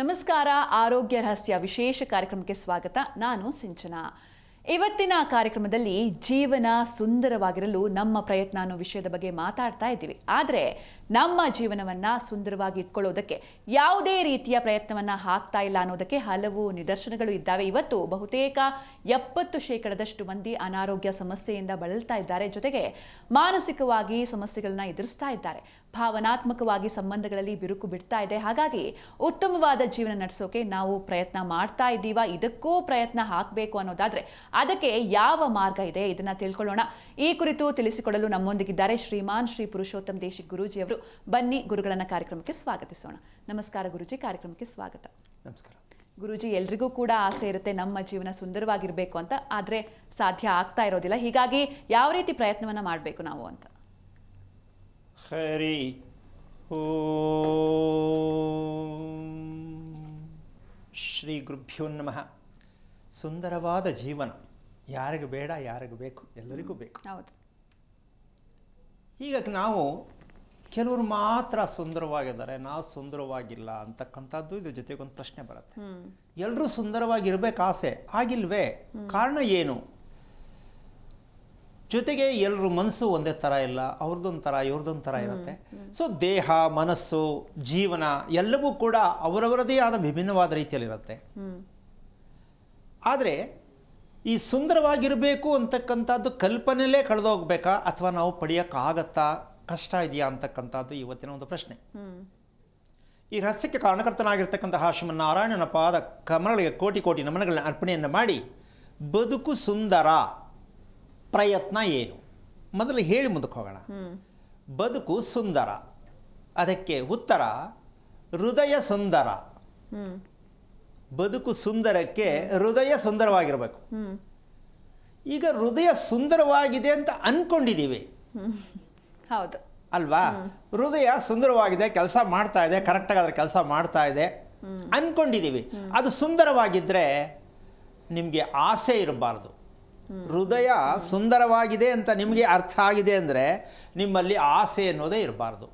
ನಮಸ್ಕಾರ. ಆರೋಗ್ಯ ರಹಸ್ಯ ವಿಶೇಷ ಕಾರ್ಯಕ್ರಮಕ್ಕೆ ಸ್ವಾಗತ. ನಾನು ಸಿಂಚನಾ. ಇವತ್ತಿನ ಕಾರ್ಯಕ್ರಮದಲ್ಲಿ ಜೀವನ ಸುಂದರವಾಗಿರಲು ನಮ್ಮ ಪ್ರಯತ್ನ ಅನ್ನೋ ವಿಷಯದ ಬಗ್ಗೆ ಮಾತಾಡ್ತಾ ಇದ್ದೀವಿ. ಆದರೆ ನಮ್ಮ ಜೀವನವನ್ನ ಸುಂದರವಾಗಿ ಇಟ್ಕೊಳ್ಳೋದಕ್ಕೆ ಯಾವುದೇ ರೀತಿಯ ಪ್ರಯತ್ನವನ್ನ ಹಾಕ್ತಾ ಇಲ್ಲ ಅನ್ನೋದಕ್ಕೆ ಹಲವು ನಿದರ್ಶನಗಳು ಇದ್ದಾವೆ. ಇವತ್ತು ಬಹುತೇಕ 70% ಮಂದಿ ಅನಾರೋಗ್ಯ ಸಮಸ್ಯೆಯಿಂದ ಬಳಲ್ತಾ ಇದ್ದಾರೆ. ಜೊತೆಗೆ ಮಾನಸಿಕವಾಗಿ ಸಮಸ್ಯೆಗಳನ್ನ ಎದುರಿಸ್ತಾ ಇದ್ದಾರೆ. ಭಾವನಾತ್ಮಕವಾಗಿ ಸಂಬಂಧಗಳಲ್ಲಿ ಬಿರುಕು ಬಿಡ್ತಾ ಇದೆ. ಹಾಗಾಗಿ ಉತ್ತಮವಾದ ಜೀವನ ನಡೆಸೋಕೆ ನಾವು ಪ್ರಯತ್ನ ಮಾಡ್ತಾ ಇದ್ದೀವಾ, ಇದಕ್ಕೂ ಪ್ರಯತ್ನ ಹಾಕಬೇಕು ಅನ್ನೋದಾದ್ರೆ ಅದಕ್ಕೆ ಯಾವ ಮಾರ್ಗ ಇದೆ, ಇದನ್ನ ತಿಳ್ಕೊಳ್ಳೋಣ. ಈ ಕುರಿತು ತಿಳಿಸಿಕೊಡಲು ನಮ್ಮೊಂದಿಗಿದ್ದಾರೆ ಶ್ರೀಮಾನ್ ಶ್ರೀ ಪುರುಷೋತ್ತಮ್ ದೇಶಿಕ್ ಗುರೂಜಿ ಅವರು. ಬನ್ನಿ ಗುರುಗಳನ್ನ ಕಾರ್ಯಕ್ರಮಕ್ಕೆ ಸ್ವಾಗತಿಸೋಣ. ನಮಸ್ಕಾರ ಗುರುಜಿ, ಕಾರ್ಯಕ್ರಮಕ್ಕೆ ಸ್ವಾಗತ. ನಮಸ್ಕಾರ ಗುರೂಜಿ. ಎಲ್ರಿಗೂ ಕೂಡ ಆಸೆ ಇರುತ್ತೆ ನಮ್ಮ ಜೀವನ ಸುಂದರವಾಗಿರ್ಬೇಕು ಅಂತ, ಆದ್ರೆ ಸಾಧ್ಯ ಆಗ್ತಾ ಇರೋದಿಲ್ಲ. ಹೀಗಾಗಿ ಯಾವ ರೀತಿ ಪ್ರಯತ್ನವನ್ನ ಮಾಡಬೇಕು ನಾವು ಅಂತ? ಹರಿ ಶ್ರೀ ಗುರುಭ್ಯೋ ನಮಃ. ಸುಂದರವಾದ ಜೀವನ ಯಾರಿಗೂ ಬೇಡ, ಯಾರಿಗೂ ಬೇಕು, ಎಲ್ಲರಿಗೂ ಬೇಕು. ಹೌದು. ಈಗ ನಾವು ಕೆಲವರು ಮಾತ್ರ ಸುಂದರವಾಗಿದ್ದಾರೆ, ನಾವು ಸುಂದರವಾಗಿಲ್ಲ ಅಂತಕ್ಕಂಥದ್ದು ಇದ್ರ ಜೊತೆಗೊಂದು ಪ್ರಶ್ನೆ ಬರುತ್ತೆ. ಎಲ್ಲರೂ ಸುಂದರವಾಗಿರ್ಬೇಕು ಆಸೆ ಆಗಿಲ್ವೇ? ಕಾರಣ ಏನು? ಜೊತೆಗೆ ಎಲ್ಲರ ಮನಸ್ಸು ಒಂದೇ ಥರ ಇಲ್ಲ, ಅವ್ರದ್ದೊಂದು ಥರ ಇವ್ರದ್ದೊಂದು ಥರ ಇರುತ್ತೆ. ಸೊ ದೇಹ, ಮನಸ್ಸು, ಜೀವನ ಎಲ್ಲವೂ ಕೂಡ ಅವರವರದೇ ಆದ ವಿಭಿನ್ನವಾದ ರೀತಿಯಲ್ಲಿರುತ್ತೆ. ಆದರೆ ಈ ಸುಂದರವಾಗಿರಬೇಕು ಅಂತಕ್ಕಂಥದ್ದು ಕಲ್ಪನೆಯಲ್ಲೇ ಕಳೆದೋಗ್ಬೇಕಾ ಅಥವಾ ನಾವು ಪಡೆಯೋಕ್ಕಾಗತ್ತಾ, ಕಷ್ಟ ಇದೆಯಾ ಅಂತಕ್ಕಂಥದ್ದು ಇವತ್ತಿನ ಒಂದು ಪ್ರಶ್ನೆ. ಈ ರಹಸ್ಯಕ್ಕೆ ಕಾರಣಕರ್ತನಾಗಿರ್ತಕ್ಕಂತಹ ಶ್ರೀಮನ್ನಾರಾಯಣನ ಪಾದ ಕಮಲಗಳಿಗೆ ಕೋಟಿ ಕೋಟಿ ನಮನಗಳನ್ನ ಅರ್ಪಣೆಯನ್ನು ಮಾಡಿ, ಬದುಕು ಸುಂದರ ಪ್ರಯತ್ನ ಏನು ಮೊದಲು ಹೇಳಿ ಮುಂದಕ್ಕೆ ಹೋಗೋಣ. ಬದುಕು ಸುಂದರ, ಅದಕ್ಕೆ ಉತ್ತರ ಹೃದಯ ಸುಂದರ. ಬದುಕು ಸುಂದರಕ್ಕೆ ಹೃದಯ ಸುಂದರವಾಗಿರಬೇಕು. ಈಗ ಹೃದಯ ಸುಂದರವಾಗಿದೆ ಅಂತ ಅನ್ಕೊಂಡಿದ್ದೀವಿ, ಹೌದು ಅಲ್ವಾ? ಹೃದಯ ಸುಂದರವಾಗಿದೆ, ಕೆಲಸ ಮಾಡ್ತಾ ಇದೆ, ಕರೆಕ್ಟಾಗಿ ಅದರ ಕೆಲಸ ಮಾಡ್ತಾ ಇದೆ ಅನ್ಕೊಂಡಿದ್ದೀವಿ. ಅದು ಸುಂದರವಾಗಿದ್ದರೆ ನಿಮಗೆ ಆಸೆ ಇರಬಾರ್ದು. ಹೃದಯ ಸುಂದರವಾಗಿದೆ ಅಂತ ನಿಮಗೆ ಅರ್ಥ ಆಗಿದೆ ಅಂದರೆ ನಿಮ್ಮಲ್ಲಿ ಆಸೆ ಅನ್ನೋದೇ ಇರಬಾರ್ದು.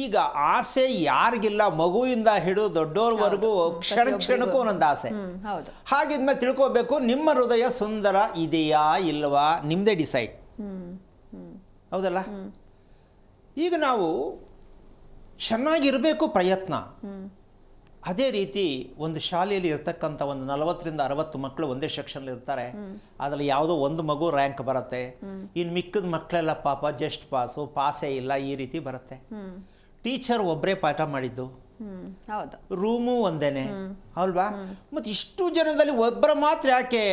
ಈಗ ಆಸೆ ಯಾರಿಗಿಲ್ಲ? ಮಗುವಿಂದ ಹಿಡಿದು ದೊಡ್ಡೋರ್ವರೆಗೂ ಕ್ಷಣ ಕ್ಷಣಕ್ಕೂ ಒಂದೊಂದು ಆಸೆ. ಹಾಗಿದ್ಮೇಲೆ ತಿಳ್ಕೋಬೇಕು, ನಿಮ್ಮ ಹೃದಯ ಸುಂದರ ಇದೆಯಾ ಇಲ್ವಾ ನಿಮ್ಮದೇ ಡಿಸೈಡ್. ಹೌದಲ್ಲ? ಈಗ ನಾವು ಚೆನ್ನಾಗಿರಬೇಕು ಪ್ರಯತ್ನ. ಅದೇ ರೀತಿ ಒಂದು ಶಾಲೆಯಲ್ಲಿ ಇರ್ತಕ್ಕಂಥ ಒಂದು 40ರಿಂದ 60 ಮಕ್ಕಳು ಒಂದೇ ಸೆಕ್ಷನ್ಲಿ ಇರ್ತಾರೆ. ಅದರಲ್ಲಿ ಯಾವುದೋ ಒಂದು ಮಗು ರ್ಯಾಂಕ್ ಬರುತ್ತೆ, ಇನ್ನು ಮಿಕ್ಕದ ಮಕ್ಕಳೆಲ್ಲ ಪಾಪ ಜಸ್ಟ್ ಪಾಸೇ ಇಲ್ಲ, ಈ ರೀತಿ ಬರುತ್ತೆ. ಟೀಚರ್ ಒಬ್ಬರೇ ಪಾಠ ಮಾಡಿದ್ದು, ರೂಮು ಒಂದೇನೆ, ಅಲ್ವಾ? ಮತ್ತು ಇಷ್ಟು ಜನದಲ್ಲಿ ಒಬ್ಬರ ಮಾತ್ರ ಯಾಕೆ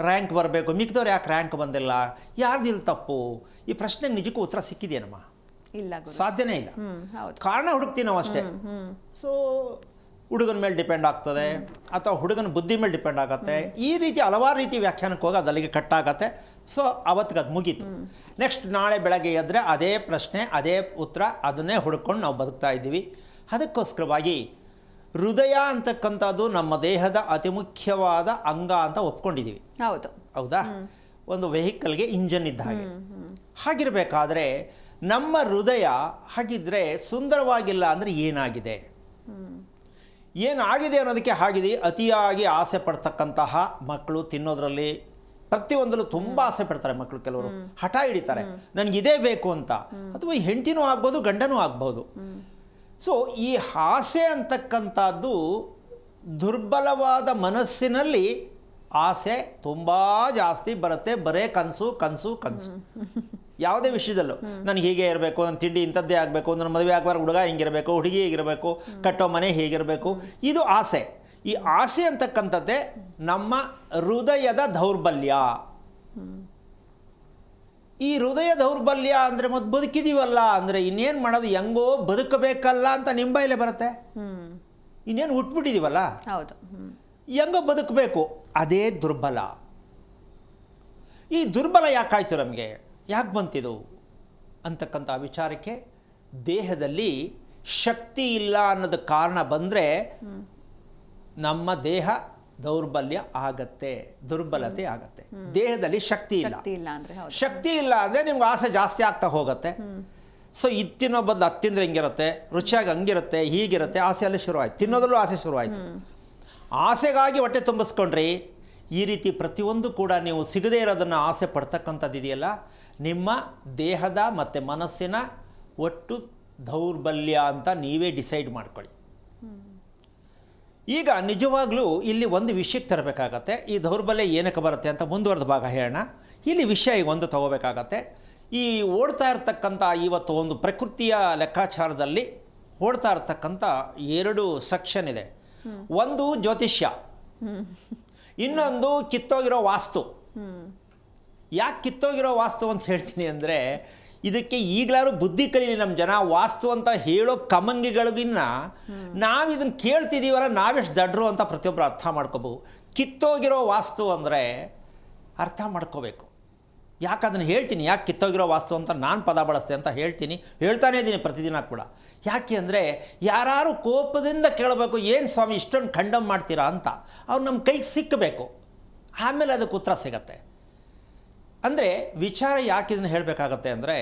ರ್ಯಾಂಕ್ ಬರಬೇಕು, ಮಿಕ್ಕಿದವ್ರು ಯಾಕೆ ರ್ಯಾಂಕ್ ಬಂದಿಲ್ಲ? ಯಾರ್ದಿಲ್ಲ ತಪ್ಪು? ಈ ಪ್ರಶ್ನೆಗೆ ನಿಜಕ್ಕೂ ಉತ್ತರ ಸಿಕ್ಕಿದೆಯೇನಮ್ಮ? ಇಲ್ಲ, ಸಾಧ್ಯನೇ ಇಲ್ಲ. ಕಾರಣ ಹುಡುಕ್ತೀವಿ ನಾವು ಅಷ್ಟೇ. ಸೊ ಹುಡುಗನ ಮೇಲೆ ಡಿಪೆಂಡ್ ಆಗ್ತದೆ ಅಥವಾ ಹುಡುಗನ ಬುದ್ಧಿ ಮೇಲೆ ಡಿಪೆಂಡ್ ಆಗುತ್ತೆ. ಈ ರೀತಿ ಹಲವಾರು ರೀತಿ ವ್ಯಾಖ್ಯಾನಕ್ಕೆ ಹೋಗಿ ಅದು ಅಲ್ಲಿಗೆ ಕಟ್ಟಾಗತ್ತೆ. ಸೊ ಅವತ್ತಿಗೆ ಅದು ಮುಗೀತು. ನೆಕ್ಸ್ಟ್ ನಾಳೆ ಬೆಳಗ್ಗೆ ಎದ್ದರೆ ಅದೇ ಪ್ರಶ್ನೆ, ಅದೇ ಉತ್ತರ, ಅದನ್ನೇ ಹುಡ್ಕೊಂಡು ನಾವು ಬದುಕ್ತಾ ಇದ್ದೀವಿ. ಅದಕ್ಕೋಸ್ಕರವಾಗಿ ಹೃದಯ ಅಂತಕ್ಕಂಥದ್ದು ನಮ್ಮ ದೇಹದ ಅತಿ ಮುಖ್ಯವಾದ ಅಂಗ ಅಂತ ಒಪ್ಕೊಂಡಿದ್ದೀವಿ. ಹೌದಾ? ಒಂದು ವೆಹಿಕಲ್ಗೆ ಇಂಜನ್ ಇದ್ದ ಹಾಗೆ. ಹಾಗಿರಬೇಕಾದ್ರೆ ನಮ್ಮ ಹೃದಯ ಹಾಗಿದ್ರೆ ಸುಂದರವಾಗಿಲ್ಲ ಅಂದರೆ ಏನಾಗಿದೆ? ಏನಾಗಿದೆ ಅನ್ನೋದಕ್ಕೆ ಹಾಗಿದೆ. ಅತಿಯಾಗಿ ಆಸೆ ಪಡ್ತಕ್ಕಂತಹ ಮಕ್ಕಳು, ತಿನ್ನೋದ್ರಲ್ಲಿ ಪ್ರತಿಯೊಂದರಲ್ಲೂ ತುಂಬ ಆಸೆ ಪಡ್ತಾರೆ ಮಕ್ಕಳು. ಕೆಲವರು ಹಠ ಹಿಡಿತಾರೆ, ನನಗಿದೇ ಬೇಕು ಅಂತ. ಅಥವಾ ಹೆಂಡತಿನೂ ಆಗ್ಬೋದು, ಗಂಡನೂ ಆಗ್ಬೋದು. ಸೊ ಈ ಆಸೆ ಅಂತಕ್ಕಂಥದ್ದು ದುರ್ಬಲವಾದ ಮನಸ್ಸಿನಲ್ಲಿ ಆಸೆ ತುಂಬ ಜಾಸ್ತಿ ಬರುತ್ತೆ. ಬರೇ ಕನಸು ಕನಸು ಕನಸು. ಯಾವುದೇ ವಿಷಯದಲ್ಲೂ ನನಗೆ ಹೀಗೆ ಇರಬೇಕು, ನನ್ನ ತಿಂಡಿ ಇಂಥದ್ದೇ ಆಗಬೇಕು, ನನ್ನ ಮದುವೆ ಆಗಬಾರ್ದು, ಹುಡುಗ ಹಿಂಗಿರಬೇಕು, ಹುಡುಗಿ ಹೀಗಿರಬೇಕು, ಕಟ್ಟೋ ಮನೆ ಹೀಗಿರಬೇಕು, ಇದು ಆಸೆ. ಈ ಆಸೆ ಅಂತಕ್ಕಂಥದ್ದೇ ನಮ್ಮ ಹೃದಯದ ದೌರ್ಬಲ್ಯ. ಈ ಹೃದಯ ದೌರ್ಬಲ್ಯ ಅಂದರೆ ಮತ್ತೆ ಬದುಕಿದೀವಲ್ಲ ಅಂದರೆ ಇನ್ನೇನು ಮಾಡೋದು, ಹೆಂಗೋ ಬದುಕಬೇಕಲ್ಲ ಅಂತ ನಿಮ್ಮ ಬಾಯಲ್ಲೇ ಬರುತ್ತೆ. ಇನ್ನೇನು ಹುಟ್ಬಿಟ್ಟಿದೀವಲ್ಲ, ಹೆಂಗೋ ಬದುಕಬೇಕು, ಅದೇ ದುರ್ಬಲ. ಈ ದುರ್ಬಲ ಯಾಕಾಯ್ತು ನಮಗೆ, ಯಾಕೆ ಬಂತಿದು ಅಂತಕ್ಕಂಥ ವಿಚಾರಕ್ಕೆ ದೇಹದಲ್ಲಿ ಶಕ್ತಿ ಇಲ್ಲ ಅನ್ನೋದು ಕಾರಣ ಬಂದರೆ ನಮ್ಮ ದೇಹ ದೌರ್ಬಲ್ಯ ಆಗತ್ತೆ, ದುರ್ಬಲತೆ ಆಗತ್ತೆ. ದೇಹದಲ್ಲಿ ಶಕ್ತಿ ಇಲ್ಲ. ಶಕ್ತಿ ಇಲ್ಲ ಅಂದರೆ ನಿಮ್ಗೆ ಆಸೆ ಜಾಸ್ತಿ ಆಗ್ತಾ ಹೋಗುತ್ತೆ. ಸೊ ಇದು ತಿನ್ನೋ ಬದಲು ಅದು ತಿಂದರೆ ಹಿಂಗಿರುತ್ತೆ, ರುಚಿಯಾಗಿ ಹಂಗಿರುತ್ತೆ, ಹೀಗಿರುತ್ತೆ, ಆಸೆ ಅಲ್ಲಿ ಶುರುವಾಯ್ತು. ತಿನ್ನೋದಲ್ಲೂ ಆಸೆ ಶುರುವಾಯಿತು. ಆಸೆಗಾಗಿ ಹೊಟ್ಟೆ ತುಂಬಿಸ್ಕೊಂಡ್ರಿ. ಈ ರೀತಿ ಪ್ರತಿಯೊಂದು ಕೂಡ ನೀವು ಸಿಗದೇ ಇರೋದನ್ನು ಆಸೆ ಪಡ್ತಕ್ಕಂಥದ್ದು ಇದೆಯಲ್ಲ, ನಿಮ್ಮ ದೇಹದ ಮತ್ತು ಮನಸ್ಸಿನ ಒಟ್ಟು ದೌರ್ಬಲ್ಯ ಅಂತ ನೀವೇ ಡಿಸೈಡ್ ಮಾಡ್ಕೊಳ್ಳಿ. ಈಗ ನಿಜವಾಗ್ಲೂ ಇಲ್ಲಿ ಒಂದು ವಿಷಯಕ್ಕೆ ತರಬೇಕಾಗತ್ತೆ. ಈ ದೌರ್ಬಲ್ಯ ಏನಕ್ಕೆ ಬರುತ್ತೆ ಅಂತ ಮುಂದುವರೆದ ಭಾಗ ಹೇಳೋಣ. ಇಲ್ಲಿ ವಿಷಯ ಈಗ ಒಂದು ತಗೋಬೇಕಾಗತ್ತೆ. ಈ ಓಡ್ತಾ ಇರ್ತಕ್ಕಂಥ ಇವತ್ತು ಒಂದು ಪ್ರಕೃತಿಯ ಲೆಕ್ಕಾಚಾರದಲ್ಲಿ ಓಡ್ತಾ ಇರ್ತಕ್ಕಂಥ 2 ಸೆಕ್ಷನ್ ಇದೆ. ಒಂದು ಜ್ಯೋತಿಷ್ಯ, ಇನ್ನೊಂದು ಕಿತ್ತೋಗಿರೋ ವಾಸ್ತು. ಯಾಕೆ ಕಿತ್ತೋಗಿರೋ ವಾಸ್ತು ಅಂತ ಹೇಳ್ತೀನಿ ಅಂದರೆ, ಇದಕ್ಕೆ ಈಗಲಾರು ಬುದ್ಧಿ ಕಲೀಲಿ ನಮ್ಮ ಜನ. ವಾಸ್ತು ಅಂತ ಹೇಳೋ ಕಮಂಗಿಗಳಿಗಿನ್ನ ನಾವು ಇದನ್ನು ಕೇಳ್ತಿದ್ದೀವಲ್ಲ, ನಾವೆಷ್ಟು ದಡ್ರು ಅಂತ ಪ್ರತಿಯೊಬ್ಬರು ಅರ್ಥ ಮಾಡ್ಕೋಬೇಕು. ಕಿತ್ತೋಗಿರೋ ವಾಸ್ತು ಅಂದರೆ ಅರ್ಥ ಮಾಡ್ಕೋಬೇಕು. ಯಾಕೆ ಅದನ್ನು ಹೇಳ್ತೀನಿ, ಯಾಕೆ ಕಿತ್ತೋಗಿರೋ ವಾಸ್ತು ಅಂತ ನಾನು ಪದ ಬಳಸ್ತೆ ಅಂತ ಹೇಳ್ತಾನೇ ಇದ್ದೀನಿ ಪ್ರತಿದಿನ ಕೂಡ. ಯಾಕೆ ಅಂದರೆ ಯಾರು ಕೋಪದಿಂದ ಕೇಳಬೇಕು, ಏನು ಸ್ವಾಮಿ ಇಷ್ಟೊಂದು ಖಂಡಮ್ ಮಾಡ್ತೀರಾ ಅಂತ. ಅವ್ರು ನಮ್ಮ ಕೈಗೆ ಸಿಕ್ಕಬೇಕು, ಆಮೇಲೆ ಅದಕ್ಕೆ ಉತ್ತರ ಸಿಗತ್ತೆ. ಅಂದರೆ ವಿಚಾರ ಯಾಕೆ ಇದನ್ನು ಹೇಳಬೇಕಾಗತ್ತೆ ಅಂದರೆ,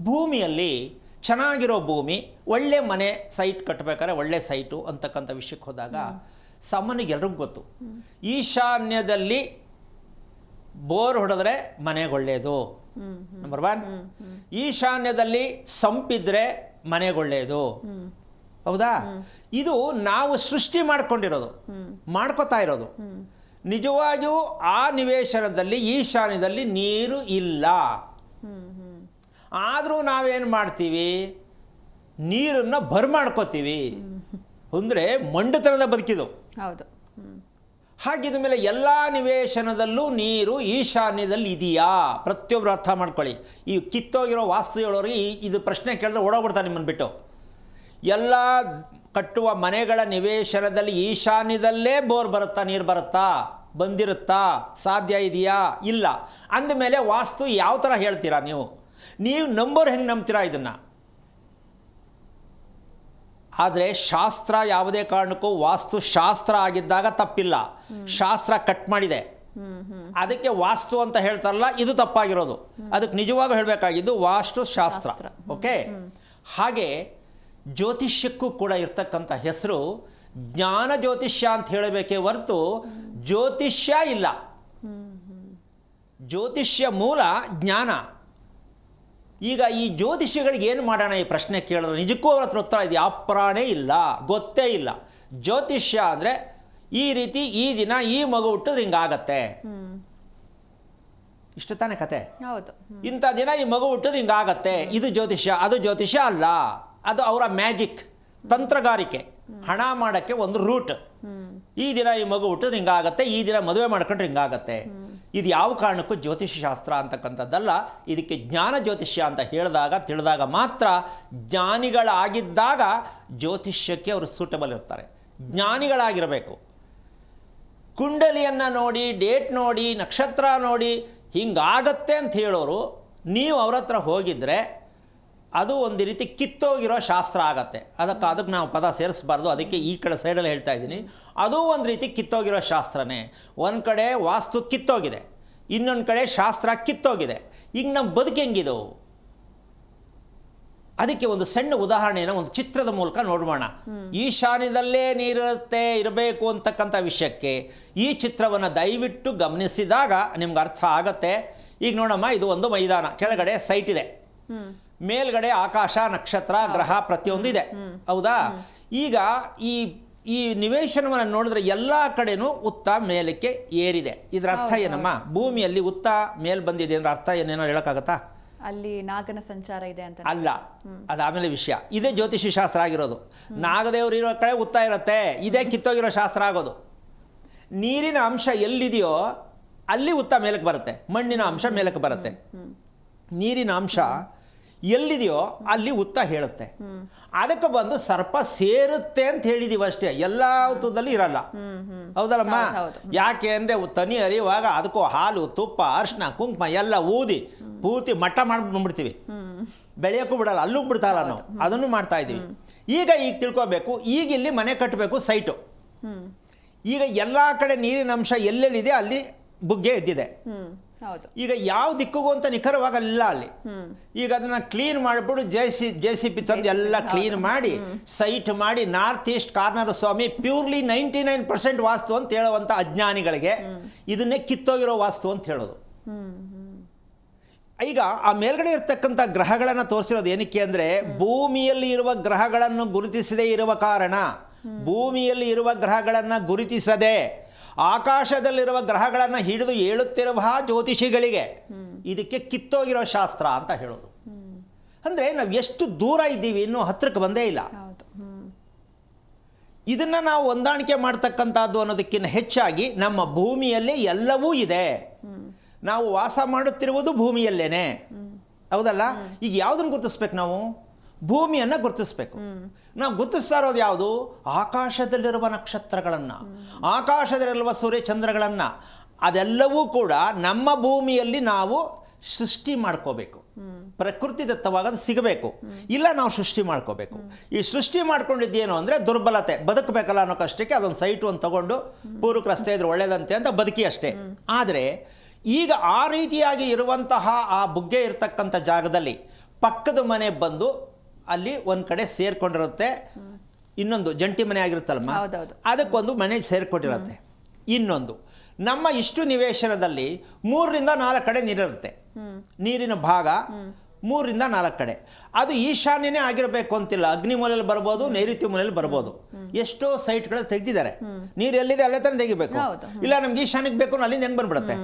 ಭೂಮಿಯಲ್ಲಿ ಚೆನ್ನಾಗಿರೋ ಭೂಮಿ, ಒಳ್ಳೆ ಮನೆ ಸೈಟ್ ಕಟ್ಟಬೇಕಾದ್ರೆ ಒಳ್ಳೆ ಸೈಟು ಅಂತಕ್ಕಂಥ ವಿಷಯಕ್ಕೆ ಹೋದಾಗ ಸಾಮಾನ್ಯಗೆ ಎಲ್ರಿಗೂ ಗೊತ್ತು, ಈಶಾನ್ಯದಲ್ಲಿ ಬೋರ್ ಹೊಡೆದ್ರೆ ಮನೆಗೆ ಒಳ್ಳೆಯದು, ನಂಬರ್ 1. ಈಶಾನ್ಯದಲ್ಲಿ ಸಂಪಿದ್ರೆ ಮನೆಗೆ ಒಳ್ಳೆಯದು, ಹೌದಾ? ಇದು ನಾವು ಸೃಷ್ಟಿ ಮಾಡ್ಕೋತಾ ಇರೋದು. ನಿಜವಾಗಿಯೂ ಆ ನಿವೇಶನದಲ್ಲಿ ಈಶಾನ್ಯದಲ್ಲಿ ನೀರು ಇಲ್ಲ. ಆದರೂ ನಾವೇನು ಮಾಡ್ತೀವಿ, ನೀರನ್ನು ಬರ್ಮಾಡ್ಕೋತೀವಿ. ಅಂದರೆ ಮಂಡುತನದ ಬದುಕಿದು. ಹೌದು. ಹಾಗಿದ ಮೇಲೆ ಎಲ್ಲ ನಿವೇಶನದಲ್ಲೂ ನೀರು ಈಶಾನ್ಯದಲ್ಲಿ ಇದೆಯಾ? ಪ್ರತಿಯೊಬ್ಬರು ಅರ್ಥ ಮಾಡ್ಕೊಳ್ಳಿ. ಈ ಕಿತ್ತೋಗಿರೋ ವಾಸ್ತು ಹೇಳೋರಿಗೆ ಇದು ಪ್ರಶ್ನೆ ಕೇಳಿದ್ರೆ ಓಡೋಗ್ಬಿಡ್ತಾರೆ ನಿಮ್ಮನ್ನು ಬಿಟ್ಟು. ಎಲ್ಲ ಕಟ್ಟುವ ಮನೆಗಳ ನಿವೇಶನದಲ್ಲಿ ಈಶಾನ್ಯದಲ್ಲೇ ಬೋರ್ ಬರುತ್ತಾ, ನೀರು ಬರುತ್ತಾ, ಬಂದಿರುತ್ತಾ, ಸಾಧ್ಯ ಇದೆಯಾ? ಇಲ್ಲ. ಅಂದಮೇಲೆ ವಾಸ್ತು ಯಾವ ಥರ ಹೇಳ್ತೀರಾ ನೀವು ನಂಬೋರು ಹೆಂಗೆ ನಂಬ್ತೀರಾ ಇದನ್ನು? ಆದರೆ ಶಾಸ್ತ್ರ ಯಾವುದೇ ಕಾರಣಕ್ಕೂ ವಾಸ್ತು ಶಾಸ್ತ್ರ ಆಗಿದ್ದಾಗ ತಪ್ಪಿಲ್ಲ. ಶಾಸ್ತ್ರ ಕಟ್ ಮಾಡಿದೆ, ಅದಕ್ಕೆ ವಾಸ್ತು ಅಂತ ಹೇಳ್ತಾರಲ್ಲ, ಇದು ತಪ್ಪಾಗಿರೋದು. ಅದಕ್ಕೆ ನಿಜವಾಗೂ ಹೇಳಬೇಕಾಗಿದ್ದು ವಾಸ್ತು ಶಾಸ್ತ್ರ. ಓಕೆ. ಹಾಗೆ ಜ್ಯೋತಿಷ್ಯಕ್ಕೂ ಕೂಡ ಇರ್ತಕ್ಕಂಥ ಹೆಸರು ಜ್ಞಾನ ಜ್ಯೋತಿಷ್ಯ ಅಂತ ಹೇಳಬೇಕೇ ಹೊರತು ಜ್ಯೋತಿಷ್ಯ ಇಲ್ಲ. ಜ್ಯೋತಿಷ್ಯ ಮೂಲ ಜ್ಞಾನ. ಈಗ ಈ ಜ್ಯೋತಿಷಿಗಳಿಗೆ ಏನು ಮಾಡೋಣ ಈ ಪ್ರಶ್ನೆ ಕೇಳಿದ್ರೆ ನಿಜಕ್ಕೂ ಅವ್ರ ಹತ್ರ ಉತ್ತರ ಇದೆ, ಅಪ್ರಾಣೇ ಇಲ್ಲ, ಗೊತ್ತೇ ಇಲ್ಲ. ಜ್ಯೋತಿಷ್ಯ ಅಂದರೆ ಈ ರೀತಿ ಈ ದಿನ ಈ ಮಗು ಹುಟ್ಟಿದ್ರೆ ಹಿಂಗಾಗತ್ತೆ, ಇಷ್ಟು ತಾನೇ ಕತೆ. ಹೌದು. ಇಂಥ ದಿನ ಈ ಮಗು ಹುಟ್ಟಿದ್ರೆ ಹಿಂಗಾಗತ್ತೆ, ಇದು ಜ್ಯೋತಿಷ್ಯ. ಅದು ಜ್ಯೋತಿಷ್ಯ ಅಲ್ಲ, ಅದು ಅವರ ಮ್ಯಾಜಿಕ್, ತಂತ್ರಗಾರಿಕೆ. ಹಣ ಮಾಡೋಕ್ಕೆ ಒಂದು ರೂಟ್. ಈ ದಿನ ಈ ಮಗು ಹುಟ್ಟಿದ್ರೆ ಹಿಂಗಾಗತ್ತೆ, ಈ ದಿನ ಮದುವೆ ಮಾಡ್ಕೊಂಡ್ರೆ ಹಿಂಗಾಗತ್ತೆ. ಇದು ಯಾವ ಕಾರಣಕ್ಕೂ ಜ್ಯೋತಿಷ್ಯ ಶಾಸ್ತ್ರ ಅಂತಕ್ಕಂಥದ್ದಲ್ಲ. ಇದಕ್ಕೆ ಜ್ಞಾನ ಜ್ಯೋತಿಷ್ಯ ಅಂತ ತಿಳಿದಾಗ ಮಾತ್ರ, ಜ್ಞಾನಿಗಳಾಗಿದ್ದಾಗ ಜ್ಯೋತಿಷ್ಯಕ್ಕೆ ಅವರು ಸೂಟಬಲ್ ಇರ್ತಾರೆ. ಜ್ಞಾನಿಗಳಾಗಿರಬೇಕು. ಕುಂಡಲಿಯನ್ನು ನೋಡಿ, ಡೇಟ್ ನೋಡಿ, ನಕ್ಷತ್ರ ನೋಡಿ ಹಿಂಗಾಗತ್ತೆ ಅಂತ ಹೇಳೋರು ನೀವು ಅವ್ರ ಹತ್ರ ಹೋಗಿದ್ರೆ ಅದು ಒಂದು ರೀತಿ ಕಿತ್ತೋಗಿರೋ ಶಾಸ್ತ್ರ ಆಗತ್ತೆ. ಅದಕ್ಕೆ ನಾವು ಪದ ಸೇರಿಸಬಾರ್ದು. ಅದಕ್ಕೆ ಈ ಕಡೆ ಸೈಡಲ್ಲಿ ಹೇಳ್ತಾ ಇದ್ದೀನಿ, ಅದು ಒಂದು ರೀತಿ ಕಿತ್ತೋಗಿರೋ ಶಾಸ್ತ್ರನೇ. ಒಂದು ಕಡೆ ವಾಸ್ತು ಕಿತ್ತೋಗಿದೆ, ಇನ್ನೊಂದು ಕಡೆ ಶಾಸ್ತ್ರ ಕಿತ್ತೋಗಿದೆ. ಈಗ ನಮ್ಮ ಬದುಕು ಹೆಂಗಿದು? ಅದಕ್ಕೆ ಒಂದು ಸಣ್ಣ ಉದಾಹರಣೆಯನ್ನು ಒಂದು ಚಿತ್ರದ ಮೂಲಕ ನೋಡೋಣ. ಈಶಾನ್ಯದಲ್ಲೇ ಇರಬೇಕು ಅಂತಕ್ಕಂಥ ವಿಷಯಕ್ಕೆ ಈ ಚಿತ್ರವನ್ನು ದಯವಿಟ್ಟು ಗಮನಿಸಿದಾಗ ನಿಮ್ಗೆ ಅರ್ಥ ಆಗತ್ತೆ. ಈಗ ನೋಡಮ್ಮ, ಇದು ಒಂದು ಮೈದಾನ, ಕೆಳಗಡೆ ಸೈಟ್ ಇದೆ, ಮೇಲ್ಗಡೆ ಆಕಾಶ, ನಕ್ಷತ್ರ, ಗ್ರಹ ಪ್ರತಿಯೊಂದು ಇದೆ, ಹೌದಾ? ಈಗ ಈ ನಿವೇಶನವನ್ನು ನೋಡಿದ್ರೆ ಎಲ್ಲ ಕಡೆನೂ ಉತ್ತ ಮೇಲಕ್ಕೆ ಏರಿದೆ. ಇದರ ಅರ್ಥ ಏನಮ್ಮ? ಭೂಮಿಯಲ್ಲಿ ಉತ್ತ ಮೇಲ್ ಬಂದಿದೆ ಅಂದ್ರೆ ಅರ್ಥ ಏನೇನೋ ಹೇಳೋಕ್ಕಾಗತ್ತಾ? ಅಲ್ಲಿ ನಾಗನ ಸಂಚಾರ ಇದೆ ಅಂತ ಅಲ್ಲ, ಅದಾಮೇಲೆ ವಿಷಯ. ಇದೇ ಜ್ಯೋತಿಷಿ ಶಾಸ್ತ್ರ ಆಗಿರೋದು. ನಾಗದೇವರು ಇರೋ ಕಡೆ ಉತ್ತ ಇರುತ್ತೆ, ಇದೇ ಕಿತ್ತೋಗಿರೋ ಶಾಸ್ತ್ರ ಆಗೋದು. ನೀರಿನ ಅಂಶ ಎಲ್ಲಿದೆಯೋ ಅಲ್ಲಿ ಉತ್ತ ಮೇಲಕ್ಕೆ ಬರುತ್ತೆ, ಮಣ್ಣಿನ ಅಂಶ ಮೇಲಕ್ಕೆ ಬರುತ್ತೆ. ನೀರಿನ ಅಂಶ ಎಲ್ಲಿದೆಯೋ ಅಲ್ಲಿ ಉತ್ತ ಹೇಳುತ್ತೆ. ಅದಕ್ಕೆ ಬಂದು ಸರ್ಪ ಸೇರುತ್ತೆ ಅಂತ ಹೇಳಿದೀವಿ ಅಷ್ಟೇ, ಎಲ್ಲ ಉತ್ತದಲ್ಲಿ ಇರಲ್ಲ, ಹೌದಲ್ಲಮ್ಮ? ಯಾಕೆ ಅಂದರೆ ತನಿ ಹರಿಯುವಾಗ ಅದಕ್ಕೂ ಹಾಲು, ತುಪ್ಪ, ಅರಿಶಿನ, ಕುಂಕುಮ ಎಲ್ಲ ಊದಿ ಪೂರ್ತಿ ಮಟ್ಟ ಮಾಡ್ಬಿಡ್ತೀವಿ. ಬೆಳೆಯೋಕ್ಕೂ ಬಿಡಲ್ಲ, ಅಲ್ಲೂ ಬಿಡ್ತಾರಲ್ಲ ನಾವು, ಅದನ್ನು ಮಾಡ್ತಾ ಇದ್ದೀವಿ. ಈಗ ತಿಳ್ಕೊಬೇಕು, ಈಗ ಇಲ್ಲಿ ಮನೆ ಕಟ್ಟಬೇಕು, ಸೈಟು. ಈಗ ಎಲ್ಲ ಕಡೆ ನೀರಿನ ಅಂಶ ಎಲ್ಲೆಲ್ಲಿದೆ ಅಲ್ಲಿ ಬುಗ್ಗೆ ಎದ್ದಿದೆ. ಹೌದು. ಈಗ ಯಾವ ದಿಕ್ಕಿಗೂ ಅಂತ ನಿಖರವಾಗಿ ಅಲ್ಲ ಅಲ್ಲಿ. ಈಗ ಅದನ್ನ ಕ್ಲೀನ್ ಮಾಡಿಬಿಟ್ಟು JCB ತಂದು ಎಲ್ಲ ಕ್ಲೀನ್ ಮಾಡಿ ಸೈಟ್ ಮಾಡಿ ನಾರ್ತ್ ಈಸ್ಟ್ ಕಾರ್ನರ್ ಸ್ವಾಮಿ ಪ್ಯೂರ್ಲಿ 99% ವಾಸ್ತು ಅಂತ ಹೇಳುವಂಥ ಅಜ್ಞಾನಿಗಳಿಗೆ ಇದನ್ನೇ ಕಿತ್ತೋಗಿರೋ ವಾಸ್ತು ಅಂತ ಹೇಳೋದು. ಈಗ ಆ ಮೇಲ್ಗಡೆ ಇರ್ತಕ್ಕಂಥ ಗ್ರಹಗಳನ್ನು ತೋರಿಸಿರೋದು ಏನಕ್ಕೆ ಅಂದರೆ ಭೂಮಿಯಲ್ಲಿ ಇರುವ ಗ್ರಹಗಳನ್ನು ಗುರುತಿಸದೇ ಇರುವ ಕಾರಣ, ಭೂಮಿಯಲ್ಲಿ ಇರುವ ಗ್ರಹಗಳನ್ನು ಗುರುತಿಸದೆ ಆಕಾಶದಲ್ಲಿರುವ ಗ್ರಹಗಳನ್ನು ಹಿಡಿದು ಹೇಳುತ್ತಿರುವ ಜ್ಯೋತಿಷಿಗಳಿಗೆ ಇದಕ್ಕೆ ಕಿತ್ತೋಗಿರೋ ಶಾಸ್ತ್ರ ಅಂತ ಹೇಳೋದು. ಅಂದರೆ ನಾವು ಎಷ್ಟು ದೂರ ಇದ್ದೀವಿ, ಇನ್ನೂ ಹತ್ರಕ್ಕೆ ಬಂದೇ ಇಲ್ಲ. ಇದನ್ನು ನಾವು ಹೊಂದಾಣಿಕೆ ಮಾಡ್ತಕ್ಕಂಥದ್ದು ಅನ್ನೋದಕ್ಕಿಂತ ಹೆಚ್ಚಾಗಿ ನಮ್ಮ ಭೂಮಿಯಲ್ಲಿ ಎಲ್ಲವೂ ಇದೆ. ನಾವು ವಾಸ ಮಾಡುತ್ತಿರುವುದು ಭೂಮಿಯಲ್ಲೇನೆ, ಹೌದಲ್ಲ? ಈಗ ಯಾವುದನ್ನು ಗುರುತಿಸ್ಬೇಕು? ನಾವು ಭೂಮಿಯನ್ನು ಗುರುತಿಸ್ಬೇಕು. ನಾವು ಗುರುತಿಸ್ತಾ ಇರೋದು ಯಾವುದು? ಆಕಾಶದಲ್ಲಿರುವ ನಕ್ಷತ್ರಗಳನ್ನು, ಆಕಾಶದಲ್ಲಿರುವ ಸೂರ್ಯಚಂದ್ರಗಳನ್ನು. ಅದೆಲ್ಲವೂ ಕೂಡ ನಮ್ಮ ಭೂಮಿಯಲ್ಲಿ ನಾವು ಸೃಷ್ಟಿ ಮಾಡ್ಕೋಬೇಕು. ಪ್ರಕೃತಿ ದತ್ತವಾಗದು ಸಿಗಬೇಕು, ಇಲ್ಲ ನಾವು ಸೃಷ್ಟಿ ಮಾಡ್ಕೋಬೇಕು. ಈ ಸೃಷ್ಟಿ ಮಾಡ್ಕೊಂಡಿದ್ದೇನು ಅಂದರೆ ದುರ್ಬಲತೆ, ಬದುಕಬೇಕಲ್ಲ ಅನ್ನೋ ಕಷ್ಟಕ್ಕೆ ಅದೊಂದು ಸೈಟು ಒಂದು ತಗೊಂಡು ಪೂರ್ವಕ್ಕೆ ರಸ್ತೆ ಇದ್ರೆ ಒಳ್ಳೇದಂತೆ ಅಂತ ಬದುಕಿ ಅಷ್ಟೇ. ಆದರೆ ಈಗ ಆ ರೀತಿಯಾಗಿ ಇರುವಂತಹ ಆ ಬುಗ್ಗೆ ಇರತಕ್ಕಂಥ ಜಾಗದಲ್ಲಿ ಪಕ್ಕದ ಮನೆ ಬಂದು ಅಲ್ಲಿ ಒಂದು ಕಡೆ ಸೇರ್ಕೊಂಡಿರುತ್ತೆ, ಇನ್ನೊಂದು ಜಂಟಿ ಮನೆ ಆಗಿರುತ್ತಲ್ಮ, ಅದಕ್ಕೊಂದು ಮನೆಗೆ ಸೇರ್ಕೊಂಡಿರುತ್ತೆ. ಇನ್ನೊಂದು ನಮ್ಮ ಇಷ್ಟು ನಿವೇಶನದಲ್ಲಿ 3ರಿಂದ 4 ಕಡೆ ನೀರಿರುತ್ತೆ, ನೀರಿನ ಭಾಗ 3ರಿಂದ 4 ಕಡೆ. ಅದು ಈಶಾನ್ಯನೇ ಆಗಿರಬೇಕು ಅಂತಿಲ್ಲ, ಅಗ್ನಿ ಮೂಲೆಯಲ್ಲಿ ಬರ್ಬೋದು, ನೈಋತ್ಯ ಮೂಲೆಯಲ್ಲಿ ಬರ್ಬೋದು. ಎಷ್ಟೋ ಸೈಟ್ಗಳು ತೆಗೆದಿದ್ದಾರೆ. ನೀರು ಎಲ್ಲಿದೆ ಅಲ್ಲೇ ತಾನೇ ತೆಗಿಬೇಕು. ಇಲ್ಲ ನಮ್ಗೆ ಈಶಾನ್ಯಕ್ಕೆ ಬೇಕು ಅಲ್ಲಿಂದ ಹೆಂಗೆ ಬಂದ್ಬಿಡುತ್ತೆ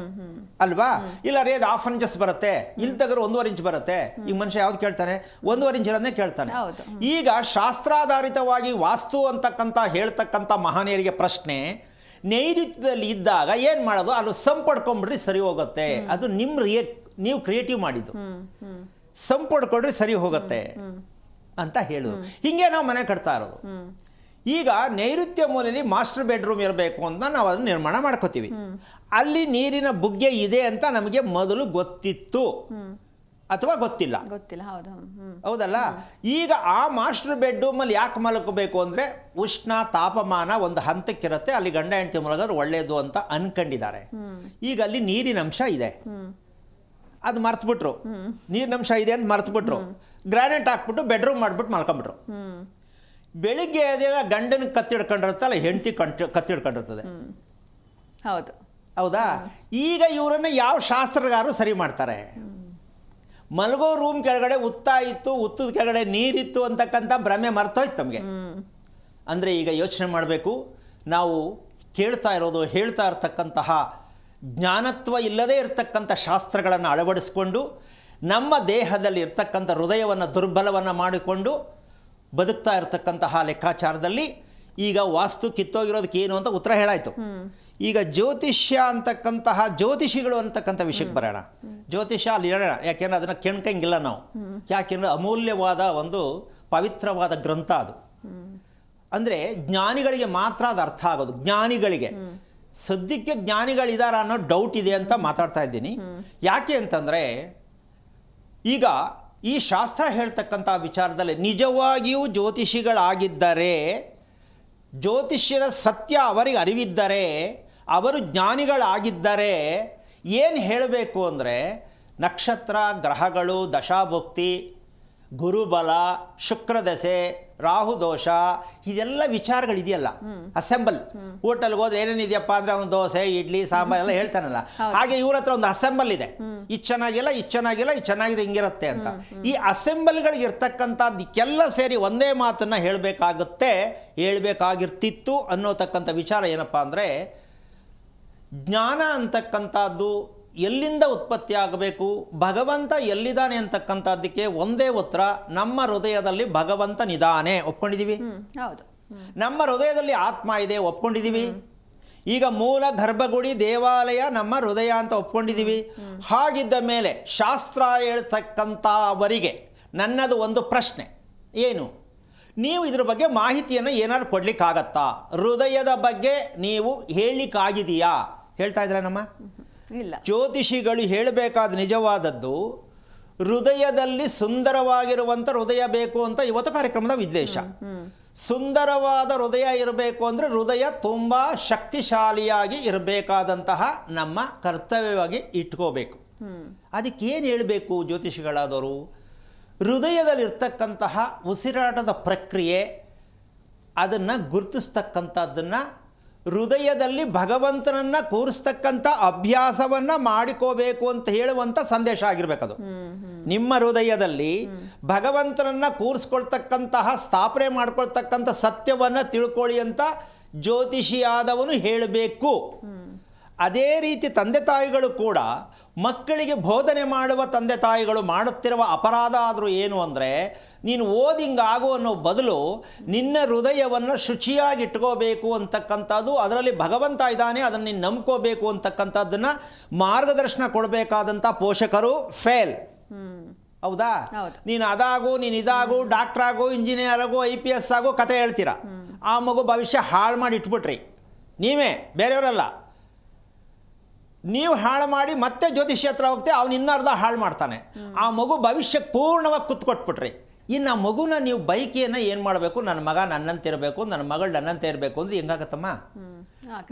ಅಲ್ವಾ? ಇಲ್ಲ ರೀ ಅದು 1/2 ಇಂಚಸ್ ಬರುತ್ತೆ, ಇಲ್ಲಿ ತೆಗೆದ್ರೆ 1.5 ಇಂಚ್ ಬರುತ್ತೆ. ಈಗ ಮನುಷ್ಯ ಯಾವ್ದು ಕೇಳ್ತಾನೆ? 1.5 ಇಂಚ್ ಇರೋದನ್ನೇ ಕೇಳ್ತಾನೆ. ಈಗ ಶಾಸ್ತ್ರಾಧಾರಿತವಾಗಿ ವಾಸ್ತು ಅಂತಕ್ಕಂಥ ಹೇಳ್ತಕ್ಕಂಥ ಮಹನೀಯರಿಗೆ ಪ್ರಶ್ನೆ, ನೈಋತ್ಯದಲ್ಲಿ ಇದ್ದಾಗ ಏನು ಮಾಡೋದು? ಅಲ್ಲಿ ಸಂಪಡ್ಕೊಂಡ್ಬಿಡ್ರಿ ಸರಿ ಹೋಗುತ್ತೆ. ಅದು ನೀವು ಕ್ರಿಯೇಟಿವ್ ಮಾಡಿದ್ದು, ಸಂಪಡ್ಕೊಂಡ್ರಿ ಸರಿ ಹೋಗುತ್ತೆ ಅಂತ ಹೇಳೋದು. ಹಿಂಗೆ ನಾವು ಮನೆ ಕಟ್ತಾ ಇರೋದು. ಈಗ ನೈಋತ್ಯ ಮೂಲೆಯಲ್ಲಿ ಮಾಸ್ಟರ್ ಬೆಡ್ರೂಮ್ ಇರಬೇಕು ಅಂತ ನಾವು ಅದನ್ನು ನಿರ್ಮಾಣ ಮಾಡ್ಕೋತೀವಿ. ಅಲ್ಲಿ ನೀರಿನ ಬುಗ್ಗೆ ಇದೆ ಅಂತ ನಮಗೆ ಮೊದಲು ಗೊತ್ತಿತ್ತು ಅಥವಾ ಗೊತ್ತಿಲ್ಲ, ಹೌದಲ್ಲ? ಈಗ ಆ ಮಾಸ್ಟರ್ ಬೆಡ್ರೂಮಲ್ಲಿ ಯಾಕೆ ಮಲ್ಕೋಬೇಕು ಅಂದರೆ ಉಷ್ಣ ತಾಪಮಾನ ಒಂದು ಹಂತಕ್ಕಿರುತ್ತೆ, ಅಲ್ಲಿ ಗಂಡ ಹೆಂಡತಿ ಮಲಗೋದು ಒಳ್ಳೆಯದು ಅಂತ ಅನ್ಕೊಂಡಿದ್ದಾರೆ. ಈಗ ಅಲ್ಲಿ ನೀರಿನ ಅಂಶ ಇದೆ, ಅದು ಮರ್ತ್ಬಿಟ್ರು. ನೀರಿನ ಅಂಶ ಇದೆ ಅಂತ ಮರ್ತ್ಬಿಟ್ರು. ಗ್ರಾನೈಟ್ ಹಾಕ್ಬಿಟ್ಟು ಬೆಡ್ರೂಮ್ ಮಾಡಿಬಿಟ್ಟು ಮಲ್ಕೊಂಬಿಟ್ರು. ಬೆಳಿಗ್ಗೆ ಅದೇನ ಗಂಡನ ಕತ್ತಿಡ್ಕೊಂಡಿರುತ್ತಲ್ಲ, ಹೆಂಡತಿ ಕತ್ತಿಡ್ಕೊಂಡಿರ್ತದೆ. ಹೌದಾ? ಈಗ ಇವರನ್ನ ಯಾವ ಶಾಸ್ತ್ರಗಾರರು ಸರಿ ಮಾಡ್ತಾರೆ? ಮಲಗೋ ರೂಮ್ ಕೆಳಗಡೆ ಉತ್ತ ಇತ್ತು, ಉತ್ತದ ಕೆಳಗಡೆ ನೀರಿತ್ತು ಅಂತಕ್ಕಂಥ ಭ್ರಮೆ ಮರ್ತೋಯ್ತು ನಮಗೆ. ಅಂದರೆ ಈಗ ಯೋಚನೆ ಮಾಡಬೇಕು, ನಾವು ಕೇಳ್ತಾ ಇರೋದು, ಹೇಳ್ತಾ ಇರ್ತಕ್ಕಂತಹ ಜ್ಞಾನತ್ವ ಇಲ್ಲದೇ ಇರತಕ್ಕಂಥ ಶಾಸ್ತ್ರಗಳನ್ನು ಅಳವಡಿಸ್ಕೊಂಡು ನಮ್ಮ ದೇಹದಲ್ಲಿ ಇರ್ತಕ್ಕಂಥ ಹೃದಯವನ್ನು ದುರ್ಬಲವನ್ನು ಮಾಡಿಕೊಂಡು ಬದುಕ್ತಾ ಇರತಕ್ಕಂತಹ ಲೆಕ್ಕಾಚಾರದಲ್ಲಿ ಈಗ ವಾಸ್ತು ಕಿತ್ತೋಗಿರೋದಕ್ಕೆ ಏನು ಅಂತ ಉತ್ತರ ಹೇಳಾಯಿತು. ಈಗ ಜ್ಯೋತಿಷ್ಯ ಅಂತಕ್ಕಂತಹ ಜ್ಯೋತಿಷಿಗಳು ಅಂತಕ್ಕಂಥ ವಿಷಯಕ್ಕೆ ಬರೋಣ. ಜ್ಯೋತಿಷ್ಯ ಅಲ್ಲಿ ಹೇಳೋಣ, ಯಾಕೆಂದರೆ ಅದನ್ನು ಕೆಣ್ಕಂಗಿಲ್ಲ ನಾವು. ಯಾಕೆಂದರೆ ಅಮೂಲ್ಯವಾದ ಒಂದು ಪವಿತ್ರವಾದ ಗ್ರಂಥ ಅದು. ಅಂದರೆ ಜ್ಞಾನಿಗಳಿಗೆ ಮಾತ್ರ ಅದು ಅರ್ಥ ಆಗೋದು. ಜ್ಞಾನಿಗಳಿಗೆ ಸದ್ಯಕ್ಕೆ ಜ್ಞಾನಿಗಳಿದಾರ ಅನ್ನೋ ಡೌಟ್ ಇದೆ ಅಂತ ಮಾತಾಡ್ತಾ ಇದ್ದೀನಿ. ಯಾಕೆ ಅಂತಂದರೆ ಈಗ ಈ ಶಾಸ್ತ್ರ ಹೇಳ್ತಕ್ಕಂಥ ವಿಚಾರದಲ್ಲಿ ನಿಜವಾಗಿಯೂ ಜ್ಯೋತಿಷಿಗಳಾಗಿದ್ದರೆ, ಜ್ಯೋತಿಷ್ಯದ ಸತ್ಯ ಅವರಿಗೆ ಅರಿವಿದ್ದರೆ, ಅವರು ಜ್ಞಾನಿಗಳಾಗಿದ್ದರೆ ಏನು ಹೇಳಬೇಕು ಅಂದರೆ ನಕ್ಷತ್ರ, ಗ್ರಹಗಳು, ದಶಾಭುಕ್ತಿ, ಗುರುಬಲ, ಶುಕ್ರದಶೆ, ರಾಹುದೋಷ, ಇದೆಲ್ಲ ವಿಚಾರಗಳಿದೆಯಲ್ಲ, ಅಸೆಂಬಲ್. ಹೋಟೆಲ್ಗೆ ಹೋದ್ರೆ ಏನೇನಿದೆಯಪ್ಪ ಅಂದರೆ ಅವನು ದೋಸೆ, ಇಡ್ಲಿ, ಸಾಂಬಾರ್ ಎಲ್ಲ ಹೇಳ್ತಾನಲ್ಲ, ಹಾಗೆ ಇವ್ರ ಹತ್ರ ಒಂದು ಅಸೆಂಬಲ್ ಇದೆ. ಇದು ಚೆನ್ನಾಗಿಲ್ಲ, ಇದು ಚೆನ್ನಾಗಿಲ್ಲ, ಇದು ಚೆನ್ನಾಗಿರೋ ಹಿಂಗಿರುತ್ತೆ ಅಂತ. ಈ ಅಸೆಂಬಲ್ಗಳಿಗೆ ಇರ್ತಕ್ಕಂಥದ್ದಕ್ಕೆಲ್ಲ ಸೇರಿ ಒಂದೇ ಮಾತನ್ನು ಹೇಳಬೇಕಾಗಿರ್ತಿತ್ತು ಅನ್ನೋತಕ್ಕಂಥ ವಿಚಾರ ಏನಪ್ಪ ಅಂದರೆ, ಜ್ಞಾನ ಅಂತಕ್ಕಂಥದ್ದು ಎಲ್ಲಿಂದ ಉತ್ಪತ್ತಿ ಆಗಬೇಕು, ಭಗವಂತ ಎಲ್ಲಿದ್ದಾನೆ ಅಂತಕ್ಕಂಥದ್ದಕ್ಕೆ ಒಂದೇ ಉತ್ತರ, ನಮ್ಮ ಹೃದಯದಲ್ಲಿ ಭಗವಂತನಿದ್ದಾನೆ, ಒಪ್ಕೊಂಡಿದ್ದೀವಿ. ನಮ್ಮ ಹೃದಯದಲ್ಲಿ ಆತ್ಮ ಇದೆ, ಒಪ್ಕೊಂಡಿದ್ದೀವಿ. ಈಗ ಮೂಲ ಗರ್ಭಗುಡಿ ದೇವಾಲಯ ನಮ್ಮ ಹೃದಯ ಅಂತ ಒಪ್ಕೊಂಡಿದ್ದೀವಿ. ಹಾಗಿದ್ದ ಮೇಲೆ ಶಾಸ್ತ್ರ ಹೇಳ್ತಕ್ಕಂಥವರಿಗೆ ನನ್ನದು ಒಂದು ಪ್ರಶ್ನೆ, ಏನು? ನೀವು ಇದ್ರ ಬಗ್ಗೆ ಮಾಹಿತಿಯನ್ನು ಏನಾದ್ರು ಕೊಡ್ಲಿಕ್ಕಾಗತ್ತಾ? ಹೃದಯದ ಬಗ್ಗೆ ನೀವು ಹೇಳಲಿಕ್ಕಾಗಿದೆಯಾ? ಹೇಳ್ತಾ ಇದ್ರೆ ನಮ್ಮ ಇಲ್ಲ. ಜ್ಯೋತಿಷಿಗಳು ಹೇಳಬೇಕಾದ ನಿಜವಾದದ್ದು ಹೃದಯದಲ್ಲಿ ಸುಂದರವಾಗಿರುವಂಥ ಹೃದಯ ಬೇಕು ಅಂತ ಇವತ್ತು ಕಾರ್ಯಕ್ರಮದ ಉದ್ದೇಶ. ಸುಂದರವಾದ ಹೃದಯ ಇರಬೇಕು ಅಂದರೆ ಹೃದಯ ತುಂಬ ಶಕ್ತಿಶಾಲಿಯಾಗಿ ಇರಬೇಕಾದಂತಹ ನಮ್ಮ ಕರ್ತವ್ಯವಾಗಿ ಇಟ್ಕೋಬೇಕು. ಅದಕ್ಕೇನು ಹೇಳಬೇಕು ಜ್ಯೋತಿಷಿಗಳಾದವರು? ಹೃದಯದಲ್ಲಿರ್ತಕ್ಕಂತಹ ಉಸಿರಾಟದ ಪ್ರಕ್ರಿಯೆ ಅದನ್ನು ಗುರುತಿಸ್ತಕ್ಕಂಥದ್ದನ್ನು, ಹೃದಯದಲ್ಲಿ ಭಗವಂತನನ್ನು ಕೂರಿಸ್ತಕ್ಕಂಥ ಅಭ್ಯಾಸವನ್ನು ಮಾಡಿಕೋಬೇಕು ಅಂತ ಹೇಳುವಂಥ ಸಂದೇಶ ಆಗಿರಬೇಕದು. ನಿಮ್ಮ ಹೃದಯದಲ್ಲಿ ಭಗವಂತನನ್ನು ಕೂರಿಸ್ಕೊಳ್ತಕ್ಕಂತಹ, ಸ್ಥಾಪನೆ ಮಾಡ್ಕೊಳ್ತಕ್ಕಂಥ ಸತ್ಯವನ್ನು ತಿಳ್ಕೊಳ್ಳಿ ಅಂತ ಜ್ಯೋತಿಷಿಯಾದವನು ಹೇಳಬೇಕು. ಅದೇ ರೀತಿ ತಂದೆ ತಾಯಿಗಳು ಕೂಡ ಮಕ್ಕಳಿಗೆ ಬೋಧನೆ ಮಾಡುವ ತಂದೆ ತಾಯಿಗಳು ಮಾಡುತ್ತಿರುವ ಅಪರಾಧ ಆದರೂ ಏನು ಅಂದರೆ, ನೀನು ಓದಿಂಗಾಗು ಅನ್ನೋ ಬದಲು ನಿನ್ನ ಹೃದಯವನ್ನು ಶುಚಿಯಾಗಿ ಇಟ್ಕೋಬೇಕು ಅಂತಕ್ಕಂಥದ್ದು, ಅದರಲ್ಲಿ ಭಗವಂತ ಇದ್ದಾನೆ ಅದನ್ನು ನೀನು ನಂಬ್ಕೋಬೇಕು ಅಂತಕ್ಕಂಥದ್ದನ್ನು ಮಾರ್ಗದರ್ಶನ ಕೊಡಬೇಕಾದಂಥ ಪೋಷಕರು ಫೇಲ್. ಹೌದಾ? ನೀನು ಅದಾಗು, ನೀನು ಇದಾಗು, ಡಾಕ್ಟ್ರ್ ಆಗು, ಇಂಜಿನಿಯರ್ ಆಗು, IPS ಆಗು ಕತೆ ಹೇಳ್ತೀರಾ. ಆ ಮಗು ಭವಿಷ್ಯ ಹಾಳು ಮಾಡಿ ಇಟ್ಬಿಟ್ರಿ ನೀವೇ, ಬೇರೆಯವರಲ್ಲ. ನೀವು ಹಾಳು ಮಾಡಿ ಮತ್ತೆ ಜ್ಯೋತಿಷ್ಯ ಹತ್ರ ಹೋಗ್ತೀವಿ, ಅವನು ಇನ್ನರ್ಧ ಹಾಳು ಮಾಡ್ತಾನೆ. ಆ ಮಗು ಭವಿಷ್ಯಕ್ಕೆ ಪೂರ್ಣವಾಗಿ ಕುತ್ಕೊಟ್ಬಿಟ್ರಿ. ಇನ್ನು ಆ ಮಗುನ ನೀವು ಬೈಕಿಯನ್ನು ಏನು ಮಾಡಬೇಕು? ನನ್ನ ಮಗ ನನ್ನಂತೆ ಇರಬೇಕು, ನನ್ನ ಮಗಳು ನನ್ನಂತೆ ಇರಬೇಕು ಅಂದರೆ ಹೆಂಗಾಗತ್ತಮ್ಮ?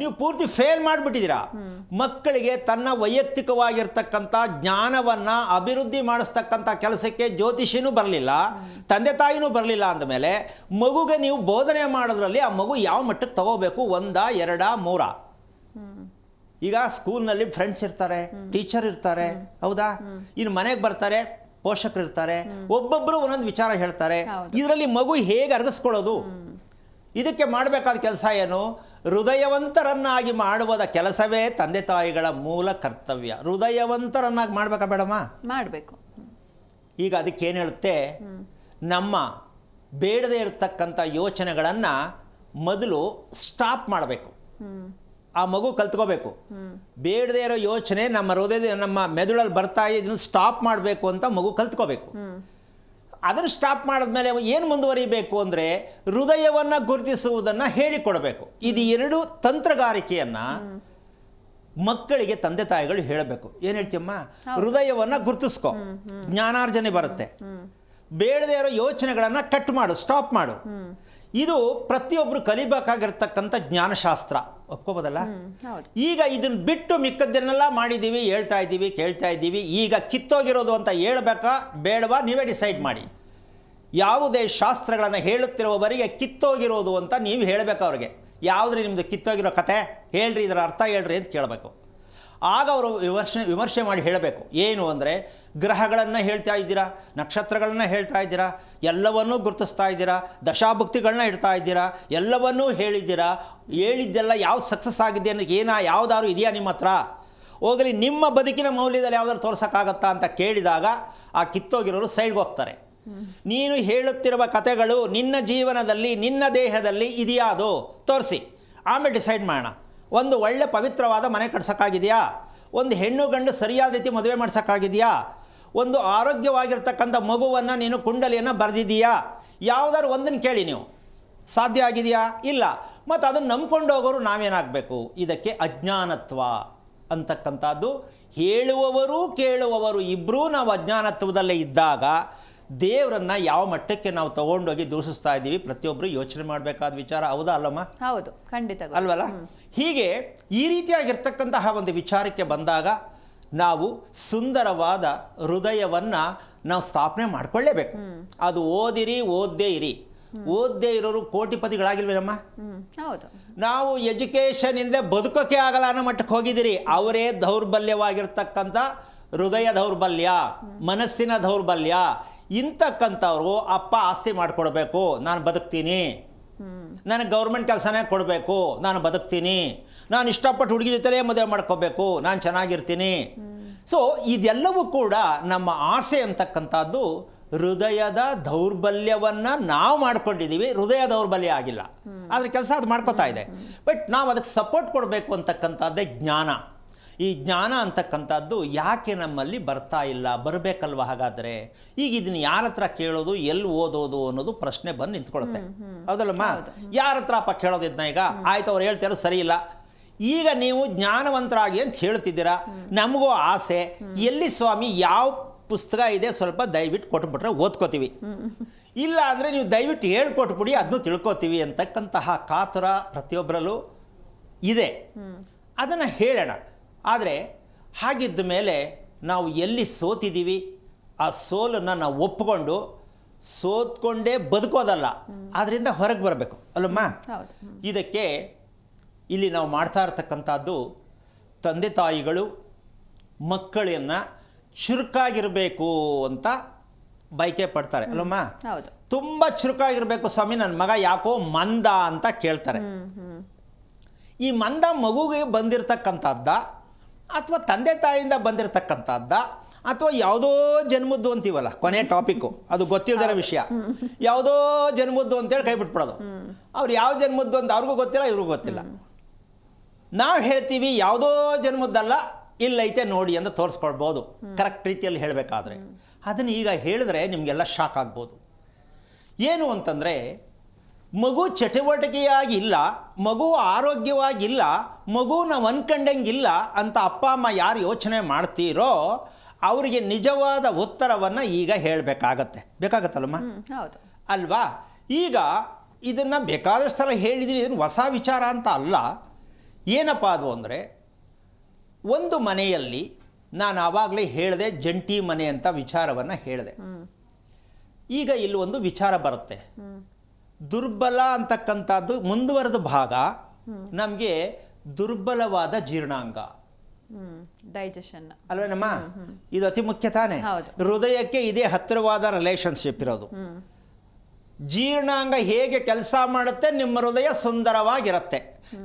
ನೀವು ಪೂರ್ತಿ ಫೇಲ್ ಮಾಡಿಬಿಟ್ಟಿದ್ದೀರಾ. ಮಕ್ಕಳಿಗೆ ತನ್ನ ವೈಯಕ್ತಿಕವಾಗಿರ್ತಕ್ಕಂಥ ಜ್ಞಾನವನ್ನು ಅಭಿವೃದ್ಧಿ ಮಾಡಿಸ್ತಕ್ಕಂಥ ಕೆಲಸಕ್ಕೆ ಜ್ಯೋತಿಷಿನೂ ಬರಲಿಲ್ಲ, ತಂದೆ ತಾಯಿನೂ ಬರಲಿಲ್ಲ ಅಂದಮೇಲೆ ಮಗುಗೆ ನೀವು ಬೋಧನೆ ಮಾಡೋದ್ರಲ್ಲಿ ಆ ಮಗು ಯಾವ ಮಟ್ಟಕ್ಕೆ ತಗೋಬೇಕು? 1, 2, 3? ಈಗ ಸ್ಕೂಲ್ನಲ್ಲಿ ಫ್ರೆಂಡ್ಸ್ ಇರ್ತಾರೆ, ಟೀಚರ್ ಇರ್ತಾರೆ, ಹೌದಾ? ಇನ್ನು ಮನೆಗೆ ಬರ್ತಾರೆ, ಪೋಷಕರು ಇರ್ತಾರೆ, ಒಬ್ಬೊಬ್ಬರು ಒಂದೊಂದು ವಿಚಾರ ಹೇಳ್ತಾರೆ. ಇದರಲ್ಲಿ ಮಗು ಹೇಗೆ ಅರಗಿಸ್ಕೊಳ್ಳೋದು? ಇದಕ್ಕೆ ಮಾಡಬೇಕಾದ ಕೆಲಸ ಏನು? ಹೃದಯವಂತರನ್ನಾಗಿ ಮಾಡುವುದ ಕೆಲಸವೇ ತಂದೆ ತಾಯಿಗಳ ಮೂಲ ಕರ್ತವ್ಯ. ಹೃದಯವಂತರನ್ನಾಗಿ ಮಾಡಬೇಕಾ ಬೇಡಮ್ಮ? ಮಾಡಬೇಕು. ಈಗ ಅದಕ್ಕೇನು ಹೇಳುತ್ತೆ? ನಮ್ಮ ಬೇಡದೇ ಇರತಕ್ಕಂಥ ಯೋಚನೆಗಳನ್ನು ಮೊದಲು ಸ್ಟಾಪ್ ಮಾಡಬೇಕು. ಆ ಮಗು ಕಲ್ತ್ಕೋಬೇಕು. ಬೇಡದೇ ಇರೋ ಯೋಚನೆ ನಮ್ಮ ಹೃದಯದ, ನಮ್ಮ ಮೆದುಳಲ್ಲಿ ಬರ್ತಾ ಇದನ್ನು ಸ್ಟಾಪ್ ಮಾಡಬೇಕು ಅಂತ ಮಗು ಕಲ್ತ್ಕೋಬೇಕು. ಅದನ್ನು ಸ್ಟಾಪ್ ಮಾಡಿದ್ಮೇಲೆ ಏನು ಮುಂದುವರಿಬೇಕು ಅಂದರೆ ಹೃದಯವನ್ನು ಗುರುತಿಸುವುದನ್ನು ಹೇಳಿಕೊಡಬೇಕು. ಇದು 2 ತಂತ್ರಗಾರಿಕೆಯನ್ನು ಮಕ್ಕಳಿಗೆ ತಂದೆ ತಾಯಿಗಳು ಹೇಳಬೇಕು. ಏನು ಹೇಳ್ತೀಯಮ್ಮ? ಹೃದಯವನ್ನು ಗುರುತಿಸ್ಕೊ, ಜ್ಞಾನಾರ್ಜನೆ ಬರುತ್ತೆ. ಬೇಡದೇ ಇರೋ ಯೋಚನೆಗಳನ್ನು ಕಟ್ ಮಾಡು, ಸ್ಟಾಪ್ ಮಾಡು. ಇದು ಪ್ರತಿಯೊಬ್ಬರು ಕಲಿಬೇಕಾಗಿರ್ತಕ್ಕಂಥ ಜ್ಞಾನಶಾಸ್ತ್ರ. ಒಪ್ಕೋಬೋದಲ್ಲ? ಈಗ ಇದನ್ನು ಬಿಟ್ಟು ಮಿಕ್ಕದ್ದನ್ನೆಲ್ಲ ಮಾಡಿದ್ದೀವಿ, ಹೇಳ್ತಾ ಇದ್ದೀವಿ, ಕೇಳ್ತಾ ಇದ್ದೀವಿ. ಈಗ ಕಿತ್ತೋಗಿರೋದು ಅಂತ ಹೇಳ್ಬೇಕಾ ಬೇಡವಾ ನೀವೇ ಡಿಸೈಡ್ ಮಾಡಿ. ಯಾವುದೇ ಶಾಸ್ತ್ರಗಳನ್ನು ಹೇಳುತ್ತಿರುವವರಿಗೆ ಕಿತ್ತೋಗಿರೋದು ಅಂತ ನೀವು ಹೇಳಬೇಕು ಅವ್ರಿಗೆ. ಯಾವುದ್ರಿ ನಿಮ್ಮದು ಕಿತ್ತೋಗಿರೋ ಕತೆ ಹೇಳ್ರಿ, ಇದರ ಅರ್ಥ ಹೇಳ್ರಿ ಅಂತ ಕೇಳಬೇಕು. ಆಗ ಅವರು ವಿಮರ್ಶೆ ಮಾಡಿ ಹೇಳಬೇಕು. ಏನು ಅಂದರೆ, ಗ್ರಹಗಳನ್ನು ಹೇಳ್ತಾ ಇದ್ದೀರಾ, ನಕ್ಷತ್ರಗಳನ್ನು ಹೇಳ್ತಾ ಇದ್ದೀರಾ, ಎಲ್ಲವನ್ನೂ ಗುರುತಿಸ್ತಾ ಇದ್ದೀರಾ, ದಶಾಭುಕ್ತಿಗಳನ್ನ ಇಡ್ತಾ ಇದ್ದೀರಾ, ಎಲ್ಲವನ್ನೂ ಹೇಳಿದ್ದೀರಾ. ಹೇಳಿದ್ದೆಲ್ಲ ಯಾವ ಸಕ್ಸಸ್ ಆಗಿದೆ ಅನ್ನೋದು ಯಾವುದಾದ್ರು ಇದೆಯಾ ನಿಮ್ಮ ಹತ್ರ? ಹೋಗಲಿ, ನಿಮ್ಮ ಬದುಕಿನ ಮೌಲ್ಯದಲ್ಲಿ ಯಾವ್ದಾದ್ರು ತೋರ್ಸೋಕ್ಕಾಗತ್ತಾ ಅಂತ ಕೇಳಿದಾಗ ಆ ಕಿತ್ತೋಗಿರೋರು ಸೈಡ್ಗೆ ಹೋಗ್ತಾರೆ. ನೀನು ಹೇಳುತ್ತಿರುವ ಕತೆಗಳು ನಿನ್ನ ಜೀವನದಲ್ಲಿ, ನಿನ್ನ ದೇಹದಲ್ಲಿ ಇದೆಯಾ? ಅದು ತೋರಿಸಿ, ಆಮೇಲೆ ಡಿಸೈಡ್ ಮಾಡೋಣ. ಒಂದು ಒಳ್ಳೆ ಪವಿತ್ರವಾದ ಮನೆ ಕಟ್ಸೋಕ್ಕಾಗಿದೆಯಾ? ಒಂದು ಹೆಣ್ಣು ಗಂಡು ಸರಿಯಾದ ರೀತಿ ಮದುವೆ ಮಾಡ್ಸೋಕ್ಕಾಗಿದೆಯಾ? ಒಂದು ಆರೋಗ್ಯವಾಗಿರ್ತಕ್ಕಂಥ ಮಗುವನ್ನು ನೀನು ಕುಂಡಲಿಯನ್ನು ಬರೆದಿದ್ದೀಯಾ? ಯಾವುದಾದ್ರು ಒಂದನ್ನು ಕೇಳಿ ನೀವು. ಸಾಧ್ಯ ಆಗಿದೆಯಾ? ಇಲ್ಲ. ಮತ್ತು ಅದನ್ನು ನಂಬ್ಕೊಂಡು ಹೋಗೋರು ನಾವೇನಾಗಬೇಕು? ಇದಕ್ಕೆ ಅಜ್ಞಾನತ್ವ ಅಂತಕ್ಕಂಥದ್ದು. ಹೇಳುವವರು ಕೇಳುವವರು ಇಬ್ಬರೂ ನಾವು ಅಜ್ಞಾನತ್ವದಲ್ಲೇ ಇದ್ದಾಗ ದೇವರನ್ನು ಯಾವ ಮಟ್ಟಕ್ಕೆ ನಾವು ತಗೊಂಡೋಗಿ ದೂಷಿಸ್ತಾ ಇದ್ದೀವಿ, ಪ್ರತಿಯೊಬ್ಬರು ಯೋಚನೆ ಮಾಡಬೇಕಾದ ವಿಚಾರ. ಹೌದಾ ಅಲ್ಲಮ್ಮ? ಹೌದು, ಖಂಡಿತ ಅಲ್ವಲ್ಲ? ಹೀಗೆ ಈ ರೀತಿಯಾಗಿರ್ತಕ್ಕಂತಹ ಒಂದು ವಿಚಾರಕ್ಕೆ ಬಂದಾಗ ನಾವು ಸುಂದರವಾದ ಹೃದಯವನ್ನು ನಾವು ಸ್ಥಾಪನೆ ಮಾಡಿಕೊಳ್ಳೇಬೇಕು. ಅದು ಓದಿರಿ, ಓದದೇ ಇರಿ. ಓದದೇ ಇರೋರು ಕೋಟಿಪತಿಗಳಾಗಿಲ್ವೇನಮ್ಮ? ಹೌದು. ನಾವು ಎಜುಕೇಷನಿಂದ ಬದುಕೋಕೆ ಆಗಲ್ಲ ಅನ್ನೋ ಮಟ್ಟಕ್ಕೆ ಹೋಗಿದ್ದೀರಿ. ಅವರೇ ದೌರ್ಬಲ್ಯವಾಗಿರ್ತಕ್ಕಂಥ ಹೃದಯ ದೌರ್ಬಲ್ಯ, ಮನಸ್ಸಿನ ದೌರ್ಬಲ್ಯ ಇಂತಕ್ಕಂಥವ್ರು ಅಪ್ಪ ಆಸ್ತಿ ಮಾಡಿಕೊಡ್ಬೇಕು, ನಾನು ಬದುಕ್ತೀನಿ, ನನಗೆ ಗೌರ್ಮೆಂಟ್ ಕೆಲಸನೇ ಕೊಡಬೇಕು, ನಾನು ಬದುಕ್ತೀನಿ, ನಾನು ಇಷ್ಟಪಟ್ಟು ಹುಡುಗಿ ಜೊತೆಲೇ ಮದುವೆ ಮಾಡ್ಕೋಬೇಕು, ನಾನು ಚೆನ್ನಾಗಿರ್ತೀನಿ. ಸೊ ಇದೆಲ್ಲವೂ ಕೂಡ ನಮ್ಮ ಆಸೆ ಅಂತಕ್ಕಂಥದ್ದು ಹೃದಯದ ದೌರ್ಬಲ್ಯವನ್ನು ನಾವು ಮಾಡ್ಕೊಂಡಿದ್ದೀವಿ. ಹೃದಯ ದೌರ್ಬಲ್ಯ ಆಗಿಲ್ಲ, ಆದರೆ ಕೆಲಸ ಅದು ಮಾಡ್ಕೋತಾ ಇದೆ. ಬಟ್ ನಾವು ಅದಕ್ಕೆ ಸಪೋರ್ಟ್ ಕೊಡಬೇಕು ಅಂತಕ್ಕಂಥದ್ದೇ ಜ್ಞಾನ. ಈ ಜ್ಞಾನ ಅಂತಕ್ಕಂಥದ್ದು ಯಾಕೆ ನಮ್ಮಲ್ಲಿ ಬರ್ತಾ ಇಲ್ಲ? ಬರಬೇಕಲ್ವ? ಹಾಗಾದರೆ ಈಗ ಇದನ್ನು ಯಾರ ಹತ್ರ ಕೇಳೋದು, ಎಲ್ಲಿ ಓದೋದು ಅನ್ನೋದು ಪ್ರಶ್ನೆ ಬಂದು ನಿಂತ್ಕೊಳುತ್ತೆ. ಹೌದಲ್ಲಮ್ಮ? ಯಾರ ಹತ್ರಪ್ಪ ಕೇಳೋದು ಇದನ್ನ? ಈಗ ಆಯ್ತು, ಅವ್ರು ಹೇಳ್ತಾರೋ ಸರಿ ಇಲ್ಲ. ಈಗ ನೀವು ಜ್ಞಾನವಂತರಾಗಿ ಅಂತ ಹೇಳ್ತಿದ್ದೀರಾ, ನಮಗೂ ಆಸೆ. ಎಲ್ಲಿ ಸ್ವಾಮಿ ಯಾವ ಪುಸ್ತಕ ಇದೆ ಸ್ವಲ್ಪ ದಯವಿಟ್ಟು ಕೊಟ್ಬಿಟ್ರೆ ಓದ್ಕೋತೀವಿ. ಇಲ್ಲ ಅಂದರೆ ನೀವು ದಯವಿಟ್ಟು ಹೇಳ್ಕೊಟ್ಬಿಡಿ, ಅದನ್ನು ತಿಳ್ಕೊತೀವಿ ಅಂತಕ್ಕಂತಹ ಕಾತುರ ಪ್ರತಿಯೊಬ್ಬರಲ್ಲೂ ಇದೆ. ಅದನ್ನು ಹೇಳೋಣ. ಆದರೆ ಹಾಗಿದ್ದ ಮೇಲೆ ನಾವು ಎಲ್ಲಿ ಸೋತಿದ್ದೀವಿ ಆ ಸೋಲನ್ನು ನಾವು ಒಪ್ಪಿಕೊಂಡು ಸೋತ್ಕೊಂಡೇ ಬದುಕೋದಲ್ಲ, ಅದರಿಂದ ಹೊರಗೆ ಬರಬೇಕು ಅಲ್ಲಮ್ಮ. ಇದಕ್ಕೆ ಇಲ್ಲಿ ನಾವು ಮಾಡ್ತಾ ಇರ್ತಕ್ಕಂಥದ್ದು, ತಂದೆ ತಾಯಿಗಳು ಮಕ್ಕಳನ್ನು ಚುರುಕಾಗಿರಬೇಕು ಅಂತ ಬಯಕೆ ಪಡ್ತಾರೆ ಅಲ್ಲಮ್ಮ. ತುಂಬ ಚುರುಕಾಗಿರಬೇಕು ಸ್ವಾಮಿ, ನನ್ನ ಮಗ ಯಾಕೋ ಮಂದ ಅಂತ ಕೇಳ್ತಾರೆ. ಈ ಮಂದ ಮಗುಗೆ ಬಂದಿರತಕ್ಕಂಥದ್ದ ಅಥವಾ ತಂದೆ ತಾಯಿಯಿಂದ ಬಂದಿರತಕ್ಕಂಥದ್ದ ಅಥವಾ ಯಾವುದೋ ಜನ್ಮದ್ದು ಅಂತೀವಲ್ಲ, ಕೊನೆ ಟಾಪಿಕ್ಕು, ಅದು ಗೊತ್ತಿಲ್ಲದಿರೋ ವಿಷಯ, ಯಾವುದೋ ಜನ್ಮದ್ದು ಅಂತೇಳಿ ಕೈ ಬಿಟ್ಬಿಡೋದು. ಅವ್ರು ಯಾವ ಜನ್ಮದ್ದು ಅಂತ ಅವ್ರಿಗೂ ಗೊತ್ತಿಲ್ಲ, ಇವ್ರಿಗೂ ಗೊತ್ತಿಲ್ಲ. ನಾವು ಹೇಳ್ತೀವಿ ಯಾವುದೋ ಜನ್ಮದ್ದಲ್ಲ, ಇಲ್ಲೈತೆ ನೋಡಿ ಅಂತ ತೋರಿಸ್ಕೊಳ್ಬೋದು ಕರೆಕ್ಟ್ ರೀತಿಯಲ್ಲಿ ಹೇಳಬೇಕಾದ್ರೆ. ಅದನ್ನು ಈಗ ಹೇಳಿದ್ರೆ ನಿಮಗೆಲ್ಲ ಶಾಕ್ ಆಗ್ಬೋದು. ಏನು ಅಂತಂದರೆ, ಮಗು ಚಟುವಟಿಕೆಯಾಗಿಲ್ಲ, ಮಗು ಆರೋಗ್ಯವಾಗಿಲ್ಲ, ಮಗು ನಾವು ಅನ್ಕಂಡಂಗಿಲ್ಲ ಅಂತ ಅಪ್ಪ ಅಮ್ಮ ಯಾರು ಯೋಚನೆ ಮಾಡ್ತೀರೋ ಅವರಿಗೆ ನಿಜವಾದ ಉತ್ತರವನ್ನು ಈಗ ಹೇಳಬೇಕಾಗತ್ತೆ. ಬೇಕಾಗತ್ತಲ್ಲಮ್ಮ ಅಲ್ವಾ? ಈಗ ಇದನ್ನು ಬೇಕಾದಷ್ಟು ಸಲ ಹೇಳಿದ್ದೀನಿ, ಇದನ್ನು ಹೊಸ ವಿಚಾರ ಅಂತ ಅಲ್ಲ. ಏನಪ್ಪ ಅದು ಅಂದರೆ, ಒಂದು ಮನೆಯಲ್ಲಿ ನಾನು ಆವಾಗಲೇ ಹೇಳಿದೆ ಜಂಟಿ ಮನೆ ಅಂತ ವಿಚಾರವನ್ನು ಹೇಳಿದೆ. ಈಗ ಇಲ್ಲಿ ಒಂದು ವಿಚಾರ ಬರುತ್ತೆ, ದುರ್ಬಲ ಅಂತಕ್ಕಂಥದ್ದು ಮುಂದುವರೆದ ಭಾಗ. ನಮಗೆ ದುರ್ಬಲವಾದ ಜೀರ್ಣಾಂಗ, ಡೈಜೆಷನ್ ಅಲ್ವೇನಮ್ಮ? ಇದು ಅತಿ ಮುಖ್ಯ ತಾನೇ. ಹೃದಯಕ್ಕೆ ಇದೇ ಹತ್ತಿರವಾದ ರಿಲೇಷನ್ಶಿಪ್ ಇರೋದು. ಜೀರ್ಣಾಂಗ ಹೇಗೆ ಕೆಲಸ ಮಾಡುತ್ತೆ, ನಿಮ್ಮ ಹೃದಯ ಸುಂದರವಾಗಿರುತ್ತೆ.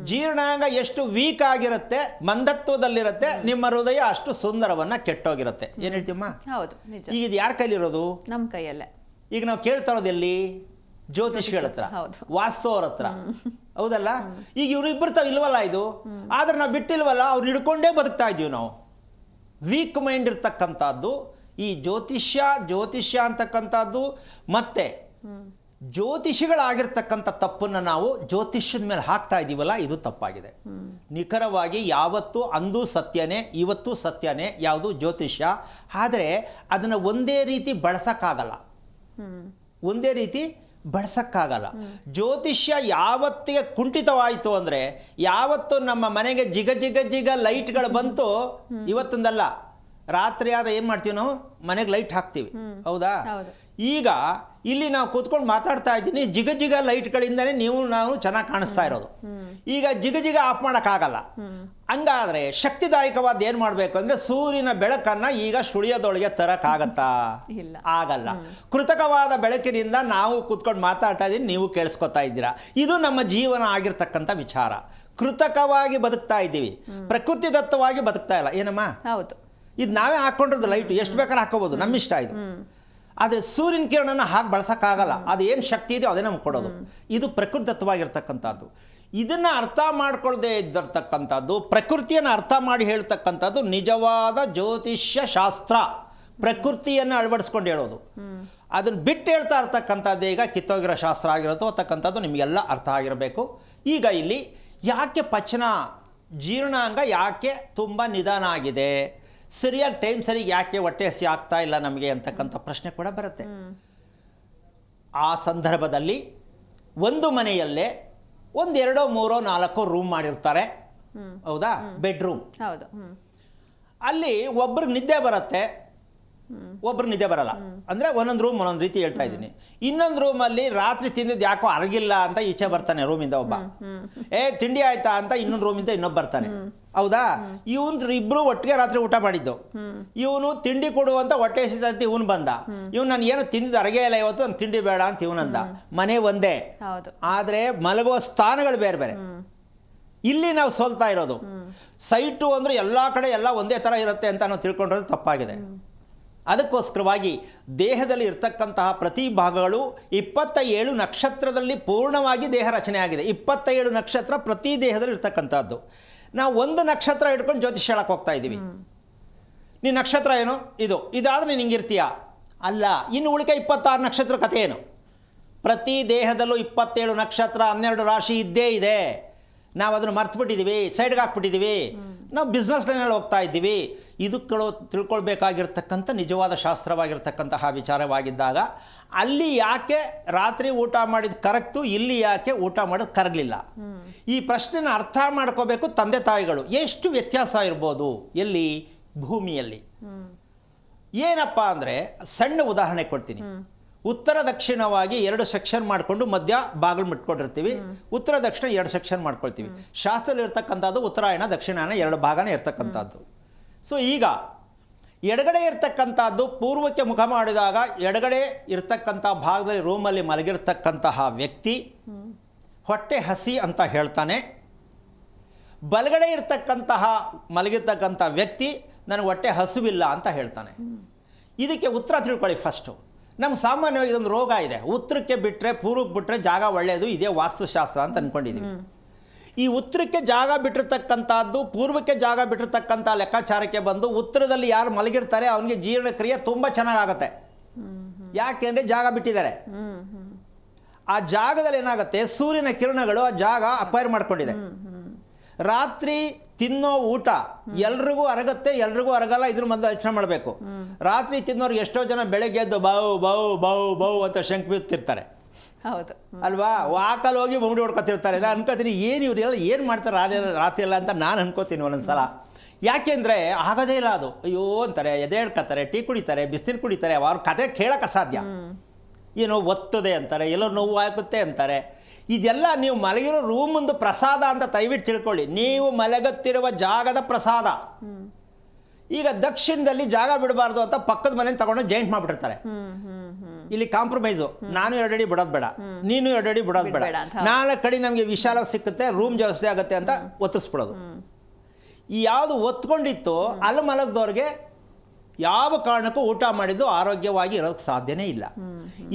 ಜೀರ್ಣಾಂಗ ಎಷ್ಟು ವೀಕ್ ಆಗಿರುತ್ತೆ, ಮಂದತ್ವದಲ್ಲಿರುತ್ತೆ, ನಿಮ್ಮ ಹೃದಯ ಅಷ್ಟು ಸುಂದರವನ್ನು ಕೆಟ್ಟೋಗಿರುತ್ತೆ. ಏನು ಹೇಳ್ತೀಮ್ಮ? ಈಗ ಇದು ಯಾರ ಕೈಲಿರೋದು? ನಮ್ಮ ಕೈಯಲ್ಲೇ. ಈಗ ನಾವು ಕೇಳ್ತಾ ಇರೋದು ಎಲ್ಲಿ? ಜ್ಯೋತಿಷಿಗಳ ಹತ್ರ, ವಾಸ್ತು ಅವ್ರ ಹತ್ರ, ಹೌದಲ್ಲ? ಈಗ ಇವರು ಇಬ್ಬರು ಇಲ್ವಲ್ಲ ಇದು, ಆದ್ರೆ ನಾವು ಬಿಟ್ಟಿಲ್ವಲ್ಲ, ಅವ್ರು ಹಿಡ್ಕೊಂಡೇ ಬದುಕ್ತಾ ಇದ್ದೀವಿ ನಾವು. ವೀಕ್ ಮೈಂಡ್ ಇರ್ತಕ್ಕಂಥದ್ದು ಈ ಜ್ಯೋತಿಷ್ಯ ಅಂತಕ್ಕಂಥದ್ದು. ಮತ್ತೆ ಜ್ಯೋತಿಷಿಗಳಾಗಿರ್ತಕ್ಕಂಥ ತಪ್ಪನ್ನು ನಾವು ಜ್ಯೋತಿಷ್ಯದ ಮೇಲೆ ಹಾಕ್ತಾ ಇದ್ದೀವಲ್ಲ, ಇದು ತಪ್ಪಾಗಿದೆ. ನಿಖರವಾಗಿ ಯಾವತ್ತೂ ಅಂದು ಸತ್ಯನೇ, ಇವತ್ತು ಸತ್ಯನೇ ಯಾವುದು ಜ್ಯೋತಿಷ್ಯ. ಆದರೆ ಅದನ್ನು ಒಂದೇ ರೀತಿ ಬಳಸೋಕ್ಕಾಗಲ್ಲ, ಒಂದೇ ರೀತಿ ಬಳಸೋಕ್ಕಾಗಲ್ಲ. ಜ್ಯೋತಿಷ್ಯ ಯಾವತ್ತಿಗೆ ಕುಂಠಿತವಾಯಿತು ಅಂದರೆ, ಯಾವತ್ತು ನಮ್ಮ ಮನೆಗೆ ಜಿಗ ಲೈಟ್ಗಳು ಬಂತು, ಇವತ್ತೊಂದಲ್ಲ, ರಾತ್ರಿ ಆದ್ರೆ ಏನು ಮಾಡ್ತೀವಿ ನಾವು? ಮನೆಗೆ ಲೈಟ್ ಹಾಕ್ತೀವಿ, ಹೌದಾ? ಈಗ ಇಲ್ಲಿ ನಾವು ಕೂತ್ಕೊಂಡು ಮಾತಾಡ್ತಾ ಇದ್ದೀನಿ, ಜಿಗ ಲೈಟ್ಗಳಿಂದನೇ ನಾವು ಚೆನ್ನಾಗಿ ಕಾಣಿಸ್ತಾ ಇರೋದು. ಈಗ ಜಿಗ ಆಫ್ ಮಾಡೋಕ್ಕಾಗಲ್ಲ. ಹಂಗಾದ್ರೆ ಶಕ್ತಿದಾಯಕವಾದ ಏನು ಮಾಡಬೇಕು ಅಂದರೆ, ಸೂರ್ಯನ ಬೆಳಕನ್ನು ಈಗ ಸ್ಟುಡಿಯೋದೊಳಗೆ ತರಕ್ಕಾಗತ್ತಾ? ಆಗಲ್ಲ. ಕೃತಕವಾದ ಬೆಳಕಿನಿಂದ ನಾವು ಕೂತ್ಕೊಂಡು ಮಾತಾಡ್ತಾ ಇದ್ದೀನಿ, ನೀವು ಕೇಳಿಸ್ಕೊತಾ ಇದ್ದೀರಾ. ಇದು ನಮ್ಮ ಜೀವನ ಆಗಿರ್ತಕ್ಕಂಥ ವಿಚಾರ. ಕೃತಕವಾಗಿ ಬದುಕ್ತಾ ಇದ್ದೀವಿ, ಪ್ರಕೃತಿ ದತ್ತವಾಗಿ ಬದುಕ್ತಾ ಇಲ್ಲ. ಏನಮ್ಮ? ಹೌದು. ಇದು ನಾವೇ ಹಾಕ್ಕೊಂಡಿರೋದು ಲೈಟ್, ಎಷ್ಟು ಬೇಕಾದ್ರೆ ಹಾಕೋಬೋದು, ನಮ್ಮ ಇಷ್ಟ ಇದು. ಆದರೆ ಸೂರ್ಯನ ಕಿರಣನ ಹಾಗೆ ಬಳಸೋಕ್ಕಾಗಲ್ಲ. ಅದು ಏನು ಶಕ್ತಿ ಇದೆಯೋ ಅದೇ ನಮ್ಗೆ ಕೊಡೋದು. ಇದು ಪ್ರಕೃತಿದತ್ತವಾಗಿರ್ತಕ್ಕಂಥದ್ದು. ಇದನ್ನು ಅರ್ಥ ಮಾಡ್ಕೊಳ್ಳದೆ ಇದ್ದಿರ್ತಕ್ಕಂಥದ್ದು, ಪ್ರಕೃತಿಯನ್ನು ಅರ್ಥ ಮಾಡಿ ಹೇಳ್ತಕ್ಕಂಥದ್ದು ನಿಜವಾದ ಜ್ಯೋತಿಷ್ಯ ಶಾಸ್ತ್ರ. ಪ್ರಕೃತಿಯನ್ನು ಅಳವಡಿಸ್ಕೊಂಡು ಹೇಳೋದು. ಅದನ್ನು ಬಿಟ್ಟು ಹೇಳ್ತಾ ಇರ್ತಕ್ಕಂಥದ್ದು ಈಗ ಕಿತ್ತೋಗಿರೋ ಶಾಸ್ತ್ರ ಆಗಿರುತ್ತೋ ಅಂತಕ್ಕಂಥದ್ದು ನಿಮಗೆಲ್ಲ ಅರ್ಥ ಆಗಿರಬೇಕು. ಈಗ ಇಲ್ಲಿ ಯಾಕೆ ಪಚನ, ಜೀರ್ಣಾಂಗ ಯಾಕೆ ತುಂಬ ನಿಧಾನ ಆಗಿದೆ, ಸರಿಯಾಗಿ ಟೈಮ್ ಸರಿಗೆ ಯಾಕೆ ಹೊಟ್ಟೆ ಹಸಿ ಆಗ್ತಾ ಇಲ್ಲ ನಮಗೆ ಅಂತಕ್ಕಂಥ ಪ್ರಶ್ನೆ ಕೂಡ ಬರುತ್ತೆ. ಆ ಸಂದರ್ಭದಲ್ಲಿ ಒಂದು ಮನೆಯಲ್ಲೇ 1, 2, 3, 4 ರೂಮ್ ಮಾಡಿರ್ತಾರೆ, ಹೌದಾ? ಬೆಡ್ರೂಮ್. ಅಲ್ಲಿ ಒಬ್ರಿಗೆ ನಿದ್ದೆ ಬರುತ್ತೆ, ಒಬ್ರು ನಿದ್ದೆ ಬರಲ್ಲ. ಅಂದರೆ ಒಂದೊಂದು ರೂಮ್ ಒಂದೊಂದು ರೀತಿ ಹೇಳ್ತಾ ಇದ್ದೀನಿ. ಇನ್ನೊಂದು ರೂಮಲ್ಲಿ ರಾತ್ರಿ ತಿಂದಿದ್ದು ಯಾಕೋ ಅರಗಿಲ್ಲ ಅಂತ ಈಚೆ ಬರ್ತಾನೆ ರೂಮಿಂದ ಒಬ್ಬ. ತಿಂಡಿ ಆಯ್ತಾ ಅಂತ ಇನ್ನೊಂದು ರೂಮಿಂದ ಇನ್ನೊಬ್ಬ ಬರ್ತಾನೆ, ಹೌದಾ? ಇಬ್ರು ಒಟ್ಟಿಗೆ ರಾತ್ರಿ ಊಟ ಮಾಡಿದ್ದು. ಇವನು ತಿಂಡಿ ಕೊಡುವಂತ ಹೊಟ್ಟೆ ಹಸಿತಂತೆ ಇವನು ಬಂದ. ಇವನು ನಾನು ಏನು ತಿಂದಿದ್ದು ಅರಗೆ ಇಲ್ಲ ಇವತ್ತು, ನಾನು ತಿಂಡಿ ಬೇಡ ಅಂತ ಇವನಂದ. ಮನೆ ಒಂದೇ, ಆದರೆ ಮಲಗುವ ಸ್ಥಾನಗಳು ಬೇರೆ ಬೇರೆ. ಇಲ್ಲಿ ನಾವು ಸೋಲ್ತಾ ಇರೋದು. ಸೈಟು ಅಂದರೆ ಎಲ್ಲ ಕಡೆ ಎಲ್ಲ ಒಂದೇ ಥರ ಇರುತ್ತೆ ಅಂತ ನಾವು ತಿಳ್ಕೊಂಡಿರೋದು ತಪ್ಪಾಗಿದೆ. ಅದಕ್ಕೋಸ್ಕರವಾಗಿ ದೇಹದಲ್ಲಿ ಇರ್ತಕ್ಕಂತಹ ಪ್ರತಿ ಭಾಗಗಳು 27 ನಕ್ಷತ್ರದಲ್ಲಿ ಪೂರ್ಣವಾಗಿ ದೇಹ ರಚನೆ ಆಗಿದೆ. 27 ನಕ್ಷತ್ರ ಪ್ರತಿ ದೇಹದಲ್ಲಿ ಇರ್ತಕ್ಕಂಥದ್ದು. ನಾವು ಒಂದು ನಕ್ಷತ್ರ ಹಿಡ್ಕೊಂಡು ಜ್ಯೋತಿಷ ಹೇಳಕ್ಕೆ ಹೋಗ್ತಾ ಇದ್ದೀವಿ. ನೀನು ನಕ್ಷತ್ರ ಏನು? ಇದಾದರೆ ನೀನು ಹಿಂಗಿರ್ತೀಯ? ಅಲ್ಲ. ಇನ್ನು ಉಳಿಕ 26 ನಕ್ಷತ್ರ ಕಥೆ ಏನು? ಪ್ರತಿ ದೇಹದಲ್ಲೂ 27 ನಕ್ಷತ್ರ, 12 ರಾಶಿ ಇದ್ದೇ ಇದೆ. ನಾವು ಅದನ್ನು ಮರ್ತುಬಿಟ್ಟಿದ್ದೀವಿ, ಸೈಡ್ಗೆ ಹಾಕ್ಬಿಟ್ಟಿದ್ದೀವಿ. ನಾವು ಬಿಸ್ನೆಸ್ ಲೈನಲ್ಲಿ ಹೋಗ್ತಾ ಇದ್ದೀವಿ. ಇದಕ್ಕಳು ತಿಳ್ಕೊಳ್ಬೇಕಾಗಿರ್ತಕ್ಕಂಥ ನಿಜವಾದ ಶಾಸ್ತ್ರವಾಗಿರ್ತಕ್ಕಂತಹ ವಿಚಾರವಾಗಿದ್ದಾಗ ಅಲ್ಲಿ ಯಾಕೆ ರಾತ್ರಿ ಊಟ ಮಾಡಿದ ಕರಗ್ತು, ಇಲ್ಲಿ ಯಾಕೆ ಊಟ ಮಾಡೋದು ಕರಗಲಿಲ್ಲ, ಈ ಪ್ರಶ್ನೆನ ಅರ್ಥ ಮಾಡ್ಕೋಬೇಕು ತಂದೆ ತಾಯಿಗಳು. ಎಷ್ಟು ವ್ಯತ್ಯಾಸ ಇರ್ಬೋದು ಎಲ್ಲಿ, ಭೂಮಿಯಲ್ಲಿ. ಏನಪ್ಪ ಅಂದರೆ ಸಣ್ಣ ಉದಾಹರಣೆ ಕೊಡ್ತೀನಿ. ಉತ್ತರ ದಕ್ಷಿಣವಾಗಿ 2 ಸೆಕ್ಷನ್ ಮಾಡಿಕೊಂಡು ಮಧ್ಯ ಬಾಗಿಲು ಮುಟ್ಕೊಂಡಿರ್ತೀವಿ. ಉತ್ತರ ದಕ್ಷಿಣ 2 ಸೆಕ್ಷನ್ ಮಾಡ್ಕೊಳ್ತೀವಿ. ಶಾಸ್ತ್ರದಲ್ಲಿ ಇರ್ತಕ್ಕಂಥದ್ದು ಉತ್ತರಾಯಣ ದಕ್ಷಿಣಾಯಣ 2 ಭಾಗನೇ ಇರ್ತಕ್ಕಂಥದ್ದು. ಸೊ ಈಗ ಎಡಗಡೆ ಇರ್ತಕ್ಕಂಥದ್ದು ಪೂರ್ವಕ್ಕೆ ಮುಖ ಮಾಡಿದಾಗ ಎಡಗಡೆ ಇರ್ತಕ್ಕಂಥ ಭಾಗದಲ್ಲಿ ರೂಮಲ್ಲಿ ಮಲಗಿರ್ತಕ್ಕಂತಹ ವ್ಯಕ್ತಿ ಹೊಟ್ಟೆ ಹಸಿ ಅಂತ ಹೇಳ್ತಾನೆ. ಬಲಗಡೆ ಇರ್ತಕ್ಕಂತಹ ಮಲಗಿರ್ತಕ್ಕಂಥ ವ್ಯಕ್ತಿ ನನಗೆ ಹೊಟ್ಟೆ ಹಸುವಿಲ್ಲ ಅಂತ ಹೇಳ್ತಾನೆ. ಇದಕ್ಕೆ ಉತ್ತರ ತಿಳ್ಕೊಳ್ಳಿ ಫಸ್ಟು. ನಮ್ಮ ಸಾಮಾನ್ಯವಾಗಿ ಇದೊಂದು ರೋಗ ಇದೆ, ಉತ್ತರಕ್ಕೆ ಬಿಟ್ಟರೆ ಪೂರ್ವಕ್ಕೆ ಬಿಟ್ಟರೆ ಜಾಗ ಒಳ್ಳೆಯದು, ಇದೇ ವಾಸ್ತುಶಾಸ್ತ್ರ ಅಂತ ಅಂದ್ಕೊಂಡಿದ್ದೀವಿ. ಈ ಉತ್ತರಕ್ಕೆ ಜಾಗ ಬಿಟ್ಟಿರ್ತಕ್ಕಂಥದ್ದು ಪೂರ್ವಕ್ಕೆ ಜಾಗ ಬಿಟ್ಟಿರ್ತಕ್ಕಂಥ ಲೆಕ್ಕಾಚಾರಕ್ಕೆ ಬಂದು ಉತ್ತರದಲ್ಲಿ ಯಾರು ಮಲಗಿರ್ತಾರೆ ಅವನಿಗೆ ಜೀರ್ಣಕ್ರಿಯೆ ತುಂಬ ಚೆನ್ನಾಗಾಗತ್ತೆ. ಯಾಕೆಂದರೆ ಜಾಗ ಬಿಟ್ಟಿದ್ದಾರೆ. ಆ ಜಾಗದಲ್ಲಿ ಏನಾಗುತ್ತೆ, ಸೂರ್ಯನ ಕಿರಣಗಳು ಆ ಜಾಗ ಅಕ್ವೈರ್ ಮಾಡ್ಕೊಂಡಿದೆ. ರಾತ್ರಿ ತಿನ್ನೋ ಊಟ ಎಲ್ರಿಗೂ ಅರಗತ್ತೆ, ಎಲ್ರಿಗೂ ಅರಗಲ್ಲ. ಇದ್ರ ಮಧ್ಯೆ ಯೋಚನೆ ಮಾಡಬೇಕು. ರಾತ್ರಿ ತಿನ್ನೋರು ಎಷ್ಟೋ ಜನ ಬೆಳಗ್ಗೆ ಎದ್ದು ಬಾವು ಬಾವು ಬಾವು ಬಾವು ಅಂತ ಶಂಕ್ ಬಿತ್ತಿರ್ತಾರೆ, ಹೌದು ಅಲ್ವಾ? ವಾಕಲ್ಲಿ ಹೋಗಿ ಮುಂಡಿ ಹೊಡ್ಕೊತಿರ್ತಾರೆ. ನಾನು ಅನ್ಕೋತೀನಿ ಏನು ಇವರೆಲ್ಲ ಏನು ಮಾಡ್ತಾರೆ ರಾತ್ರಿ ಎಲ್ಲ ಅಂತ ನಾನು ಅನ್ಕೋತೀನಿ ಒಂದೊಂದ್ಸಲ. ಯಾಕೆಂದರೆ ಆಗೋದೇ ಇಲ್ಲ ಅದು. ಅಯ್ಯೋ ಅಂತಾರೆ, ಎದೆ ಹಿಡ್ಕೊತಾರೆ, ಟೀ ಕುಡಿತಾರೆ, ಬಿಸಿನೀರು ಕುಡಿತಾರೆ. ಅವ್ರ ಕತೆ ಕೇಳೋಕ್ಕೆ ಅಸಾಧ್ಯ. ಏನೋ ಒತ್ತದೆ ಅಂತಾರೆ, ಎಲ್ಲೋ ನೋವು ಆಗುತ್ತೆ ಅಂತಾರೆ. ಇದೆಲ್ಲ ನೀವು ಮಲಗಿರೋ ರೂಮೊಂದು ಪ್ರಸಾದ ಅಂತ ದಯವಿಟ್ಟು ತಿಳ್ಕೊಳ್ಳಿ. ನೀವು ಮಲಗುತ್ತಿರುವ ಜಾಗದ ಪ್ರಸಾದ. ಈಗ ದಕ್ಷಿಣದಲ್ಲಿ ಜಾಗ ಬಿಡಬಾರ್ದು ಅಂತ ಪಕ್ಕದ ಮನೆ ತಗೊಂಡು ಜಾಯಿಂಟ್ ಮಾಡಿಬಿಟ್ಟಿರ್ತಾರೆ. ಇಲ್ಲಿ ಕಾಂಪ್ರಮೈಸು, ನಾನು 2 ಅಡಿ ಬಿಡೋದು ಬೇಡ, ನೀನು 2 ಅಡಿ ಬಿಡೋದು ಬೇಡ, 4 ಅಡಿ ನಮಗೆ ವಿಶಾಲ ಸಿಕ್ಕುತ್ತೆ, ರೂಮ್ ಜಾಸ್ತಿ ಆಗುತ್ತೆ ಅಂತ ಒತ್ತಿಸ್ಬಿಡೋದು. ಈ ಯಾವುದು ಒತ್ಕೊಂಡಿತ್ತು ಅಲ್ಲಿ ಮಲಗಿದವ್ರಿಗೆ ಯಾವ ಕಾರಣಕ್ಕೂ ಊಟ ಮಾಡಿದ್ದು ಆರೋಗ್ಯವಾಗಿ ಇರೋದಕ್ಕೆ ಸಾಧ್ಯನೇ ಇಲ್ಲ.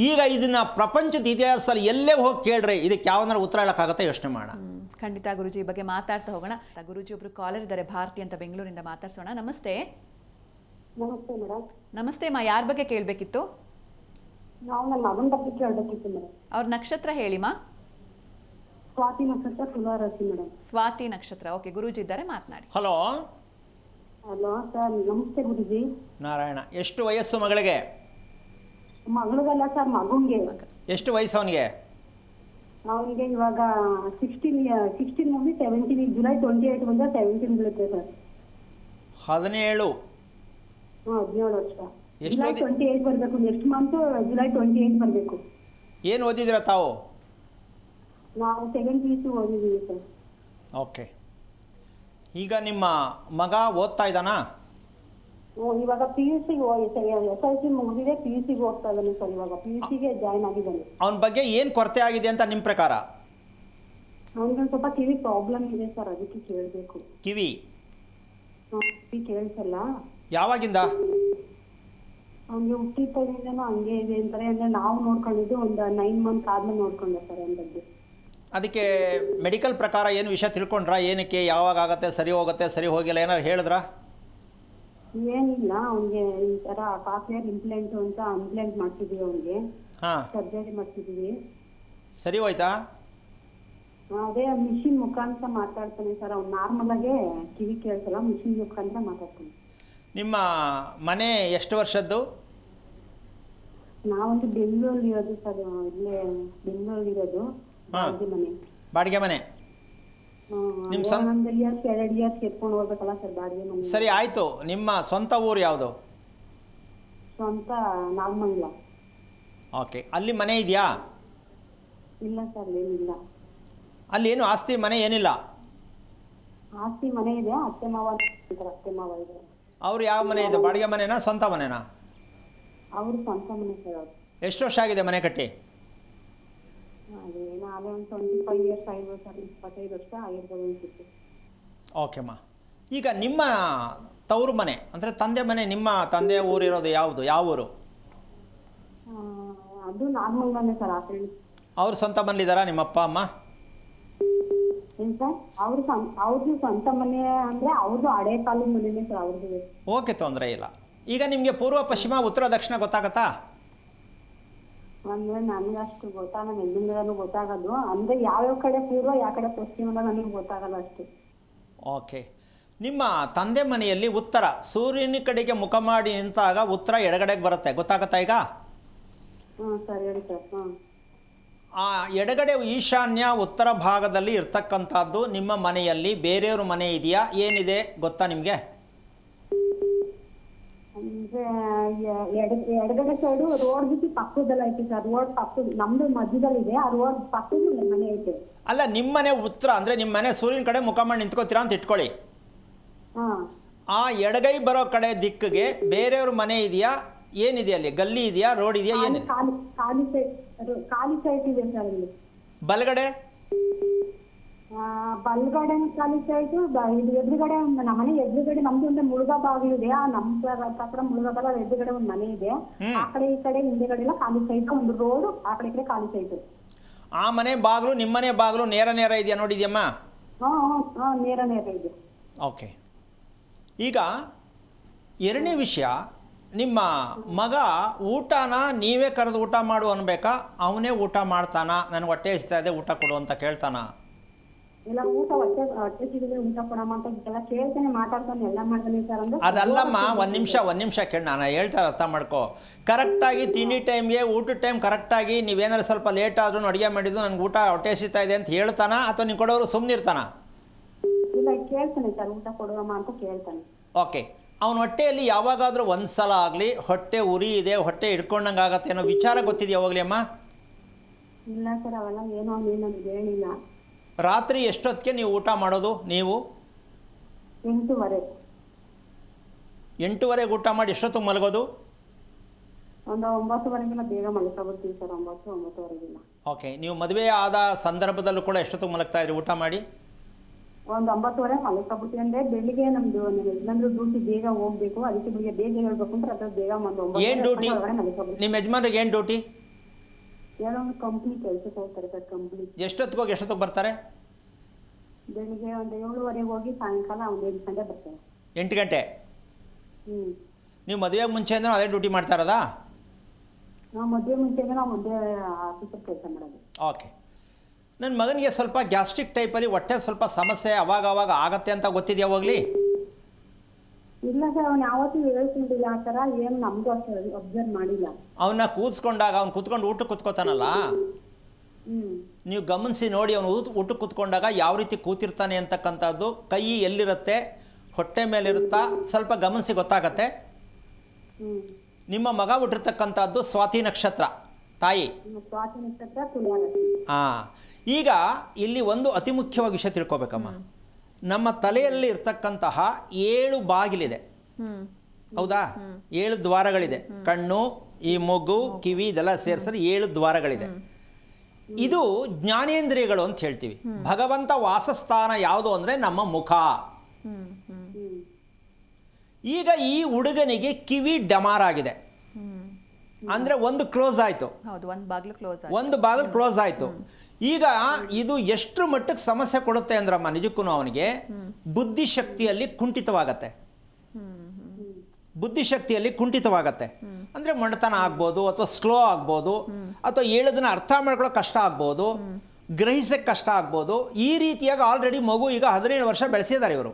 ಈಗ ಇದನ್ನ ಪ್ರಪಂಚದ ಇತಿಹಾಸದಲ್ಲಿ ಎಲ್ಲೇ ಹೋಗಿ ಕೇಳ್ರಿ, ಇದಕ್ಕೆ ಯಾವನಾರು ಉತ್ತರ ಹೇಳೋಕ್ಕಾಗತ್ತೆ? ಯೋಚನೆ ಮಾಡೋಣ. ಖಂಡಿತ ಗುರುಜಿ, ಈ ಬಗ್ಗೆ ಮಾತಾಡ್ತಾ ಹೋಗೋಣ. ಗುರುಜಿ ಒಬ್ರು ಕಾಲರ್ ಇದ್ದಾರೆ, ಭಾರತಿ ಅಂತ, ಬೆಂಗಳೂರಿಂದ ಮಾತಾಡ್ಸೋಣ. ನಮಸ್ತೆ. ನಮಸ್ತೆ ಮೇಡಮ್. ನಮಸ್ತೆ ಮಾ, ಯಾರ ಬಗ್ಗೆ ಕೇಳಬೇಕಿತ್ತು? ನಾವು ನನ್ನ ಮಗನ ಬಗ್ಗೆ ಕೇಳಬೇಕಿತ್ತು ಮೇಡಮ್. ಅವ್ರ ನಕ್ಷತ್ರ ಹೇಳಿಮಾ. ಸ್ವಾತಿ ನಕ್ಷತ್ರ, ತುಲಾ ರಾಶಿ ಮೇಡಮ್. ಸ್ವಾತಿ ನಕ್ಷತ್ರ. ಓಕೆ, ಗುರೂಜಿ ಇದ್ದಾರೆ, ಮಾತನಾಡಿ. ಹಲೋ. ಹಲೋ ಸರ್, ನಮಸ್ತೆ ಗುರುಜಿ. ನಾರಾಯಣ. ಎಷ್ಟು ವಯಸ್ಸು ಮಗಳಿಗೆ? ಮಗಳಿಗಲ್ಲ ಸರ್, ಮಗುಂಗೆ. ಎಷ್ಟು ವಯಸ್ಸು ಅವನಿಗೆ? ಅವನಿಗೆ ಇವಾಗ 16 ಮುಗಿ 17, ಜುಲೈ 28 ಬಂದ 17 ಬೀಳುತ್ತೆ ಸರ್. 17. 17 ವರ್ಷ. ಜುಲೈ 28 ಬರಬೇಕು. ನೆಕ್ಸ್ಟ್ ಮಂತ್ ಜುಲೈ 28 ಬರಬೇಕು. ಏನು ಓದಿದ್ದೀರಾ ತಾವು? ನಾವು 2nd PUC ಓದಿದ್ದೀವಿ ಸರ್. ಓಕೆ. ಈಗ ನಿಮ್ಮ ಮಗ ಓದ್ತಾ ಇದ್ದಾನಾ? ಇವಾಗ PUC SLC ಮುಗಿದಿದೆ, PUC ಹೋಗ್ತಾ ಇದ್ದಾನೆ ಸರ್. ಇವಾಗ PUC ಗೆ ಜಾಯ್ನ್ ಆಗಿದ್ದಾನೆ. ಅವನ ಬಗ್ಗೆ ಏನು ಕೊರತೆ ಆಗಿದೆ ಅಂತ ನಿಮ್ಮ ಪ್ರಕಾರ? ಅವನಿಗೆ ಸ್ವಲ್ಪ ಕಿವಿ ಪ್ರಾಬ್ಲಮ್ ಇದೆ ಸರ್, ಅದಕ್ಕೆ ಕೇಳಬೇಕು. ಕಿವಿ ಕೇಳಿಸಲ್ಲ. ಯಾವಾಗಿಂದ? ಅವ್ನಿಗೆ ಹುಟ್ಟಿದ್ದಾಗಿಂದನೂ ಹಂಗೆ ಇದೆ ಅಂತಾರೆ. ಅಂದ್ರೆ ನಾವು ನೋಡ್ಕೊಂಡಿದ್ದು ಒಂದು 9 ಮಂತ್ ಆದ್ಮೇಲೆ ನೋಡ್ಕೊಂಡೆ ಸರ್ ಅವನ ಬಗ್ಗೆ. ಅದಕ್ಕೆ ಮೆಡಿಕಲ್ ಪ್ರಕಾರ ಏನು ವಿಷಯ ತಿಳ್ಕೊಂಡ್ರಾ? ಏನಕ್ಕೆ, ಯಾವಾಗ ಆಗುತ್ತೆ, ಸರಿ ಹೋಗುತ್ತೆ, ಸರಿ ಹೋಗಿಲ್ಲ, ಏನಾರು ಹೇಳಿದ್ರಾ? ಏನಿಲ್ಲ, ಅವ್ನಿಗೆ ಈ ತರ ಕಾಕ್ಲಿಯರ್ ಇಂಪ್ಲಾಂಟ್ ಅಂತ ಇಂಪ್ಲಾಂಟ್ ಮಾಡ್ತಿದೀವಿ. ಅವ್ನಿಗೆ ಸರ್ಜರಿ ಮಾಡ್ತಿದೀವಿ. ಸರಿ ಹೋಯ್ತಾ? ಅದೇ ಮಿಷಿನ್ ಮುಖಾಂತರ ಮಾತಾಡ್ತಾನೆ ಸರ್. ಅವ್ನು ನಾರ್ಮಲ್ ಆಗೇ ಕಿವಿ ಕೇಳಿಸಲ್ಲ, ಮಿಷಿನ್ ಮುಖಾಂತರ ಮಾತಾಡ್ತಾನೆ. ನಿಮ್ಮ ಮನೆ ಎಷ್ಟು ವರ್ಷದ್ದು? ನಾವಂತೂ ಬೆಂಗಳೂರಲ್ಲಿ ಇರೋದು ಸರ್, ಇಲ್ಲೇ ಬೆಂಗಳೂರಲ್ಲಿ ಇರೋದು. ಮನೆ, ಬಾಡಿಗೆ ಮನೆ. ನಿಮ್ಮ ಸ್ವಂತ 2 ಇಯರ್ಸ್ ಎತ್ಕೊಂಡು ಹೋಗ್ಬೇಕಲ್ಲ ಸರ್ ಬಾಡಿಗೆ ಮನೆ. ಸರಿ ಆಯಿತು. ನಿಮ್ಮ ಸ್ವಂತ ಊರು ಯಾವುದು? ಸ್ವಂತ ನಾಗಮಂಗಲ. ಓಕೆ. ಅಲ್ಲಿ ಮನೆ ಇದೆಯಾ? ಇಲ್ಲ ಸರ್, ಏನಿಲ್ಲ. ಅಲ್ಲಿ ಏನು ಆಸ್ತಿ ಮನೆ ಏನಿಲ್ಲ? ಆಸ್ತಿ ಮನೆ ಇದೆ, ಅತ್ತೆ ಮಾವ ಇದೆ. ಅವ್ರು ಯಾವ ಮನೆ ಇದೆ? ಬಾಡಿಗೆ ಮನೆನಾ ಸ್ವಂತ ಮನೆನಾ? ಅವರು ಸ್ವಂತ ಮನೆ ಸರ್. ಅವರು ಎಷ್ಟು ವರ್ಷ ಆಗಿದೆ ಮನೆ ಕಟ್ಟಿ? ಅದೇ ನಾಳೆ ಒಂದು 25 ಇಯರ್ಸ್ ಆಗಿರ್ಬೋದು ಸರ್. 25 ವರ್ಷ ಆಗಿರ್ಬೋದು ಅನ್ಸುತ್ತೆ. ಓಕೆಮ್ಮ. ಈಗ ನಿಮ್ಮ ತವರು ಮನೆ ಅಂದರೆ ತಂದೆ ಮನೆ, ನಿಮ್ಮ ತಂದೆ ಊರಿರೋದು ಯಾವುದು, ಯಾವ ಊರು? ಅದು ನಾಗಮಂಗಲನೇ ಸರ್. ಆ ಕಡೆ ಅವ್ರು ಸ್ವಂತ ಮನೇಲಿದ್ದಾರಾ ನಿಮ್ಮ ಅಪ್ಪ ಅಮ್ಮ? ಏನು ಸರ್, ಅವ್ರದ್ದು ಸ್ವಂತ ಮನೆ ಅಂದರೆ ಅವ್ರದ್ದು ಹಳೆ ಕಾಲದ ಮನೆನೇ ಸರ್ ಅವ್ರದ್ದು. ಓಕೆ, ತೊಂದರೆ ಇಲ್ಲ. ಈಗ ನಿಮಗೆ ಪೂರ್ವ ಪಶ್ಚಿಮ ಉತ್ತರ ದಕ್ಷಿಣ ಗೊತ್ತಾಗತ್ತಾ? ಅಂದರೆ ನನಗೆ ಅಷ್ಟು ಗೊತ್ತಾಗಲ್ಲ, ಎಲ್ಲಿಂದನೂ ಗೊತ್ತಾಗೋದು. ಅಂದರೆ ಯಾವ್ಯಾವ ಕಡೆ ಪೂರ್ವ ಯಾವ ಕಡೆ ಪಶ್ಚಿಮ ನನಗೆ ಗೊತ್ತಾಗಲ್ಲ ಅಷ್ಟು. ಓಕೆ. ನಿಮ್ಮ ತಂದೆ ಮನೆಯಲ್ಲಿ ಉತ್ತರ ಸೂರ್ಯನ ಕಡೆಗೆ ಮುಖ ಮಾಡಿ ನಿಂತಾಗ ಉತ್ತರ ಎಡಗಡೆಗೆ ಬರುತ್ತೆ, ಗೊತ್ತಾಗತ್ತಾ ಈಗ? ಸರ್ ಹೇಳಿ ಸರ್. ಆ ಎಡಗಡೆ ಈಶಾನ್ಯ ಉತ್ತರ ಭಾಗದಲ್ಲಿ ಇರ್ತಕ್ಕಂಥದ್ದು ನಿಮ್ಮ ಮನೆಯಲ್ಲಿ ಬೇರೆಯವ್ರ ಮನೆ ಇದೆಯಾ, ಏನಿದೆ ಗೊತ್ತಾ ನಿಮಗೆ? ಅಂದ್ರೆ ಎಡಗಡೆ ಸೈಡು ರೋಡ್ ಬಿಟ್ಟು ಪಕ್ಕದಲ್ಲಿ ಐತಿ ಸರ್. ರೋಡ್ ಪಕ್ಕದ ನಮ್ದು ಮಧ್ಯದಲ್ಲಿದೆ, ಆ ರೋಡ್ ಪಕ್ಕದ ಮನೆ ಐತೆ. ಅಲ್ಲ, ನಿಮ್ಮ ಮನೆ ಉತ್ತರ ಅಂದರೆ ನಿಮ್ಮ ಮನೆ ಸೂರ್ಯನ ಕಡೆ ಮುಖ ಮಾಡಿ ನಿಂತ್ಕೋತೀರಾ ಅಂತ ಇಟ್ಕೊಳ್ಳಿ. ಆ ಎಡಗೈ ಬರೋ ಕಡೆ ದಿಕ್ಕಿಗೆ ಬೇರೆಯವ್ರ ಮನೆ ಇದೆಯಾ, ಏನಿದೆ ಅಲ್ಲಿ? ಗಲ್ಲಿ ಇದೆಯಾ, ರೋಡ್ ಇದೆಯಾ, ಏನಿದೆ? ಖಾಲಿ ಸೈಟ್ ಇದೆ ಸರ್ ಇಲ್ಲಿ. ಬಲಗಡೆ ಬಲ್ಗಡೆ ಖಾಲಿ ಸೈಟು. ಇದು ಎದುರುಗಡೆ ನಮ್ಮ ಮನೆ ಎದುರುಗಡೆ ನಮ್ದು ಒಂದು ಮುಳುಗ ಬಾಗಿಲು ಇದೆ. ನಮ್ಮ ಹತ್ರ ಮುಳುಗ ಬಾಗಿಲು ಎದುರುಗಡೆ ಒಂದು ಮನೆ ಇದೆ. ಆ ಕಡೆ ಈ ಕಡೆ ಹಿಂದೆಗಡೆ ಎಲ್ಲ ಖಾಲಿ ಸೈಟ್, ಒಂದು ರೋಡ್ ಆ ಕಡೆ ಈ ಕಡೆ ಖಾಲಿ ಸೈಟ್. ಆ ಮನೆ ಬಾಗಿಲು ನಿಮ್ಮ ಮನೆ ಬಾಗಿಲು ನೇರ ನೇರ ಇದೆಯಾ ನೋಡಿದ್ಯಮ್ಮ? ನೇರ ನೇರ ಇದೆ. ಓಕೆ. ಈಗ ಎರಡನೇ ವಿಷಯ, ನಿಮ್ಮ ಮಗ ಊಟನ ನೀವೇ ಕರೆದು ಊಟ ಮಾಡು ಅನ್ಬೇಕಾ, ಅವನೇ ಊಟ ಮಾಡ್ತಾನ? ನನಗೆ ಹೊಟ್ಟೆ ಹಸಿತಾ ಇದೆ ಊಟ ಕೊಡು ಅಂತ ಕೇಳ್ತಾನ? ಇಲ್ಲ, ಊಟ ಹೊಟ್ಟೆ ಸಿಗದೆ ಊಟ ಕೊಡಮ್ಮ ಅಂತ ಎಲ್ಲ ಕೇಳ್ತಾನೆ, ಮಾತಾಡ್ತಾನೆ, ಎಲ್ಲ ಮಾಡ್ತಾನೆ ಸರ್. ಅಂದ್ರೆ ಅದಲ್ಲಮ್ಮ, ಒಂದು ನಿಮಿಷ ಕೇಳಿ, ನಾನು ಹೇಳ್ತಾರೆ ಅರ್ಥ ಮಾಡ್ಕೊ. ಕರೆಕ್ಟಾಗಿ ತಿಂಡಿ ಟೈಮ್ಗೆ ಊಟದ ಟೈಮ್ ಕರೆಕ್ಟಾಗಿ ನೀವೇನಾದ್ರು ಸ್ವಲ್ಪ ಲೇಟ್ ಆದ್ರೂ ಅಡುಗೆ ಮಾಡಿದ್ದು ನನಗೆ ಊಟ ಹೊಟ್ಟೆ ಹಸಿತಾ ಇದೆ ಅಂತ ಹೇಳ್ತಾನ, ಅಥವಾ ನೀವು ಕೊಡೋರು ಸುಮ್ಮನೆ ಇರ್ತಾನ? ಇಲ್ಲ, ಕೇಳ್ತಾನೆ ಸರ್, ಊಟ ಕೊಡುವಮ್ಮ ಅಂತ ಕೇಳ್ತಾನೆ. ಓಕೆ. ಅವನ ಹೊಟ್ಟೆಯಲ್ಲಿ ಯಾವಾಗಾದರೂ ಒಂದು ಸಲ ಆಗಲಿ ಹೊಟ್ಟೆ ಉರಿ ಇದೆ, ಹೊಟ್ಟೆ ಹಿಡ್ಕೊಂಡಂಗೆ ಆಗತ್ತೆ ಅನ್ನೋ ವಿಚಾರ ಗೊತ್ತಿದೆಯಾ ಹೋಗ್ಲಿ ಅಮ್ಮ? ಇಲ್ಲ ಸರ್, ಅವೆಲ್ಲ ಏನೋ ನೀನು ನನಗೆ ಹೇಳಿಲ್ಲ. ರಾತ್ರಿ ಎಷ್ಟೊತ್ತಿಗೆ ನೀವು ಊಟ ಮಾಡೋದು? ನೀವು 8:30 ಊಟ ಮಾಡಿ ಎಷ್ಟೊತ್ತಿಗೆ ಮಲಗೋದು? ಒಂದು 9:00ವರೆಗೆಲ್ಲ ಬೇಗ ಮಲ್ಕೊಬಿಡ್ತೀವಿ ಸರ್. 9-9:30. ಓಕೆ. ನೀವು ಮದುವೆ ಆದ ಸಂದರ್ಭದಲ್ಲೂ ಕೂಡ ಎಷ್ಟೊತ್ತಿಗೆ ಮಲಗ್ತಾ ಇದ್ರಿ ಊಟ ಮಾಡಿ? ಒಂದು 9:30 ಮಲ್ಕೊಬಿಡ್ತೀವಿ. ಅಂದ್ರೆ ಬೆಳಿಗ್ಗೆ ನಮ್ದು ಯಜಮಾನ್ರು ಡ್ಯೂಟಿ ಬೇಗ ಹೋಗ್ಬೇಕು, ಅದಕ್ಕೆ ಬೆಳಿಗ್ಗೆ ಬೇಗ ಹೇಳ್ಬೇಕು ಅಂದ್ರೆ ಅದ್ರ ಬೇಗ ಏನು ಡ್ಯೂಟಿ ನಿಮ್ಮ ಯಜಮಾನ್ರಿಗೆ? ಏನು ಡ್ಯೂಟಿ? ಏನೋ ಒಂದು ಕಂಪ್ನಿ ಕೆಲಸಕ್ಕೆ ಹೋಗ್ತಾರೆ ಸರ್. ಕಂಪ್ನಿ ಎಷ್ಟೊತ್ತಿಗೆ ಹೋಗಿ ಎಷ್ಟೊತ್ತಿಗೆ ಬರ್ತಾರೆ? ಬೆಳಿಗ್ಗೆ ಒಂದು 7:30 ಹೋಗಿ ಸಾಯಂಕಾಲ ಒಂದು 8 ಗಂಟೆ ಬರ್ತಾರೆ. 8 ಗಂಟೆ? ನೀವು ಮದುವೆಗೆ ಮುಂಚೆಯಿಂದ ಅದೇ ಡ್ಯೂಟಿ ಮಾಡ್ತಾ ಇರೋದಾ? ನಾವು ಮದುವೆ ಮುಂಚೆಗೆ ನಾವು ಒಂದೇ ಆಫೀಸಲ್ಲಿ ಕೆಲಸ ಮಾಡೋದು. ಓಕೆ. ನನ್ನ ಮಗನಿಗೆ ಸ್ವಲ್ಪ ಗ್ಯಾಸ್ಟ್ರಿಕ್ ಟೈಪಲ್ಲಿ ಹೊಟ್ಟೆ ಸ್ವಲ್ಪ ಸಮಸ್ಯೆ ಅವಾಗ ಆಗತ್ತೆ ಅಂತ ಗೊತ್ತಿದೆಯಾ ಹೋಗ್ಲಿ? ಇಲ್ಲ ಸರ್, ಅವ್ನು ಯಾವತ್ತೂ ಹೇಳ್ಕೊಂಡಿಲ್ಲ ಆ ಥರ, ಏನು ನಮ್ದು ಅಷ್ಟು ಅಬ್ಸರ್ವ್ ಮಾಡಿಲ್ಲ. ಅವನ್ನ ಕೂತ್ಕೊಂಡಾಗ ಅವ್ನು ಕೂತ್ಕೊಂಡು ಊಟಕ್ಕೆ ಕೂತ್ಕೋತಾನಲ್ಲ, ನೀವು ಗಮನಿಸಿ ನೋಡಿ, ಅವನು ಊಟಕ್ಕೆ ಕೂತ್ಕೊಂಡಾಗ ಯಾವ ರೀತಿ ಕೂತಿರ್ತಾನೆ ಅಂತಕ್ಕಂಥದ್ದು, ಕೈ ಎಲ್ಲಿರುತ್ತೆ, ಹೊಟ್ಟೆ ಮೇಲಿರುತ್ತಾ, ಸ್ವಲ್ಪ ಗಮನಿಸಿ ಗೊತ್ತಾಗತ್ತೆ. ನಿಮ್ಮ ಮಗ ಹುಟ್ಟಿರ್ತಕ್ಕಂಥದ್ದು ಸ್ವಾತಿ ನಕ್ಷತ್ರ, ತಾಯಿ. ಸ್ವಾತಿ ನಕ್ಷತ್ರ, ತುಲಾರಾಶಿ. ಈಗ ಇಲ್ಲಿ ಒಂದು ಅತಿ ಮುಖ್ಯವಾಗಿ ವಿಷಯ ತಿಳ್ಕೊಬೇಕಮ್ಮ. ನಮ್ಮ ತಲೆಯಲ್ಲಿ ಇರ್ತಕ್ಕಂತಹ 7 ಬಾಗಿಲಿದೆ, ಹೌದಾ? 7 ದ್ವಾರಗಳಿದೆ. ಕಣ್ಣು, ಈ ಮೂಗು, ಕಿವಿ ಇದೆಲ್ಲ ಸೇರಿಸಲು 7 ದ್ವಾರಗಳಿದೆ. ಇದು ಜ್ಞಾನೇಂದ್ರಿಯಗಳು ಅಂತ ಹೇಳ್ತೀವಿ. ಭಗವಂತ ವಾಸಸ್ಥಾನ ಯಾವುದು ಅಂದರೆ ನಮ್ಮ ಮುಖ. ಈಗ ಈ ಹುಡುಗನಿಗೆ ಕಿವಿ ಡಮಾರಾಗಿದೆ, ಅಂದರೆ ಒಂದು ಕ್ಲೋಸ್ ಆಯಿತು, ಒಂದು ಬಾಗಿಲು ಕ್ಲೋಸ್ ಆಯಿತು. ಈಗ ಇದು ಎಷ್ಟು ಮಟ್ಟಕ್ಕೆ ಸಮಸ್ಯೆ ಕೊಡುತ್ತೆ ಅಂದ್ರಮ್ಮ, ನಿಜಕ್ಕೂ ಅವನಿಗೆ ಬುದ್ಧಿಶಕ್ತಿಯಲ್ಲಿ ಕುಂಠಿತವಾಗತ್ತೆ. ಬುದ್ಧಿಶಕ್ತಿಯಲ್ಲಿ ಕುಂಠಿತವಾಗತ್ತೆ ಅಂದರೆ ಮೊಂಡತನ ಆಗ್ಬೋದು, ಅಥವಾ ಸ್ಲೋ ಆಗ್ಬೋದು, ಅಥವಾ ಹೇಳೋದನ್ನ ಅರ್ಥ ಮಾಡ್ಕೊಳ್ಳೋಕೆ ಕಷ್ಟ ಆಗ್ಬೋದು, ಗ್ರಹಿಸೋಕ್ಕೆ ಕಷ್ಟ ಆಗ್ಬೋದು. ಈ ರೀತಿಯಾಗಿ ಆಲ್ರೆಡಿ ಮಗು ಈಗ 17 ವರ್ಷ ಬೆಳೆಸಿದ್ದಾರೆ ಇವರು.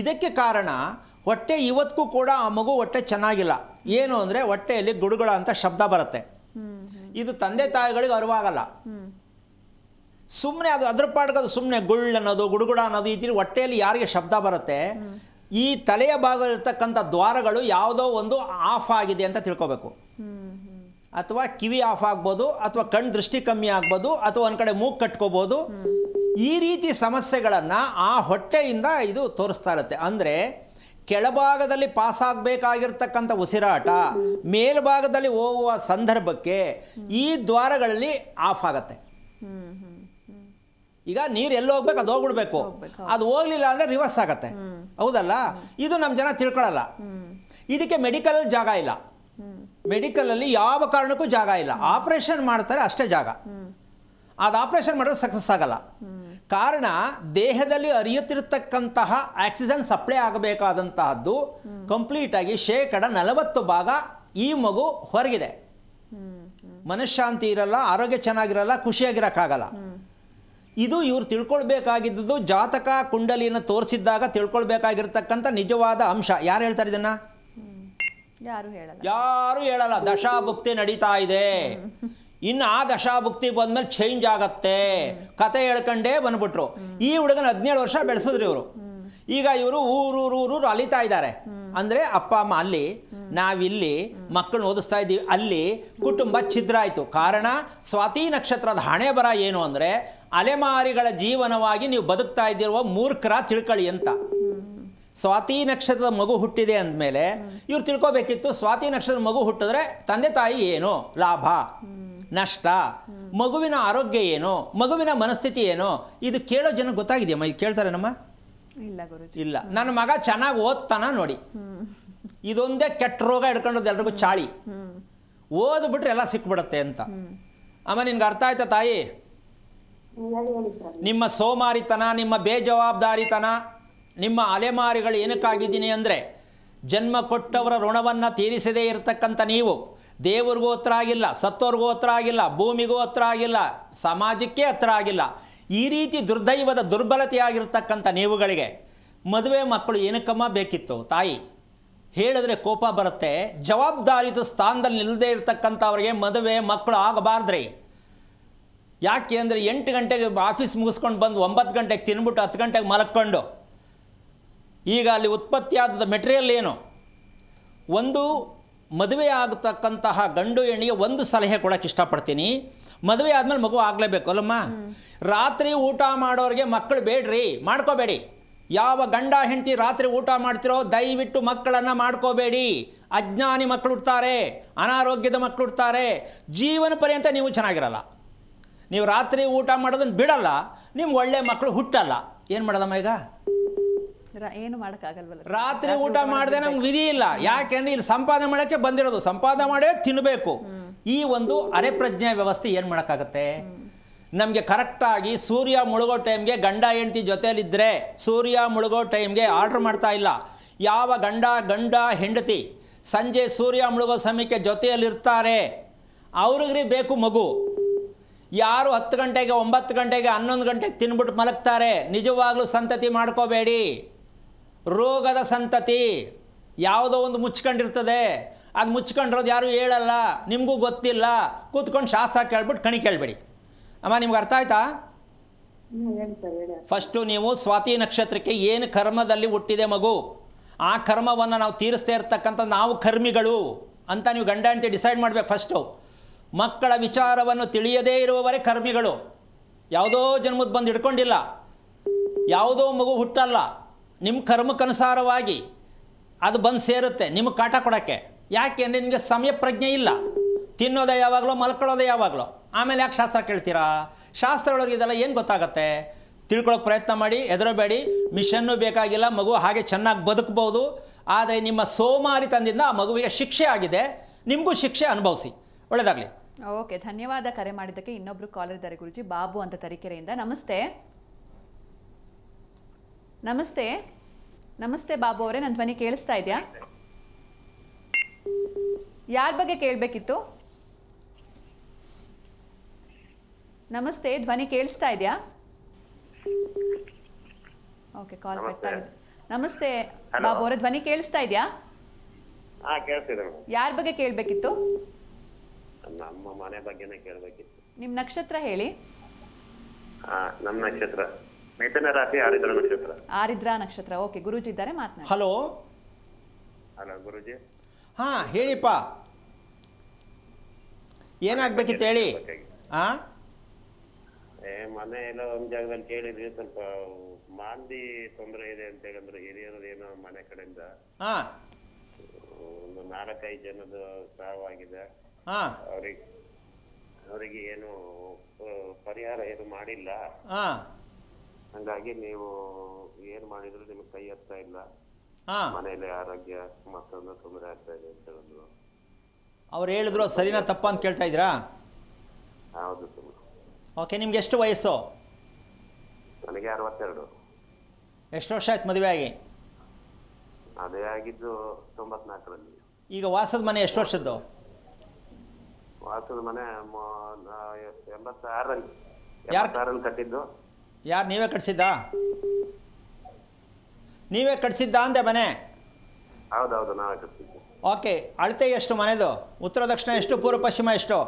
ಇದಕ್ಕೆ ಕಾರಣ ಹೊಟ್ಟೆ ಇವತ್ತಿಗೂ ಕೂಡ ಆ ಮಗು ಹೊಟ್ಟೆ ಚೆನ್ನಾಗಿಲ್ಲ. ಏನು ಅಂದರೆ ಹೊಟ್ಟೆಯಲ್ಲಿ ಗುಡುಗುಳ ಅಂತ ಶಬ್ದ ಬರುತ್ತೆ. ಇದು ತಂದೆ ತಾಯಿಗಳಿಗೆ ಅರಿವಾಗಲ್ಲ. ಸುಮ್ಮನೆ ಅದು ಅದ್ರ ಪಾಡ್ಗೆ ಅದು ಸುಮ್ಮನೆ ಗುಳ್ಳು ಅನ್ನೋದು, ಗುಡುಗುಡ ಅನ್ನೋದು, ಈ ರೀತಿ ಹೊಟ್ಟೆಯಲ್ಲಿ ಯಾರಿಗೆ ಶಬ್ದ ಬರುತ್ತೆ, ಈ ತಲೆಯ ಭಾಗದಲ್ಲಿರ್ತಕ್ಕಂಥ ದ್ವಾರಗಳು ಯಾವುದೋ ಒಂದು ಆಫ್ ಆಗಿದೆ ಅಂತ ತಿಳ್ಕೊಬೇಕು. ಅಥವಾ ಕಿವಿ ಆಫ್ ಆಗ್ಬೋದು, ಅಥವಾ ಕಣ್ಣು ದೃಷ್ಟಿ ಕಮ್ಮಿ ಆಗ್ಬೋದು, ಅಥವಾ ಒಂದು ಕಡೆ ಮೂಗು ಕಟ್ಕೋಬೋದು. ಈ ರೀತಿ ಸಮಸ್ಯೆಗಳನ್ನು ಆ ಹೊಟ್ಟೆಯಿಂದ ಇದು ತೋರಿಸ್ತಾ ಇರುತ್ತೆ. ಅಂದರೆ ಕೆಳಭಾಗದಲ್ಲಿ ಪಾಸಾಗಬೇಕಾಗಿರ್ತಕ್ಕಂಥ ಉಸಿರಾಟ ಮೇಲ್ಭಾಗದಲ್ಲಿ ಹೋಗುವ ಸಂದರ್ಭಕ್ಕೆ ಈ ದ್ವಾರಗಳಲ್ಲಿ ಆಫ್ ಆಗತ್ತೆ. ಈಗ ನೀರು ಎಲ್ಲಿ ಹೋಗ್ಬೇಕು ಅದು ಹೋಗ್ಬಿಡ್ಬೇಕು, ಅದು ಹೋಗ್ಲಿಲ್ಲ ಅಂದರೆ ರಿವರ್ಸ್ ಆಗತ್ತೆ, ಹೌದಲ್ಲ? ಇದು ನಮ್ಮ ಜನ ತಿಳ್ಕೊಳ್ಳಲ್ಲ. ಇದಕ್ಕೆ ಮೆಡಿಕಲಲ್ಲಿ ಜಾಗ ಇಲ್ಲ. ಮೆಡಿಕಲಲ್ಲಿ ಯಾವ ಕಾರಣಕ್ಕೂ ಜಾಗ ಇಲ್ಲ. ಆಪರೇಷನ್ ಮಾಡ್ತಾರೆ ಅಷ್ಟೇ ಜಾಗ. ಅದು ಆಪರೇಷನ್ ಮಾಡೋದು ಸಕ್ಸಸ್ ಆಗಲ್ಲ. ಕಾರಣ ದೇಹದಲ್ಲಿ ಹರಿಯುತ್ತಿರತಕ್ಕಂತಹ ಆಕ್ಸಿಜನ್ ಸಪ್ಲೈ ಆಗಬೇಕಾದಂತಹದ್ದು ಕಂಪ್ಲೀಟಾಗಿ 40% ಈ ಮಗು ಹೊರಗಿದೆ. ಮನಃಶಾಂತಿ ಇರಲ್ಲ, ಆರೋಗ್ಯ ಚೆನ್ನಾಗಿರಲ್ಲ, ಖುಷಿಯಾಗಿರೋಕ್ಕಾಗಲ್ಲ. ಇದು ಇವ್ರು ತಿಳ್ಕೊಳ್ಬೇಕಾಗಿದ್ದು ಜಾತಕ ಕುಂಡಲಿಯನ್ನು ತೋರಿಸಿದ್ದಾಗ ತಿಳ್ಕೊಳ್ಬೇಕಾಗಿರ್ತಕ್ಕಂಥ ನಿಜವಾದ ಅಂಶ. ಯಾರು ಹೇಳ್ತಾರೆ ಇದನ್ನು? ಯಾರು ಹೇಳಲ್ಲ. ದಶಾಭುಕ್ತಿ ನಡೀತಾ ಇದೆ, ಇನ್ನು ಆ ದಶಾಭುಕ್ತಿ ಬಂದ್ಮೇಲೆ ಚೇಂಜ್ ಆಗತ್ತೆ ಕತೆ ಹೇಳ್ಕೊಂಡೇ ಬಂದ್ಬಿಟ್ರು. ಈ ಹುಡುಗನ 17 ವರ್ಷ ಬೆಳೆಸಿದ್ರಿ ಇವರು. ಈಗ ಇವರು ಊರೂರು ಅಲಿತಾ ಇದ್ದಾರೆ. ಅಂದರೆ ಅಪ್ಪ ಅಮ್ಮ ಅಲ್ಲಿ, ನಾವಿಲ್ಲಿ ಮಕ್ಕಳನ್ನ ಓದಿಸ್ತಾ ಇದ್ದೀವಿ, ಅಲ್ಲಿ ಕುಟುಂಬ ಛಿದ್ರ ಆಯಿತು. ಕಾರಣ ಸ್ವಾತಿ ನಕ್ಷತ್ರದ ಹಣೆ ಬರ ಏನು ಅಂದರೆ ಅಲೆಮಾರಿಗಳ ಜೀವನವಾಗಿ ನೀವು ಬದುಕ್ತಾ ಇದ್ದಿರುವ ಮೂರ್ಖರ ತಿಳ್ಕೊಳ್ಳಿ ಅಂತ. ಸ್ವಾತಿ ನಕ್ಷತ್ರದ ಮಗು ಹುಟ್ಟಿದೆ ಅಂದಮೇಲೆ ಇವ್ರು ತಿಳ್ಕೊಬೇಕಿತ್ತು, ಸ್ವಾತಿ ನಕ್ಷತ್ರದ ಮಗು ಹುಟ್ಟಿದ್ರೆ ತಂದೆ ತಾಯಿ ಏನು ಲಾಭ ನಷ್ಟ, ಮಗುವಿನ ಆರೋಗ್ಯ ಏನು, ಮಗುವಿನ ಮನಸ್ಥಿತಿ ಏನು, ಇದು ಕೇಳೋ ಜನ ಗೊತ್ತಾಗಿದೆಯಮ್ಮ? ಇದು ಕೇಳ್ತಾರೆ ನಮ್ಮ? ಇಲ್ಲ. ನನ್ನ ಮಗ ಚೆನ್ನಾಗಿ ಓದ್ತಾನ ನೋಡಿ, ಇದೊಂದೇ ಕೆಟ್ಟ ರೋಗ ಹಿಡ್ಕೊಂಡದ್ದು ಎಲ್ರಿಗೂ ಚಾಳಿ, ಓದ್ಬಿಟ್ರೆ ಎಲ್ಲ ಸಿಕ್ಬಿಡತ್ತೆ ಅಂತ. ಅಮ್ಮ ನಿನ್ಗೆ ಅರ್ಥ ಆಯ್ತಾ ತಾಯಿ? ನಿಮ್ಮ ಸೋಮಾರಿತನ, ನಿಮ್ಮ ಬೇಜವಾಬ್ದಾರಿತನ, ನಿಮ್ಮ ಅಲೆಮಾರಿಗಳು ಏನಕ್ಕಾಗಿದ್ದೀನಿ ಅಂದರೆ ಜನ್ಮ ಕೊಟ್ಟವರ ಋಣವನ್ನು ತೀರಿಸದೇ ಇರತಕ್ಕಂಥ ನೀವು ದೇವ್ರಿಗೂ ಹತ್ರ ಆಗಿಲ್ಲ, ಸತ್ತೋರ್ಗೂ ಹತ್ರ ಆಗಿಲ್ಲ, ಭೂಮಿಗೂ ಹತ್ರ ಆಗಿಲ್ಲ, ಸಮಾಜಕ್ಕೆ ಹತ್ರ ಆಗಿಲ್ಲ. ಈ ರೀತಿ ದುರ್ದೈವದ ದುರ್ಬಲತೆಯಾಗಿರ್ತಕ್ಕಂಥ ನೀವುಗಳಿಗೆ ಮದುವೆ ಮಕ್ಕಳು ಏನಕ್ಕಮ್ಮ ಬೇಕಿತ್ತು ತಾಯಿ? ಹೇಳಿದ್ರೆ ಕೋಪ ಬರುತ್ತೆ. ಜವಾಬ್ದಾರಿತ ಸ್ಥಾನದಲ್ಲಿ ನಿಲ್ಲದೇ ಇರತಕ್ಕಂಥವ್ರಿಗೆ ಮದುವೆ ಮಕ್ಕಳು ಆಗಬಾರ್ದ್ರಿ. ಯಾಕೆ ಅಂದರೆ 8 ಗಂಟೆಗೆ ಆಫೀಸ್ ಮುಗಿಸ್ಕೊಂಡು ಬಂದು 9 ಗಂಟೆಗೆ ತಿನ್ಬಿಟ್ಟು 10 ಗಂಟೆಗೆ ಮಲಕ್ಕೊಂಡು, ಈಗ ಅಲ್ಲಿ ಉತ್ಪತ್ತಿಯಾದ ಮೆಟೀರಿಯಲ್ ಏನು? ಒಂದು ಮದುವೆ ಆಗತಕ್ಕಂತಹ ಗಂಡು ಹೆಣ್ಣಿಗೆ ಒಂದು ಸಲಹೆ ಕೊಡೋಕ್ಕೆ ಇಷ್ಟಪಡ್ತೀನಿ. ಮದುವೆ ಆದಮೇಲೆ ಮಗು ಆಗಲೇಬೇಕು ಅಲ್ಲಮ್ಮ. ರಾತ್ರಿ ಊಟ ಮಾಡೋರಿಗೆ ಮಕ್ಕಳು ಬೇಡ್ರಿ, ಮಾಡ್ಕೋಬೇಡಿ. ಯಾವ ಗಂಡ ಹೆಂಡತಿ ರಾತ್ರಿ ಊಟ ಮಾಡ್ತಿರೋ ದಯವಿಟ್ಟು ಮಕ್ಕಳನ್ನು ಮಾಡ್ಕೋಬೇಡಿ. ಅಜ್ಞಾನಿ ಮಕ್ಕಳು ಹುಡ್ತಾರೆ, ಅನಾರೋಗ್ಯದ ಮಕ್ಕಳು ಹುಡ್ತಾರೆ, ಜೀವನ ಪರ್ಯಂತ ನೀವು ಚೆನ್ನಾಗಿರಲ್ಲ. ನೀವು ರಾತ್ರಿ ಊಟ ಮಾಡೋದನ್ನು ಬಿಡಲ್ಲ, ನಿಮ್ಗೆ ಒಳ್ಳೆ ಮಕ್ಕಳು ಹುಟ್ಟಲ್ಲ. ಏನು ಮಾಡೋದಮ್ಮ ಈಗ? ಏನು ಮಾಡೋಕ್ಕಾಗಲ್ವಲ್ಲ. ರಾತ್ರಿ ಊಟ ಮಾಡದೆ ನಮ್ಗೆ ವಿಧಿ ಇಲ್ಲ. ಯಾಕೆಂದ್ರೆ ಇಲ್ಲಿ ಸಂಪಾದನೆ ಮಾಡೋಕ್ಕೆ ಬಂದಿರೋದು, ಸಂಪಾದನೆ ಮಾಡೇ ತಿನ್ನಬೇಕು. ಈ ಒಂದು ಅರೆಪ್ರಜ್ಞೆ ವ್ಯವಸ್ಥೆ ಏನು ಮಾಡೋಕ್ಕಾಗತ್ತೆ? ನಮಗೆ ಕರೆಕ್ಟಾಗಿ ಸೂರ್ಯ ಮುಳುಗೋ ಟೈಮ್ಗೆ ಗಂಡ ಹೆಂಡತಿ ಜೊತೆಯಲ್ಲಿದ್ದರೆ ಸೂರ್ಯ ಮುಳುಗೋ ಟೈಮ್ಗೆ ಆರ್ಡ್ರ್ ಮಾಡ್ತಾ ಇಲ್ಲ. ಯಾವ ಗಂಡ ಹೆಂಡತಿ ಸಂಜೆ ಸೂರ್ಯ ಮುಳುಗೋ ಸಮಯಕ್ಕೆ ಜೊತೆಯಲ್ಲಿರ್ತಾರೆ ಅವ್ರಿಗೆ ಬೇಕು ಮಗು. ಯಾರು 10 ಗಂಟೆಗೆ 9 ಗಂಟೆಗೆ 11 ಗಂಟೆಗೆ ತಿನ್ಬಿಟ್ಟು ಮಲಗ್ತಾರೆ, ನಿಜವಾಗ್ಲೂ ಸಂತತಿ ಮಾಡ್ಕೋಬೇಡಿ. ರೋಗದ ಸಂತತಿ ಯಾವುದೋ ಒಂದು ಮುಚ್ಕೊಂಡಿರ್ತದೆ, ಅದು ಮುಚ್ಕೊಂಡಿರೋದು ಯಾರೂ ಹೇಳಲ್ಲ, ನಿಮಗೂ ಗೊತ್ತಿಲ್ಲ, ಕೂತ್ಕೊಂಡು ಶಾಸ್ತ್ರ ಕೇಳ್ಬಿಟ್ಟು ಕಣಿ ಕೇಳಬೇಡಿ. ಅಮ್ಮ ನಿಮ್ಗೆ ಅರ್ಥ ಆಯ್ತಾ? ಫಸ್ಟು ನೀವು ಸ್ವಾತಿ ನಕ್ಷತ್ರಕ್ಕೆ ಏನು ಕರ್ಮದಲ್ಲಿ ಹುಟ್ಟಿದೆ ಮಗು, ಆ ಕರ್ಮವನ್ನು ನಾವು ತೀರಿಸ್ತಾ ಇರ್ತಕ್ಕಂಥ ನಾವು ಕರ್ಮಿಗಳು ಅಂತ ನೀವು ಗಂಡ ಹೆಂಡತಿ ಡಿಸೈಡ್ ಮಾಡಬೇಕು. ಫಸ್ಟು ಮಕ್ಕಳ ವಿಚಾರವನ್ನು ತಿಳಿಯದೇ ಇರುವವರೇ ಕರ್ಮಿಗಳು. ಯಾವುದೋ ಜನ್ಮದ ಬಂದು ಹಿಡ್ಕೊಂಡಿಲ್ಲ, ಯಾವುದೋ ಮಗು ಹುಟ್ಟಲ್ಲ, ನಿಮ್ಮ ಕರ್ಮಕ್ಕನುಸಾರವಾಗಿ ಅದು ಬಂದು ಸೇರುತ್ತೆ ನಿಮಗೆ ಕಾಟ ಕೊಡೋಕ್ಕೆ. ಯಾಕೆ ಅಂದರೆ ನಿಮಗೆ ಸಮಯ ಪ್ರಜ್ಞೆ ಇಲ್ಲ. ತಿನ್ನೋದೇ ಯಾವಾಗಲೋ, ಮಲ್ಕೊಳ್ಳೋದೇ ಯಾವಾಗಲೋ, ಆಮೇಲೆ ಯಾಕೆ ಶಾಸ್ತ್ರ ಕೇಳ್ತೀರಾ? ಶಾಸ್ತ್ರ ಒಳಗೆ ಇದೆಲ್ಲ ಏನು ಗೊತ್ತಾಗತ್ತೆ? ತಿಳ್ಕೊಳ್ಳೋಕೆ ಪ್ರಯತ್ನ ಮಾಡಿ, ಹೆದರಬೇಡಿ. ಮಿಷನ್ನು ಬೇಕಾಗಿಲ್ಲ, ಮಗು ಹಾಗೆ ಚೆನ್ನಾಗಿ ಬದುಕ್ಬೋದು. ಆದರೆ ನಿಮ್ಮ ಸೋಮಾರಿತನದಿಂದ ಆ ಮಗುವಿಗೆ ಶಿಕ್ಷೆ ಆಗಿದೆ, ನಿಮಗೂ ಶಿಕ್ಷೆ ಅನುಭವಿಸಿ. ಒಳ್ಳೆಯದಾಗಲಿ. ಓಕೆ, ಧನ್ಯವಾದ ಕರೆ ಮಾಡಿದ್ದಕ್ಕೆ. ಇನ್ನೊಬ್ರು ಕಾಲರ್ ಇದ್ದಾರೆ ಗುರುಜಿ, ಬಾಬು ಅಂತ ತರೀಕೆರೆಯಿಂದ. ನಮಸ್ತೆ. ನಮಸ್ತೆ ನಮಸ್ತೆ ಬಾಬು ಅವರೇ, ನನ್ನ ಧ್ವನಿ ಕೇಳಿಸ್ತಾ ಇದೆಯಾ? ಯಾರ ಬಗ್ಗೆ ಕೇಳಬೇಕಿತ್ತು? ನಮಸ್ತೆ, ಧ್ವನಿ ಕೇಳಿಸ್ತಾ ಇದೆಯಾ? ಓಕೆ, ಕಾಲ್ ಕಟ್ ಆಗಿದೆ. ನಮಸ್ತೆ ಬಾಬು ಅವರೇ, ಧ್ವನಿ ಕೇಳಿಸ್ತಾ ಇದೆಯಾ? ಯಾರ ಬಗ್ಗೆ ಕೇಳಬೇಕಿತ್ತು? ನಮ್ಮ ಮನೆ ಬಗ್ಗೆನೇ ಕೇಳಬೇಕಿತ್ತು. ನಿಮ್ಮ ನಕ್ಷತ್ರ ಹೇಳಿ. ನಮ್ಮ ನಕ್ಷತ್ರ ಮಿಥುನ ರಾಶಿ, ಆರಿದ್ರ ನಕ್ಷತ್ರ. ಆರಿದ್ರ ನಕ್ಷತ್ರ. ಓಕೆ, ಗುರೂಜಿ ಇದ್ದಾರೆ, ಮಾತನಾಡಿ. ಹಲೋ. ಹಲೋ ಗುರುಜಿ. ಹಾಂ ಹೇಳಿಪ್ಪ, ಏನಾಗಬೇಕಿತ್ತು ಹೇಳಿ. ಹಾಂ, ಮನೆ ಎಲ್ಲ ಒಂದು ಜಾಗದಲ್ಲಿ ಕೇಳಿದ್ವಿ, ಸ್ವಲ್ಪ ಮಾಂದಿ ತೊಂದರೆ ಇದೆ ಅಂತ ಹೇಳಿದ್ರು ಹಿರಿಯರು ಏನೋ ಮನೆ ಕಡೆಯಿಂದ. ಹಾಂ, ಒಂದು 4-5 ಜನದ ಸಾವಾಗಿದೆ. ಹಾಂ, ಅವರಿಗೆ ಏನು ಪರಿಹಾರ ಏನು ಮಾಡಿಲ್ಲ. ಹಾಂ, ಹಂಗಾಗಿ ನೀವು ಏನ್ ಮಾಡಿದ್ರು ನಿಮ್ಗೆ ಕೈ ಹತ್ತಾ ಇಲ್ಲ. ಹಾಂ, ಮನೆಯಲ್ಲಿ ಆರೋಗ್ಯ ಮತ್ತೊಂದು ತೊಂದರೆ ಆಗ್ತಾ ಇದೆ ಅಂತ ಹೇಳಿದ್ರು. ಅವ್ರು ಹೇಳಿದ್ರು ಸರಿನಾ ತಪ್ಪ ಅಂತ ಕೇಳ್ತಾ ಇದ್ದೀರಾ? ಹೌದು. ಓಕೆ, ನಿಮ್ಗೆ ಎಷ್ಟು ವಯಸ್ಸು? ನನಗೆ 62. ಎಷ್ಟು ವರ್ಷ ಆಯ್ತು ಮದುವೆ ಆಗಿ? ಅದೇ ಆಗಿದ್ದು 94ರಲ್ಲಿ. ಈಗ ವಾಸದ ಮನೆ ಎಷ್ಟು ವರ್ಷದ್ದು? ವಾಸದ ಮನೆ 86ರಲ್ಲಿ ಕಟ್ಟಿದ್ದು. ಯಾರು ನೀವೇ ಕಟ್ಸಿದ್ದಾ? ನೀವೇ ಕಟ್ಸಿದ್ದಾ ಅಂದೆ ಮನೆ? ಹೌದೌದು, ನಾವೇ ಕಟ್ತಿದ್ವಿ. ಓಕೆ, ಅಳತೆ ಎಷ್ಟು ಮನೆದು? ಉತ್ತರ ದಕ್ಷಿಣ ಎಷ್ಟು, ಪೂರ್ವ ಪಶ್ಚಿಮ ಎಷ್ಟು?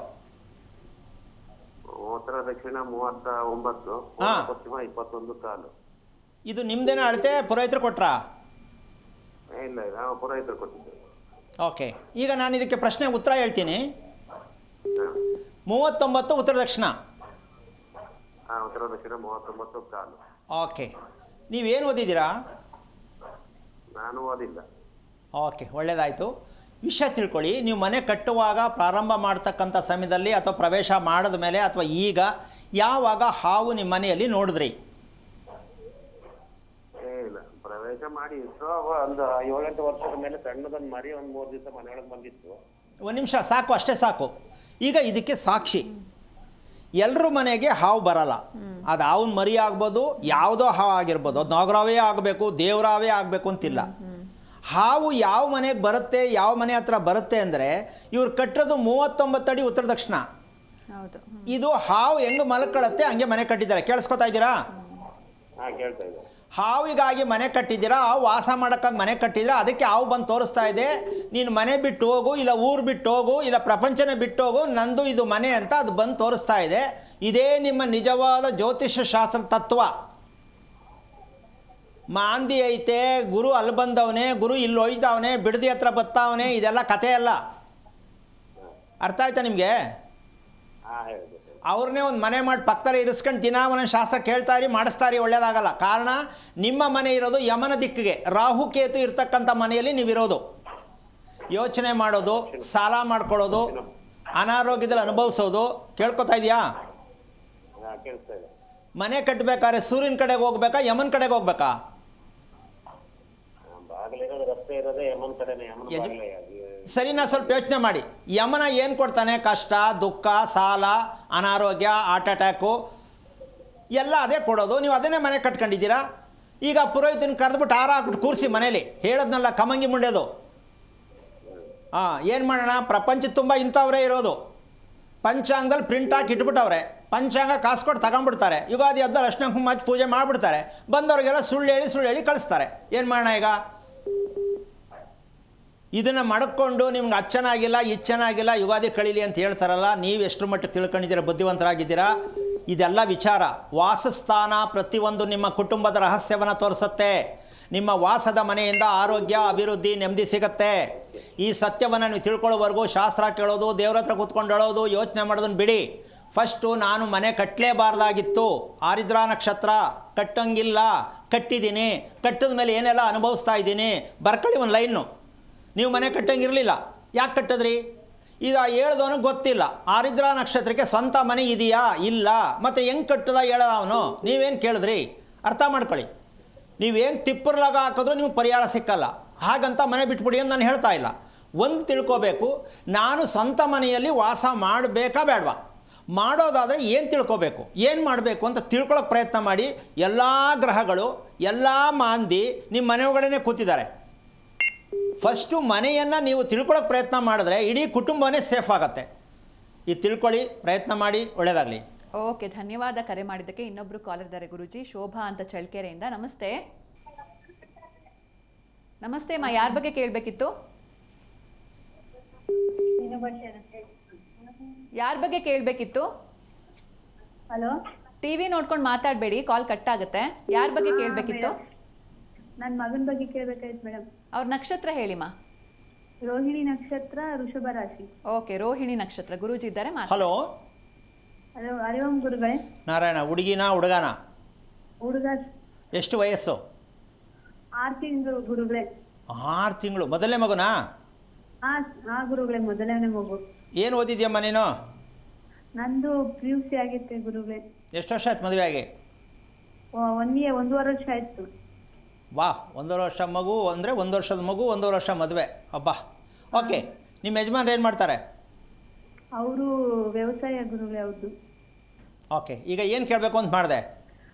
ಉತ್ತರ ದಕ್ಷಿಣ 39, ಹಾ. ಪಶ್ಚಿಮ 21 ಕಾಲು. ಇದು ನಿಮ್ಮದೇನ ಅಳತೆ, ಪುರೋಹಿತರು ಕೊಟ್ರಾ? ಇಲ್ಲ, ನಾವು ಪುರೋಹಿತರು ಕೊಟ್ಟಿದ್ದೇವೆ. ಓಕೆ, ಈಗ ನಾನು ಇದಕ್ಕೆ ಪ್ರಶ್ನೆ ಉತ್ತರ ಹೇಳ್ತೀನಿ. ಹಾ. 39 ಉತ್ತರ ದಕ್ಷಿಣ. ಉತ್ತರ ದಕ್ಷಿಣ 39 ಕಾಲು. ಓಕೆ, ನೀವೇನು ಓದಿದ್ದೀರಾ? ನಾನು ಓದಿಲ್ಲ. ಓಕೆ, ಒಳ್ಳೆಯದಾಯಿತು. ವಿಷಯ ತಿಳ್ಕೊಳ್ಳಿ. ನೀವು ಮನೆ ಕಟ್ಟುವಾಗ ಪ್ರಾರಂಭ ಮಾಡ್ತಕ್ಕಂಥ ಸಮಯದಲ್ಲಿ ಅಥವಾ ಪ್ರವೇಶ ಮಾಡಿದ ಮೇಲೆ ಅಥವಾ ಈಗ ಯಾವಾಗ ಹಾವು ನಿಮ್ಮ ಮನೆಯಲ್ಲಿ ನೋಡಿದ್ರಿ? ಇಲ್ಲ, ಪ್ರವೇಶ ಮಾಡಿ ಒಂದು 7-8 ವರ್ಷದ ಮೇಲೆ ಸಣ್ಣದೊಂದು ಮರಿ ಒಂದು 3 ದಿವಸ ಮನೆಯೊಳಗೆ ಬಂದಿತ್ತು. ಒಂದು ನಿಮಿಷ ಸಾಕು, ಅಷ್ಟೇ ಸಾಕು. ಈಗ ಇದಕ್ಕೆ ಸಾಕ್ಷಿ, ಎಲ್ಲರ ಮನೆಗೆ ಹಾವು ಬರಲ್ಲ. ಅದು ಹಾವಿನ ಮರಿ ಆಗ್ಬೋದು, ಯಾವುದೋ ಹಾವು ಆಗಿರ್ಬೋದು. ಅದು ನಾಗರಾವೇ ಆಗಬೇಕು, ದೇವರಾವೇ ಆಗಬೇಕು ಅಂತಿಲ್ಲ. ಹಾವು ಯಾವ ಮನೆಗೆ ಬರುತ್ತೆ, ಯಾವ ಮನೆ ಹತ್ರ ಬರುತ್ತೆ ಅಂದರೆ, ಇವ್ರು ಕಟ್ಟೋದು 39 ಅಡಿ ಉತ್ತರ ದಕ್ಷಿಣ. ಹೌದು. ಇದು ಹಾವು ಹೆಂಗೆ ಮಲ್ಕೊಳ್ಳುತ್ತೆ ಹಂಗೆ ಮನೆ ಕಟ್ಟಿದ್ದಾರೆ. ಕೇಳಿಸ್ಕೊತಾ ಇದ್ದೀರಾ? ಕೇಳ್ತಾ ಇದ್ದಾರೆ. ಹಾವಿಗಾಗಿ ಮನೆ ಕಟ್ಟಿದ್ದೀರಾ, ಹಾವು ವಾಸ ಮಾಡೋಕ್ಕಾಗಿ ಮನೆ ಕಟ್ಟಿದ್ದೀರಾ. ಅದಕ್ಕೆ ಹಾವು ಬಂದು ತೋರಿಸ್ತಾ ಇದೆ, ನೀನು ಮನೆ ಬಿಟ್ಟು ಹೋಗು, ಇಲ್ಲ ಊರು ಬಿಟ್ಟು ಹೋಗು, ಇಲ್ಲ ಪ್ರಪಂಚನೇ ಬಿಟ್ಟು ಹೋಗು, ನಂದು ಇದು ಮನೆ ಅಂತ ಅದು ಬಂದು ತೋರಿಸ್ತಾ ಇದೆ. ಇದೇ ನಿಮ್ಮ ನಿಜವಾದ ಜ್ಯೋತಿಷ್ಯ ಶಾಸ್ತ್ರ ತತ್ವ. ಮಾಂದಿ ಐತೆ, ಗುರು ಅಲ್ಲಿ ಬಂದವನೇ, ಗುರು ಇಲ್ಲಿ ಒಯ್ದವನೇ, ಬಿಡದಿ ಹತ್ರ ಬತ್ತಾವನೆ, ಇದೆಲ್ಲ ಕಥೆ ಅಲ್ಲ. ಅರ್ಥ ಆಯ್ತಾ ನಿಮಗೆ? ಹೇಳಿದೆ. ಅವ್ರನ್ನೇ ಒಂದು ಮನೆ ಮಾಡಿ ಪಕ್ಕದಲ್ಲಿ ಇರಿಸ್ಕೊಂಡು ದಿನ ಒಂದೊಂದು ಶಾಸ್ತ್ರ ಕೇಳ್ತಾರಿ, ಮಾಡಿಸ್ತಾರಿ, ಒಳ್ಳೇದಾಗಲ್ಲ. ಕಾರಣ ನಿಮ್ಮ ಮನೆ ಇರೋದು ಯಮನ ದಿಕ್ಕಿಗೆ, ರಾಹುಕೇತು ಇರ್ತಕ್ಕಂಥ ಮನೆಯಲ್ಲಿ ನೀವಿರೋದು. ಯೋಚನೆ ಮಾಡೋದು, ಸಾಲ ಮಾಡ್ಕೊಳ್ಳೋದು, ಅನಾರೋಗ್ಯದಲ್ಲಿ ಅನುಭವಿಸೋದು. ಕೇಳ್ಕೊತಾ ಇದೆಯಾ? ಕೇಳ್ತಾ ಇದೆ. ಮನೆ ಕಟ್ಟಬೇಕಾದ್ರೆ ಸೂರ್ಯನ ಕಡೆಗೆ ಹೋಗ್ಬೇಕಾ, ಯಮನ ಕಡೆಗೆ ಹೋಗ್ಬೇಕಾ? ಬಾಗಿಲಿರೋದು ರಸ್ತೆ ಇರೋದೇ ಯಮನ್ ಕಡೆನೇ. ಯಮನ ಬಾಗಿಲೇ ಅದು. ಸರಿ, ನಾ ಸ್ವಲ್ಪ ಯೋಚನೆ ಮಾಡಿ. ಯಮನ ಏನು ಕೊಡ್ತಾನೆ? ಕಷ್ಟ, ದುಃಖ, ಸಾಲ, ಅನಾರೋಗ್ಯ, ಹಾರ್ಟ್ ಅಟ್ಯಾಕು ಎಲ್ಲ ಅದೇ ಕೊಡೋದು. ನೀವು ಅದನ್ನೇ ಮನೆ ಕಟ್ಕೊಂಡಿದ್ದೀರಾ. ಈಗ ಪುರೋಹಿತನ ಕರೆದ್ಬಿಟ್ಟು ಹಾರ ಹಾಕ್ಬಿಟ್ಟು ಕೂರಿಸಿ ಮನೇಲಿ, ಹೇಳೋದ್ನಲ್ಲ ಕಮಂಗಿ ಮುಂಡೆದು. ಏನು ಮಾಡೋಣ, ಪ್ರಪಂಚದ ತುಂಬ ಇಂಥವರೇ ಇರೋದು. ಪಂಚಾಂಗದಲ್ಲಿ ಪ್ರಿಂಟ್ ಹಾಕಿ ಇಟ್ಬಿಟ್ಟವ್ರೆ. ಪಂಚಾಂಗ ಕಾಸು ಕೊಟ್ಟು ತಗೊಂಡ್ಬಿಡ್ತಾರೆ. ಯುಗಾದಿ ಹಬ್ಬದಲ್ಲಿ ಅರ್ಶಿನ ಕುಂಕುಮ ಹಚ್ಚಿ ಪೂಜೆ ಮಾಡಿಬಿಡ್ತಾರೆ. ಬಂದವರಿಗೆಲ್ಲ ಸುಳ್ಳು ಹೇಳಿ ಕಳಿಸ್ತಾರೆ. ಏನು ಮಾಡೋಣ ಈಗ? ಇದನ್ನು ಮಡ್ಕೊಂಡು ನಿಮ್ಗೆ ಅದು ಚೆನ್ನಾಗಿಲ್ಲ, ಇದು ಚೆನ್ನಾಗಿಲ್ಲ, ಯುಗಾದಿ ಕಳೀಲಿ ಅಂತ ಹೇಳ್ತಾರಲ್ಲ, ನೀವು ಎಷ್ಟು ಮಟ್ಟಿಗೆ ತಿಳ್ಕೊಂಡಿದ್ದೀರಾ, ಬುದ್ಧಿವಂತರಾಗಿದ್ದೀರಾ? ಇದೆಲ್ಲ ವಿಚಾರ. ವಾಸಸ್ಥಾನ ಪ್ರತಿಯೊಂದು ನಿಮ್ಮ ಕುಟುಂಬದ ರಹಸ್ಯವನ್ನು ತೋರಿಸುತ್ತೆ. ನಿಮ್ಮ ವಾಸದ ಮನೆಯಿಂದ ಆರೋಗ್ಯ, ಅಭಿವೃದ್ಧಿ, ನೆಮ್ಮದಿ ಸಿಗುತ್ತೆ. ಈ ಸತ್ಯವನ್ನು ನೀವು ತಿಳ್ಕೊಳ್ಳೋವರೆಗೂ ಶಾಸ್ತ್ರ ಕೇಳೋದು, ದೇವ್ರ ಹತ್ರ ಕೂತ್ಕೊಂಡು ಹೇಳೋದು, ಯೋಚನೆ ಮಾಡೋದನ್ನು ಬಿಡಿ. ಫಸ್ಟು ನಾನು ಮನೆ ಕಟ್ಟಲೇಬಾರ್ದಾಗಿತ್ತು, ಆರಿದ್ರಾ ನಕ್ಷತ್ರ, ಕಟ್ಟಂಗಿಲ್ಲ, ಕಟ್ಟಿದ್ದೀನಿ, ಕಟ್ಟಿದ ಮೇಲೆ ಏನೆಲ್ಲ ಅನುಭವಿಸ್ತಾ ಇದ್ದೀನಿ, ಬರ್ಕೊಳ್ಳಿ ಒಂದು ಲೈನು. ನೀವು ಮನೆ ಕಟ್ಟಂಗಿರಲಿಲ್ಲ, ಯಾಕೆ ಕಟ್ಟಿದ್ರಿ? ಈಗ ಹೇಳ್ದವನಿಗೆ ಗೊತ್ತಿಲ್ಲ, ಆರಿದ್ರಾ ನಕ್ಷತ್ರಕ್ಕೆ ಸ್ವಂತ ಮನೆ ಇದೆಯಾ ಇಲ್ಲ, ಮತ್ತು ಹೆಂಗೆ ಕಟ್ಟದ ಹೇಳೋದು ಅವನು. ನೀವೇನು ಕೇಳಿದ್ರಿ? ಅರ್ಥ ಮಾಡ್ಕೊಳ್ಳಿ. ನೀವೇನು ತಿಪ್ಪರ್ಲಾಗ ಹಾಕಿದ್ರೂ ನಿಮ್ಗೆ ಪರಿಹಾರ ಸಿಕ್ಕಲ್ಲ. ಹಾಗಂತ ಮನೆ ಬಿಟ್ಬಿಡಿ ಅಂತ ನಾನು ಹೇಳ್ತಾ ಇಲ್ಲ. ಒಂದು ತಿಳ್ಕೋಬೇಕು, ನಾನು ಸ್ವಂತ ಮನೆಯಲ್ಲಿ ವಾಸ ಮಾಡಬೇಕಾ ಬೇಡವಾ? ಮಾಡೋದಾದರೆ ಏನು ತಿಳ್ಕೋಬೇಕು, ಏನು ಮಾಡಬೇಕು ಅಂತ ತಿಳ್ಕೊಳ್ಳೋಕೆ ಪ್ರಯತ್ನ ಮಾಡಿ. ಎಲ್ಲ ಗ್ರಹಗಳು, ಎಲ್ಲ ಮಾಂದಿ ನಿಮ್ಮ ಮನೆ ಒಳಗಡೆ ಕೂತಿದ್ದಾರೆ. ಫಸ್ಟು ಮನೆಯನ್ನು ನೀವು ತಿಳ್ಕೊಳ್ಳೋಕೆ ಪ್ರಯತ್ನ ಮಾಡಿದ್ರೆ ಇಡೀ ಕುಟುಂಬನೇ ಸೇಫ್ ಆಗುತ್ತೆ. ಇದು ತಿಳ್ಕೊಳ್ಳಿ, ಪ್ರಯತ್ನ ಮಾಡಿ, ಒಳ್ಳೆಯದಾಗಲಿ. ಓಕೆ, ಧನ್ಯವಾದ ಕರೆ ಮಾಡಿದ್ದಕ್ಕೆ. ಇನ್ನೊಬ್ರು ಕಾಲರ್ ಇದ್ದಾರೆ ಗುರುಜಿ, ಶೋಭಾ ಅಂತ ಚಳ್ಳಕೆರೆಯಿಂದ. ನಮಸ್ತೆ. ನಮಸ್ತೆ ಅಮ್ಮ, ಯಾರ ಬಗ್ಗೆ ಕೇಳಬೇಕಿತ್ತು? ಯಾರ ಬಗ್ಗೆ ಕೇಳಬೇಕಿತ್ತು? ಹಲೋ, ಟಿವಿ ನೋಡ್ಕೊಂಡು ಮಾತಾಡಬೇಡಿ, ಕಾಲ್ ಕಟ್ ಆಗುತ್ತೆ. ಯಾರ ಬಗ್ಗೆ ಕೇಳಬೇಕಿತ್ತು? ನನ್ನ ಮಗನ ಬಗ್ಗೆ ಕೇಳಬೇಕಾಯ್ತು ಮೇಡಮ್. ಅವ್ರ ನಕ್ಷತ್ರ ಹೇಳಿಮ್ಮ. ರೋಹಿಣಿ ನಕ್ಷತ್ರ, ವೃಷಭ ರಾಶಿ. ಓಕೆ, ರೋಹಿಣಿ ನಕ್ಷತ್ರ. ಗುರೂಜಿ ಇದ್ದಾರೆ, ಹಲೋ. ಹಲೋ, ಹರಿ ಓಂ ಗುರುಗಳೇ. ನಾರಾಯಣ. ಹುಡುಗಿನ ಹುಡುಗನ? ಹುಡುಗ. ಎಷ್ಟು ವಯಸ್ಸು? 6 ತಿಂಗಳು ಗುರುಗಳೇ. 6 ತಿಂಗಳು. ಮೊದಲನೇ ಮಗುನಾ? ಹಾಂ ಗುರುಗಳೇ, ಮೊದಲನೇ ಮಗು. ಏನು ಓದಿದ್ಯಮ್ಮ ನೀನು? ನಂದು PUC ಆಗಿತ್ತೆ ಗುರುಗಳೇ. ಎಷ್ಟು ವರ್ಷ ಆಯ್ತು ಮದುವೆ ಆಗಿ? 1.5 ವರ್ಷ ಆಯಿತು. ವಾ, 1.5 ವರ್ಷ ಮಗು ಅಂದರೆ 1 ವರ್ಷದ ಮಗು, 1.5 ವರ್ಷ ಮದುವೆ. ಅಬ್ಬಾ. ಓಕೆ, ನಿಮ್ಮ ಯಜಮಾನ್ರು ಏನು ಮಾಡ್ತಾರೆ? ಅವರು ವ್ಯವಸಾಯ ಗುರುಗಳೇ. ಹೌದು. ಓಕೆ, ಈಗ ಏನು ಕೇಳಬೇಕು ಅಂತ ಮಾಡಿದೆ?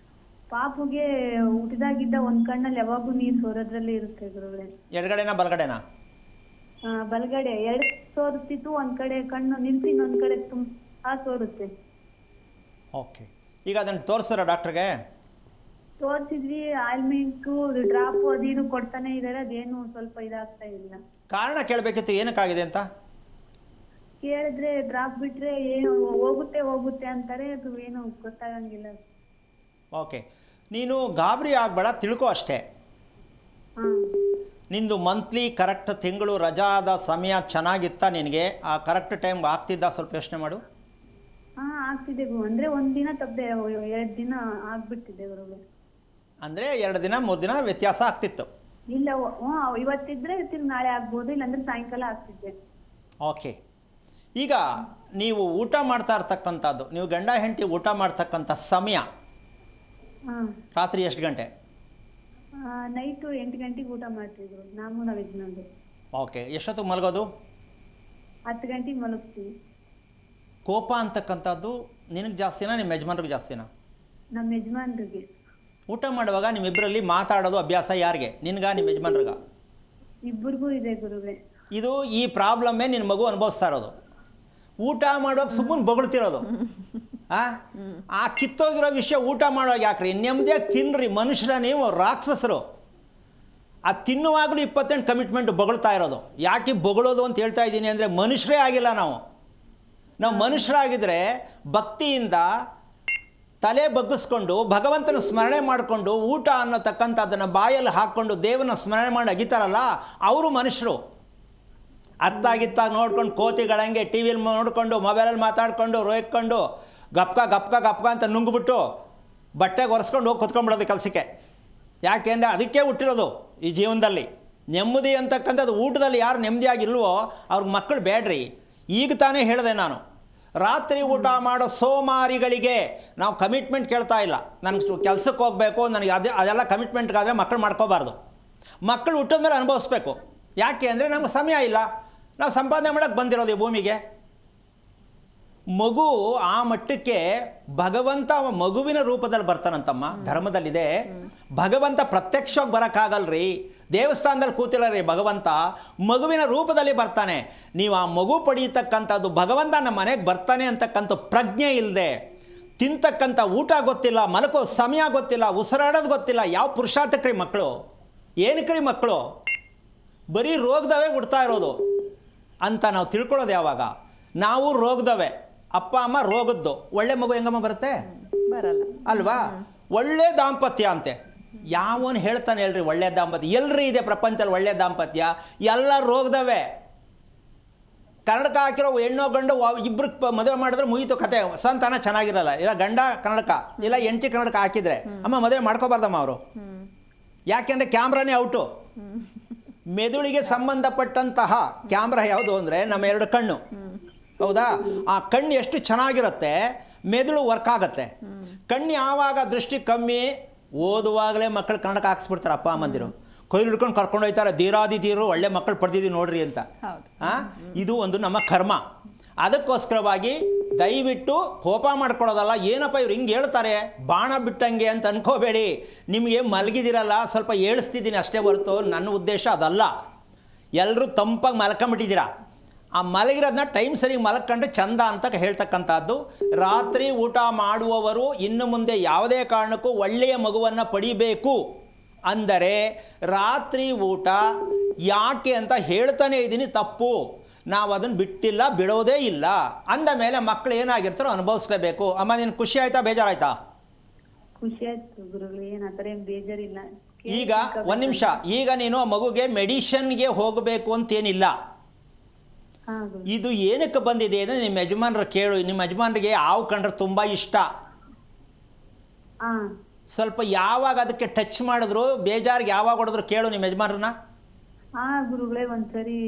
ಪಾಪುಗೆ ಹುಟ್ಟಿದಾಗಿದ್ದ ಒಂದು ಕಣ್ಣಲ್ಲಿ ಯಾವಾಗೂ ನೀರು ಸೋರೋದ್ರಲ್ಲಿ ಇರುತ್ತೆ ಗುರುಗಳೇ. ಎಡಗಡೆನಾ ಬಲಗಡೆನಾ? ಬಲಗಡೆ 2 ಸೋರುತ್ತಿತ್ತು, ಒಂದು ಕಡೆ ಕಣ್ಣು ನಿಲ್ಸಿ, ಇನ್ನೊಂದು ಕಡೆ ತುಂಬ ಸೋರುತ್ತೆ. ಓಕೆ, ಈಗ ಅದನ್ನು ತೋರಿಸ್ತಾರ ಡಾಕ್ಟ್ರಿಗೆ? ತೋರ್ಸಿದ್ವಿ, ಆಯಿಲ್ಮೆಂಟು ಡ್ರಾಪ್ ಅದೇನು ಕೊಡ್ತಾನೆ ಇದಾರೆ, ಅದೇನು ಸ್ವಲ್ಪ ಇದಾಗ್ತಾ ಇಲ್ಲ. ಕಾರಣ ಕೇಳಬೇಕಿತ್ತು ಏನಕ್ಕಾಗಿದೆ ಅಂತ. ಕೇಳಿದ್ರೆ ಡ್ರಾಪ್ ಬಿಟ್ರೆ ಏನು ಹೋಗುತ್ತೆ ಅಂತಾರೆ, ಅದು ಏನು ಗೊತ್ತಾಗಂಗಿಲ್ಲ. ಓಕೆ, ನೀನು ಗಾಬರಿ ಆಗಬೇಡ, ತಿಳ್ಕೊ ಅಷ್ಟೇ. ನಿಂದು ಮಂತ್ಲಿ ಕರೆಕ್ಟ್ ತಿಂಗಳು ರಜಾದ ಸಮಯ ಚೆನ್ನಾಗಿತ್ತ ನಿನಗೆ? ಆ ಕರೆಕ್ಟ್ ಟೈಮ್ಗೆ ಆಗ್ತಿದ್ದ? ಸ್ವಲ್ಪ ಯೋಚನೆ ಮಾಡು. ಆಗ್ತಿದೆ ಅಂದ್ರೆ ಒಂದಿನ ತಪ್ಪದೆ 2 ದಿನ ಆಗ್ಬಿಟ್ಟಿದೆ ಗುರುಗಳೇ. ಅಂದರೆ 2 ದಿನ 3 ದಿನ ವ್ಯತ್ಯಾಸ ಆಗ್ತಿತ್ತು. ಇಲ್ಲ, ಇವತ್ತಿದ್ರೆ ತಿರ್ಗಿ ನಾಳೆ ಆಗ್ಬೋದು, ಇಲ್ಲಾಂದ್ರೆ ಸಾಯಂಕಾಲ ಆಗ್ತಿದ್ದೆ. ಓಕೆ, ಈಗ ನೀವು ಊಟ ಮಾಡ್ತಾ ಇರ್ತಕ್ಕಂಥದ್ದು, ನೀವು ಗಂಡ ಹೆಂಡತಿ ಊಟ ಮಾಡ್ತಕ್ಕಂಥ ಸಮಯ ರಾತ್ರಿ ಎಷ್ಟು ಗಂಟೆ? ನೈಟು 8 ಗಂಟೆಗೆ ಊಟ ಮಾಡ್ತಿದ್ರು, ನಾವು ಯಜಮಾನ್ರು. ಓಕೆ, ಎಷ್ಟೊತ್ತಿಗೆ ಮಲಗೋದು? 10 ಗಂಟೆಗೆ ಮಲಗ್ತೀವಿ. ಕೋಪ ಅಂತಕ್ಕಂಥದ್ದು ನಿನಗೆ ಜಾಸ್ತಿನಾ ನಿಮ್ಮ ಯಜಮಾನ್ರಿಗೆ ಜಾಸ್ತಿನಾ? ನಮ್ಮ ಯಜಮಾನ್ರಿಗೆ. ಊಟ ಮಾಡುವಾಗ ನಿಮ್ಮಿಬ್ಬರಲ್ಲಿ ಮಾತಾಡೋದು ಅಭ್ಯಾಸ ಯಾರಿಗೆ? ನಿನ್ಗ ನಿಮ್ಮ ಯಜಮಾನ್ರಿಗ? ಇಬ್ಬರಿಗೂ ಇದೆ ಗುರುಗಳೇ. ಇದು ಈ ಪ್ರಾಬ್ಲಮ್ಮೇ ನಿನ್ನ ಮಗು ಅನುಭವಿಸ್ತಾ ಇರೋದು. ಊಟ ಮಾಡುವಾಗ ಸುಮ್ಮನೆ ಬೊಗಳ್ತಿರೋದು. ಆ ಕಿತ್ತೋಗಿರೋ ವಿಷಯ ಊಟ ಮಾಡುವಾಗ ಯಾಕ್ರಿ? ನೆಮ್ಮದಿಯಾಗಿ ತಿನ್ನಿರಿ. ಮನುಷ್ಯರ ನೀವು ರಾಕ್ಷಸರು. ಅದು ತಿನ್ನುವಾಗಲೂ 28 ಕಮಿಟ್ಮೆಂಟ್ ಬೊಗಳ್ತಾ ಇರೋದು. ಯಾಕೆ ಬೊಗಳೋದು ಅಂತ ಹೇಳ್ತಾ ಇದ್ದೀನಿ ಅಂದರೆ, ಮನುಷ್ಯರೇ ಆಗಿಲ್ಲ ನಾವು ಮನುಷ್ಯರಾಗಿದ್ದರೆ ಭಕ್ತಿಯಿಂದ ತಲೆ ಬಗ್ಗಿಸ್ಕೊಂಡು ಭಗವಂತನ ಸ್ಮರಣೆ ಮಾಡಿಕೊಂಡು ಊಟ ಅನ್ನತಕ್ಕಂಥದ್ದನ್ನು ಬಾಯಲ್ಲಿ ಹಾಕ್ಕೊಂಡು ದೇವನ ಸ್ಮರಣೆ ಮಾಡಿ ಅಗಿತಾರಲ್ಲ, ಅವರು ಮನುಷ್ಯರು. ಅತ್ತಾಗಿತ್ತಾಗ ನೋಡ್ಕೊಂಡು ಕೋತಿಗಳಂಗೆ ಟಿ ವಿಲಿ ನೋಡಿಕೊಂಡು ಮೊಬೈಲಲ್ಲಿ ಮಾತಾಡ್ಕೊಂಡು ರೋಯ್ಕೊಂಡು ಗಪ್ಕ ಅಂತ ನುಂಗ್ಬಿಟ್ಟು ಬಟ್ಟೆಗೆ ಒರೆಸ್ಕೊಂಡು ಹೋಗಿ ಕುತ್ಕೊಂಡ್ಬಿಡೋದು ಕೆಲಸಕ್ಕೆ. ಯಾಕೆಂದರೆ ಅದಕ್ಕೆ ಹುಟ್ಟಿರೋದು ಈ ಜೀವನದಲ್ಲಿ. ನೆಮ್ಮದಿ ಅಂತಕ್ಕಂಥದ್ದು ಊಟದಲ್ಲಿ ಯಾರು ನೆಮ್ಮದಿಯಾಗಿಲ್ವೋ ಅವ್ರಿಗೆ ಮಕ್ಕಳು ಬೇಡ್ರಿ. ಈಗ ತಾನೇ ಹೇಳಿದೆ ನಾನು, ರಾತ್ರಿ ಊಟ ಮಾಡೋ ಸೋಮಾರಿಗಳಿಗೆ ನಾವು ಕಮಿಟ್ಮೆಂಟ್ ಕೇಳ್ತಾ ಇಲ್ಲ. ನನಗೆ ಕೆಲಸಕ್ಕೆ ಹೋಗಬೇಕು, ನನಗೆ ಅದೆಲ್ಲ ಕಮಿಟ್ಮೆಂಟ್ಗಾದರೆ ಮಕ್ಕಳು ಮಾಡ್ಕೋಬಾರ್ದು. ಮಕ್ಕಳು ಹುಟ್ಟಿದ ಮೇಲೆ ಅನುಭವಿಸ್ಬೇಕು. ಯಾಕೆ ಅಂದರೆ ನಮ್ಗೆ ಸಮಯ ಇಲ್ಲ, ನಾವು ಸಂಪಾದನೆ ಮಾಡೋಕ್ಕೆ ಬಂದಿರೋದು ಈ ಭೂಮಿಗೆ. ಮಗು ಆ ಮಟ್ಟಕ್ಕೆ ಭಗವಂತ ಮಗುವಿನ ರೂಪದಲ್ಲಿ ಬರ್ತಾನಂತಮ್ಮ. ಧರ್ಮದಲ್ಲಿದೆ, ಭಗವಂತ ಪ್ರತ್ಯಕ್ಷವಾಗಿ ಬರೋಕ್ಕಾಗಲ್ರಿ. ದೇವಸ್ಥಾನದಲ್ಲಿ ಕೂತಿಲ್ಲ ರೀ ಭಗವಂತ, ಮಗುವಿನ ರೂಪದಲ್ಲಿ ಬರ್ತಾನೆ. ನೀವು ಆ ಮಗು ಪಡೀತಕ್ಕಂಥದ್ದು ಭಗವಂತ ನಮ್ಮ ಮನೆಗೆ ಬರ್ತಾನೆ ಅಂತಕ್ಕಂಥ ಪ್ರಜ್ಞೆ ಇಲ್ಲದೆ, ತಿಂತಕ್ಕಂಥ ಊಟ ಗೊತ್ತಿಲ್ಲ, ಮಲಕೋ ಸಮಯ ಗೊತ್ತಿಲ್ಲ, ಉಸಿರಾಡೋದು ಗೊತ್ತಿಲ್ಲ. ಯಾವ ಪುರುಷಾರ್ಥಕ್ರಿ ಮಕ್ಕಳು? ಏನಕ್ರಿ ಮಕ್ಕಳು? ಬರೀ ರೋಗದವೇ ಹುಡ್ತಾ ಇರೋದು ಅಂತ ನಾವು ತಿಳ್ಕೊಳ್ಳೋದು ಯಾವಾಗ? ನಾವು ರೋಗದವೇ, ಅಪ್ಪ ಅಮ್ಮ ರೋಗದ್ದು. ಒಳ್ಳೆ ಮಗು ಹೆಂಗಮ್ಮ ಬರುತ್ತೆ? ಬರಲ್ಲ ಅಲ್ವಾ? ಒಳ್ಳೆ ದಾಂಪತ್ಯ ಅಂತೆ ಯಾವನು ಹೇಳ್ತಾನೆ ಹೇಳ್ರಿ? ಒಳ್ಳೆ ದಾಂಪತ್ಯ ಎಲ್ರಿ ಇದೆ ಪ್ರಪಂಚದಲ್ಲಿ? ಒಳ್ಳೆ ದಾಂಪತ್ಯ ಎಲ್ಲ ರೋಗದವೇ. ಕನ್ನಡಕ ಹಾಕಿರೋ ಹೆಣ್ಣೋ ಗಂಡು ಇಬ್ಬರಿಗೆ ಮದುವೆ ಮಾಡಿದ್ರೆ ಮುಗೀತು ಕತೆ. ಸಂತಾನ ಚೆನ್ನಾಗಿರಲ್ಲ. ಇಲ್ಲ ಗಂಡ ಕನ್ನಡಕ ಇಲ್ಲ ಹೆಂಡತಿ ಕನ್ನಡಕ ಹಾಕಿದರೆ ಅಮ್ಮ ಮದುವೆ ಮಾಡ್ಕೋಬಾರ್ದಮ್ಮ ಅವರು. ಯಾಕೆಂದರೆ ಕ್ಯಾಮ್ರಾನೇ ಔಟು. ಮೆದುಳಿಗೆ ಸಂಬಂಧಪಟ್ಟಂತಹ ಕ್ಯಾಮ್ರಾ ಯಾವುದು ಅಂದರೆ ನಮ್ಮ 2 ಕಣ್ಣು. ಹೌದಾ? ಆ ಕಣ್ಣು ಎಷ್ಟು ಚೆನ್ನಾಗಿರುತ್ತೆ ಮೆದುಳು ವರ್ಕ್ ಆಗುತ್ತೆ. ಕಣ್ಣು ಯಾವಾಗ ದೃಷ್ಟಿ ಕಮ್ಮಿ, ಓದುವಾಗಲೇ ಮಕ್ಕಳು ಕನ್ನಡಕ ಹಾಕ್ಸ್ಬಿಡ್ತಾರೆ ಅಪ್ಪ ಅಮ್ಮಂದಿರು. ಕೈಲಿ ಹಿಡ್ಕೊಂಡು ಕರ್ಕೊಂಡು ಹೋಗ್ತಾರೆ, ಧೀರಾದಿಧೀರು ಒಳ್ಳೆ ಮಕ್ಕಳು ಪಡೆದಿದ್ದೀವಿ ನೋಡ್ರಿ ಅಂತ. ಇದು ಒಂದು ನಮ್ಮ ಕರ್ಮ. ಅದಕ್ಕೋಸ್ಕರವಾಗಿ ದಯವಿಟ್ಟು ಕೋಪ ಮಾಡ್ಕೊಳ್ಳೋದಲ್ಲ. ಏನಪ್ಪ ಇವ್ರು ಹಿಂಗೆ ಹೇಳ್ತಾರೆ ಬಾಣ ಬಿಟ್ಟಂಗೆ ಅಂತ ಅನ್ಕೋಬೇಡಿ. ನಿಮಗೆ ಮಲಗಿದಿರಲ್ಲ, ಸ್ವಲ್ಪ ಏಳಿಸ್ತಿದ್ದೀನಿ ಅಷ್ಟೇ ಹೊರತು ನನ್ನ ಉದ್ದೇಶ ಅದಲ್ಲ. ಎಲ್ಲರೂ ತಂಪಾಗಿ ಮಲ್ಕೊಂಬಿಟ್ಟಿದ್ದೀರಾ. ಆ ಮಲಗಿರೋದನ್ನ ಟೈಮ್ ಸರಿಗೆ ಮಲ್ಕೊಂಡ್ರೆ ಚಂದ ಅಂತ ಹೇಳ್ತಕ್ಕಂಥದ್ದು. ರಾತ್ರಿ ಊಟ ಮಾಡುವವರು ಇನ್ನು ಮುಂದೆ ಯಾವುದೇ ಕಾರಣಕ್ಕೂ ಒಳ್ಳೆಯ ಮಗುವನ್ನು ಪಡಿಬೇಕು ಅಂದರೆ ರಾತ್ರಿ ಊಟ ಯಾಕೆ ಅಂತ ಹೇಳ್ತಾನೆ ಇದ್ದೀನಿ, ತಪ್ಪು. ನಾವು ಅದನ್ನು ಬಿಟ್ಟಿಲ್ಲ, ಬಿಡೋದೇ ಇಲ್ಲ. ಅಂದ ಮೇಲೆ ಮಕ್ಕಳು ಏನಾಗಿರ್ತಾರೋ ಅನುಭವಿಸ್ಲೇಬೇಕು. ಅಮ್ಮ ನೀನು ಖುಷಿ ಆಯ್ತಾ ಬೇಜಾರಾಯ್ತಾ? ಖುಷಿ ಆಯ್ತು ಗುರುಗಳು, ಏನಾದ್ರೆ ಬೇಜಾರಿಲ್ಲ. ಈಗ ಒಂದು ನಿಮಿಷ, ಈಗ ನೀನು ಮಗುಗೆ ಮೆಡಿಷನ್ಗೆ ಹೋಗಬೇಕು ಅಂತೇನಿಲ್ಲ. ಇದು ಏನಕ್ಕೆ ಬಂದಿದೆ ಅಂದರೆ ನಿಮ್ಮ ಯಜಮಾನ್ರ ಕೇಳು. ನಿಮ್ಮ ಯಜಮಾನ್ರಿಗೆ ಹಾವು ಕಂಡ್ರೆ ತುಂಬ ಇಷ್ಟ. ಸ್ವಲ್ಪ ಯಾವಾಗ ಅದಕ್ಕೆ ಟಚ್ ಮಾಡಿದ್ರು ಬೇಜಾರಿಗೆ ಯಾವಾಗ ಹೊಡೆದ್ರು ಕೇಳು ನಿಮ್ಮ ಯಜಮಾನ್ರನ್ನ. ಗುರುಗಳೇ ಒಂದ್ಸರಿ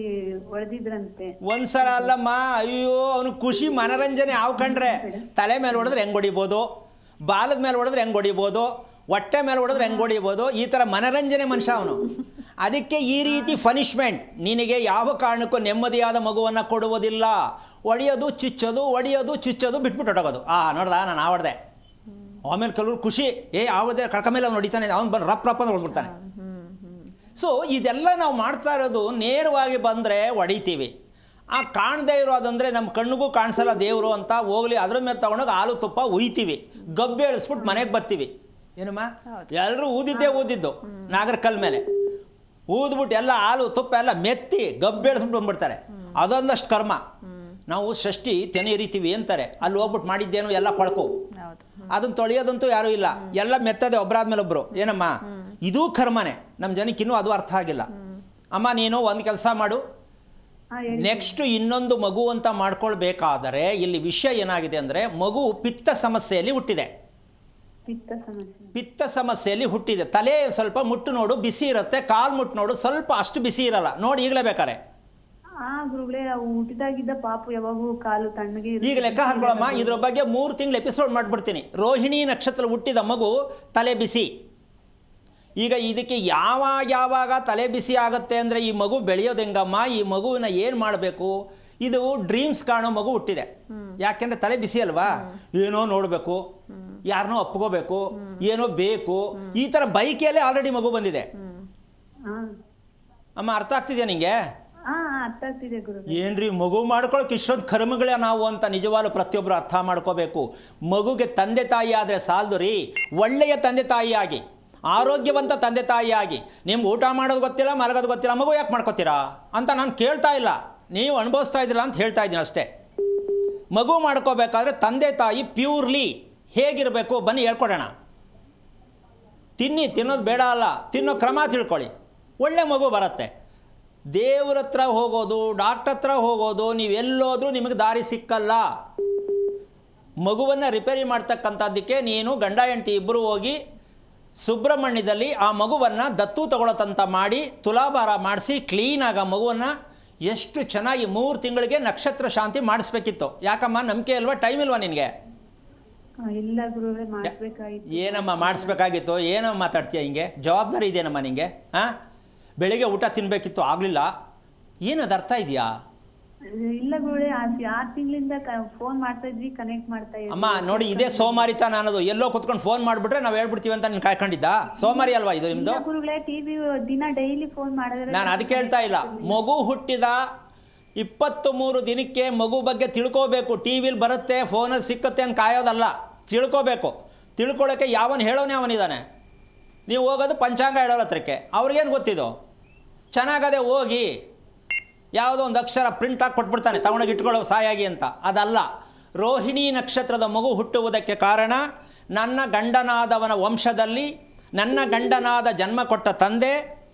ಹೊಡೆದಿದ್ರಂತೆ. ಒಂದ್ಸಲ ಅಲ್ಲಮ್ಮ, ಅಯ್ಯೋ ಅವನು ಖುಷಿ ಮನರಂಜನೆ. ಹಾವು ಕಂಡ್ರೆ ತಲೆ ಮೇಲೆ ಹೊಡೆದ್ರೆ ಹೆಂಗೆ ಹೊಡಿಬೋದು, ಬಾಲದ ಮೇಲೆ ಹೊಡೆದ್ರೆ ಹೆಂಗೆ ಹೊಡಿಬೋದು, ಹೊಟ್ಟೆ ಮೇಲೆ ಹೊಡೆದ್ರೆ ಹೆಂಗೆ ಹೊಡಿಬೋದು, ಈ ಥರ ಮನರಂಜನೆ ಮನುಷ್ಯ ಅವನು. ಅದಕ್ಕೆ ಈ ರೀತಿ ಪನಿಷ್ಮೆಂಟ್. ನಿನಗೆ ಯಾವ ಕಾರಣಕ್ಕೂ ನೆಮ್ಮದಿಯಾದ ಮಗುವನ್ನು ಕೊಡುವುದಿಲ್ಲ. ಹೊಡೆಯೋದು ಚುಚ್ಚೋದು, ಹೊಡೆಯೋದು ಚುಚ್ಚೋದು, ಬಿಟ್ಬಿಟ್ಟು ಹೊಟ್ಟೋಗೋದು. ನೋಡ್ದ ನಾನು ಹೊಡೆದೆ. ಆಮೇಲೆ ಕೆಲವರು ಖುಷಿ, ಯಾವುದೇ ಕಳ್ಕ ಮೇಲೆ ಅವ್ನು ಹೊಡಿತಾನೆ, ಅವ್ನು ಬಂದು ರಪ್ಪ ಅಂತ ಹೊಡ್ಬಿಡ್ತಾನೆ. ಸೊ ಇದೆಲ್ಲ ನಾವು ಮಾಡ್ತಾ ಇರೋದು ನೇರವಾಗಿ ಬಂದರೆ ಹೊಡಿತೀವಿ. ಕಾಣದೇ ಇರೋದಂದರೆ ನಮ್ಮ ಕಣ್ಣಿಗೂ ಕಾಣಿಸಲ್ಲ ದೇವರು ಅಂತ ಹೋಗಲಿ ಅದ್ರ ಮೇಲೆ ತೊಗೊಂಡೋಗಿ ಹಾಲು ತುಪ್ಪ ಉಯ್ತೀವಿ, ಗಬ್ಬೆ ಇಳಿಸ್ಬಿಟ್ಟು ಮನೆಗೆ ಬರ್ತೀವಿ. ಏನಮ್ಮ ಎಲ್ಲರೂ ಊದಿದ್ದು ನಾಗರ ಕಲ್ ಮೇಲೆ ಊದ್ಬಿಟ್ಟು ಎಲ್ಲ ಹಾಲು ತುಪ್ಪ ಎಲ್ಲ ಮೆತ್ತಿ ಗಬ್ಬೆಳಿಸ್ಬಿಟ್ಟು ಬಂದ್ಬಿಡ್ತಾರೆ. ಅದೊಂದಷ್ಟು ಕರ್ಮ. ನಾವು ಷಷ್ಠಿ ತೆನೆ ಎರಿತೀವಿ ಅಂತಾರೆ, ಅಲ್ಲಿ ಹೋಗ್ಬಿಟ್ಟು ಮಾಡಿದ್ದೇನು ಎಲ್ಲ ಕೊಳಕು, ಅದನ್ನು ತೊಳೆಯೋದಂತೂ ಯಾರೂ ಇಲ್ಲ, ಎಲ್ಲ ಮೆತ್ತದೆ ಒಬ್ಬರಾದ್ಮೇಲೆ ಒಬ್ಬರು. ಏನಮ್ಮ ಇದೂ ಕರ್ಮನೇ. ನಮ್ಮ ಜನಕ್ಕೆ ಇನ್ನೂ ಅದು ಅರ್ಥ ಆಗಿಲ್ಲ. ಅಮ್ಮ ನೀನು ಒಂದು ಕೆಲಸ ಮಾಡು, ನೆಕ್ಸ್ಟ್ ಇನ್ನೊಂದು ಮಗು ಅಂತ ಮಾಡ್ಕೊಳ್ಬೇಕಾದರೆ ಇಲ್ಲಿ ವಿಷಯ ಏನಾಗಿದೆ ಅಂದರೆ, ಮಗು ಪಿತ್ತ ಸಮಸ್ಯೆಯಲ್ಲಿ ಹುಟ್ಟಿದೆ. ಪಿತ್ತ ಸಮಸ್ಯೆಯಲ್ಲಿ ಹುಟ್ಟಿದೆ. ತಲೆ ಸ್ವಲ್ಪ ಮುಟ್ಟು ನೋಡು, ಬಿಸಿ ಇರುತ್ತೆ. ಕಾಲು ಮುಟ್ಟು ನೋಡು, ಸ್ವಲ್ಪ ಅಷ್ಟು ಬಿಸಿ ಇರಲ್ಲ. ನೋಡಿ ಈಗಲೇ ಬೇಕಾರೆ ಹುಟ್ಟಿದಾಗಿದ್ದ ಪಾಪು ಯಾವಾಗೂ ಕಾಲು ತಣ್ಣಗೆ. ಈಗ ಲೆಕ್ಕ ಹಾಕೊಳ್ಳಮ್ಮ, ಇದ್ರ ಬಗ್ಗೆ 3 ತಿಂಗಳು ಎಪಿಸೋಡ್ ಮಾಡಿಬಿಡ್ತೀನಿ. ರೋಹಿಣಿ ನಕ್ಷತ್ರ ಹುಟ್ಟಿದ ಮಗು ತಲೆ ಬಿಸಿ. ಈಗ ಇದಕ್ಕೆ ಯಾವಾಗ ತಲೆ ಬಿಸಿ ಆಗುತ್ತೆ ಅಂದರೆ ಈ ಮಗು ಬೆಳೆಯೋದು ಹೆಂಗಮ್ಮ, ಈ ಮಗುವಿನ ಏನು ಮಾಡಬೇಕು? ಇದು ಡ್ರೀಮ್ಸ್ ಕಾಣೋ ಮಗು ಹುಟ್ಟಿದೆ. ಯಾಕೆಂದರೆ ತಲೆ ಬಿಸಿ ಅಲ್ವಾ, ಏನೋ ನೋಡಬೇಕು, ಯಾರನ್ನೋ ಒಪ್ಕೋಬೇಕು, ಏನೋ ಬೇಕು, ಈ ಥರ ಬೈಕಿಯಲ್ಲೇ ಆಲ್ರೆಡಿ ಮಗು ಬಂದಿದೆ. ಅಮ್ಮ ಅರ್ಥ ಆಗ್ತಿದೆಯಾ ನಿಂಗೆ? ಏನ್ರಿ ಮಗು ಮಾಡ್ಕೊಳಕ್ಕೆ ಇಷ್ಟೊಂದು ಕರ್ಮಗಳೇ ನಾವು ಅಂತ ನಿಜವಾಗ್ಲೂ ಪ್ರತಿಯೊಬ್ಬರು ಅರ್ಥ ಮಾಡ್ಕೋಬೇಕು. ಮಗುಗೆ ತಂದೆ ತಾಯಿ ಆದರೆ ಸಾಲದು ರೀ, ಒಳ್ಳೆಯ ತಂದೆ ತಾಯಿಯಾಗಿ, ಆರೋಗ್ಯವಂತ ತಂದೆ ತಾಯಿಯಾಗಿ. ನಿಮ್ಗೆ ಊಟ ಮಾಡೋದು ಗೊತ್ತಿಲ್ಲ, ಮಲಗೋದು ಗೊತ್ತಿಲ್ಲ, ಮಗು ಯಾಕೆ ಮಾಡ್ಕೋತೀರಾ ಅಂತ ನಾನು ಕೇಳ್ತಾ ಇಲ್ಲ, ನೀವು ಅನುಭವಿಸ್ತಾ ಇದ್ದೀರಾ ಅಂತ ಹೇಳ್ತಾ ಇದ್ದೀನಿ ಅಷ್ಟೇ. ಮಗು ಮಾಡ್ಕೋಬೇಕಾದ್ರೆ ತಂದೆ ತಾಯಿ ಪ್ಯೂರ್ಲಿ ಹೇಗಿರಬೇಕು ಬನ್ನಿ ಹೇಳ್ಕೊಡೋಣ. ತಿನ್ನೋದು ಬೇಡ ಅಲ್ಲ, ತಿನ್ನೋ ಕ್ರಮ ತಿಳ್ಕೊಳ್ಳಿ, ಒಳ್ಳೆ ಮಗು ಬರುತ್ತೆ. ದೇವ್ರ ಹತ್ರ ಹೋಗೋದು, ಡಾಕ್ಟರ್ ಹತ್ರ ಹೋಗೋದು, ನೀವೆಲ್ಲೋದ್ರೂ ನಿಮಗೆ ದಾರಿ ಸಿಕ್ಕಲ್ಲ. ಮಗುವನ್ನು ರಿಪೇರಿ ಮಾಡ್ತಕ್ಕಂಥದ್ದಕ್ಕೆ ನೀನು ಗಂಡ ಹೆಂಡತಿ ಇಬ್ಬರು ಹೋಗಿ ಸುಬ್ರಹ್ಮಣ್ಯದಲ್ಲಿ ಆ ಮಗುವನ್ನು ದತ್ತು ತಗೊಳ್ಳೋತಂತ ಮಾಡಿ ತುಲಾಭಾರ ಮಾಡಿಸಿ ಕ್ಲೀನಾಗಿ ಆ ಮಗುವನ್ನು ಎಷ್ಟು ಚೆನ್ನಾಗಿ 3 ತಿಂಗಳಿಗೆ ನಕ್ಷತ್ರ ಶಾಂತಿ ಮಾಡಿಸ್ಬೇಕಿತ್ತು. ಯಾಕಮ್ಮ ನಂಬಿಕೆ ಇಲ್ವಾ, ಟೈಮ್ ಇಲ್ವಾ ನಿನಗೆ? ಇಲ್ಲ ಗುರುಗಳೇ, ಮಾಡಿಸ್ಬೇಕಾಗಿತ್ತು. ಏನಮ್ಮ ಮಾಡಿಸ್ಬೇಕಾಗಿತ್ತು? ಏನಮ್ಮ ಮಾತಾಡ್ತೀಯ ಹಿಂಗೆ? ಜವಾಬ್ದಾರಿ ಇದೆಯೇನಮ್ಮ ನಿನಗೆ? ಹಾಂ, ಬೆಳಿಗ್ಗೆ ಊಟ ತಿನ್ನಬೇಕಿತ್ತು, ಆಗಲಿಲ್ಲ, ಏನದು ಅರ್ಥ ಇದೆಯಾ? ಇಲ್ಲ ಗುರುಗಳೇ, 6 ತಿಂಗಳಿಂದ ಫೋನ್ ಮಾಡ್ತಾ ಇದ್ವಿ, ಕನೆಕ್ಟ್ ಮಾಡ್ತಾ ಇದ್ವಿ. ಅಮ್ಮ ನೋಡಿ, ಇದೇ ಸೋಮಾರಿತನ ಅನ್ನೋದು. ಎಲ್ಲೋ ಕುತ್ಕೊಂಡು ಫೋನ್ ಮಾಡಿಬಿಟ್ರೆ ನಾವು ಹೇಳ್ಬಿಡ್ತೀವಿ ಅಂತ ನೀನು ಕಾಯ್ಕೊಂಡಿದ್ದ? ಸೋಮಾರಿ ಅಲ್ವಾ ಇದು ನಿಮ್ಮದು? ಗುರುಗಳೇ, ಟಿವಿ ದಿನ ಡೈಲಿ ಫೋನ್ ಮಾಡಿದ್ರೆ ನಾನು ಅದಕ್ಕೆ ಹೇಳ್ತಾ ಇಲ್ಲ. ಮಗು ಹುಟ್ಟಿದ 23 ದಿನಕ್ಕೆ ಮಗು ಬಗ್ಗೆ ತಿಳ್ಕೋಬೇಕು. ಟಿ ವಿಲಿ ಬರುತ್ತೆ, ಫೋನಲ್ಲಿ ಸಿಕ್ಕತ್ತೆ ಅಂತ ಕಾಯೋದಲ್ಲ, ತಿಳ್ಕೋಬೇಕು. ತಿಳ್ಕೊಳ್ಳೋಕ್ಕೆ ಯಾವನು ಹೇಳೋನೇ ಅವನಿದ್ದಾನೆ. ನೀವು ಹೋಗೋದು ಪಂಚಾಂಗ ಹೇಳೋರ ಹತ್ರಕ್ಕೆ, ಅವ್ರಿಗೇನು ಗೊತ್ತಿದ್ದು? ಚೆನ್ನಾಗದೆ ಹೋಗಿ ಯಾವುದೋ ಒಂದು ಅಕ್ಷರ ಪ್ರಿಂಟಾಗಿ ಕೊಟ್ಬಿಡ್ತಾನೆ, ತಗೊಂಡೋಗಿ ಇಟ್ಕೊಳ್ಳೋ ಸಾಯಾಗಿ ಅಂತ. ಅದಲ್ಲ. ರೋಹಿಣಿ ನಕ್ಷತ್ರದ ಮಗು ಹುಟ್ಟುವುದಕ್ಕೆ ಕಾರಣ ನನ್ನ ಗಂಡನಾದವನ ವಂಶದಲ್ಲಿ ನನ್ನ ಗಂಡನಾದ ಜನ್ಮ ಕೊಟ್ಟ ತಂದೆ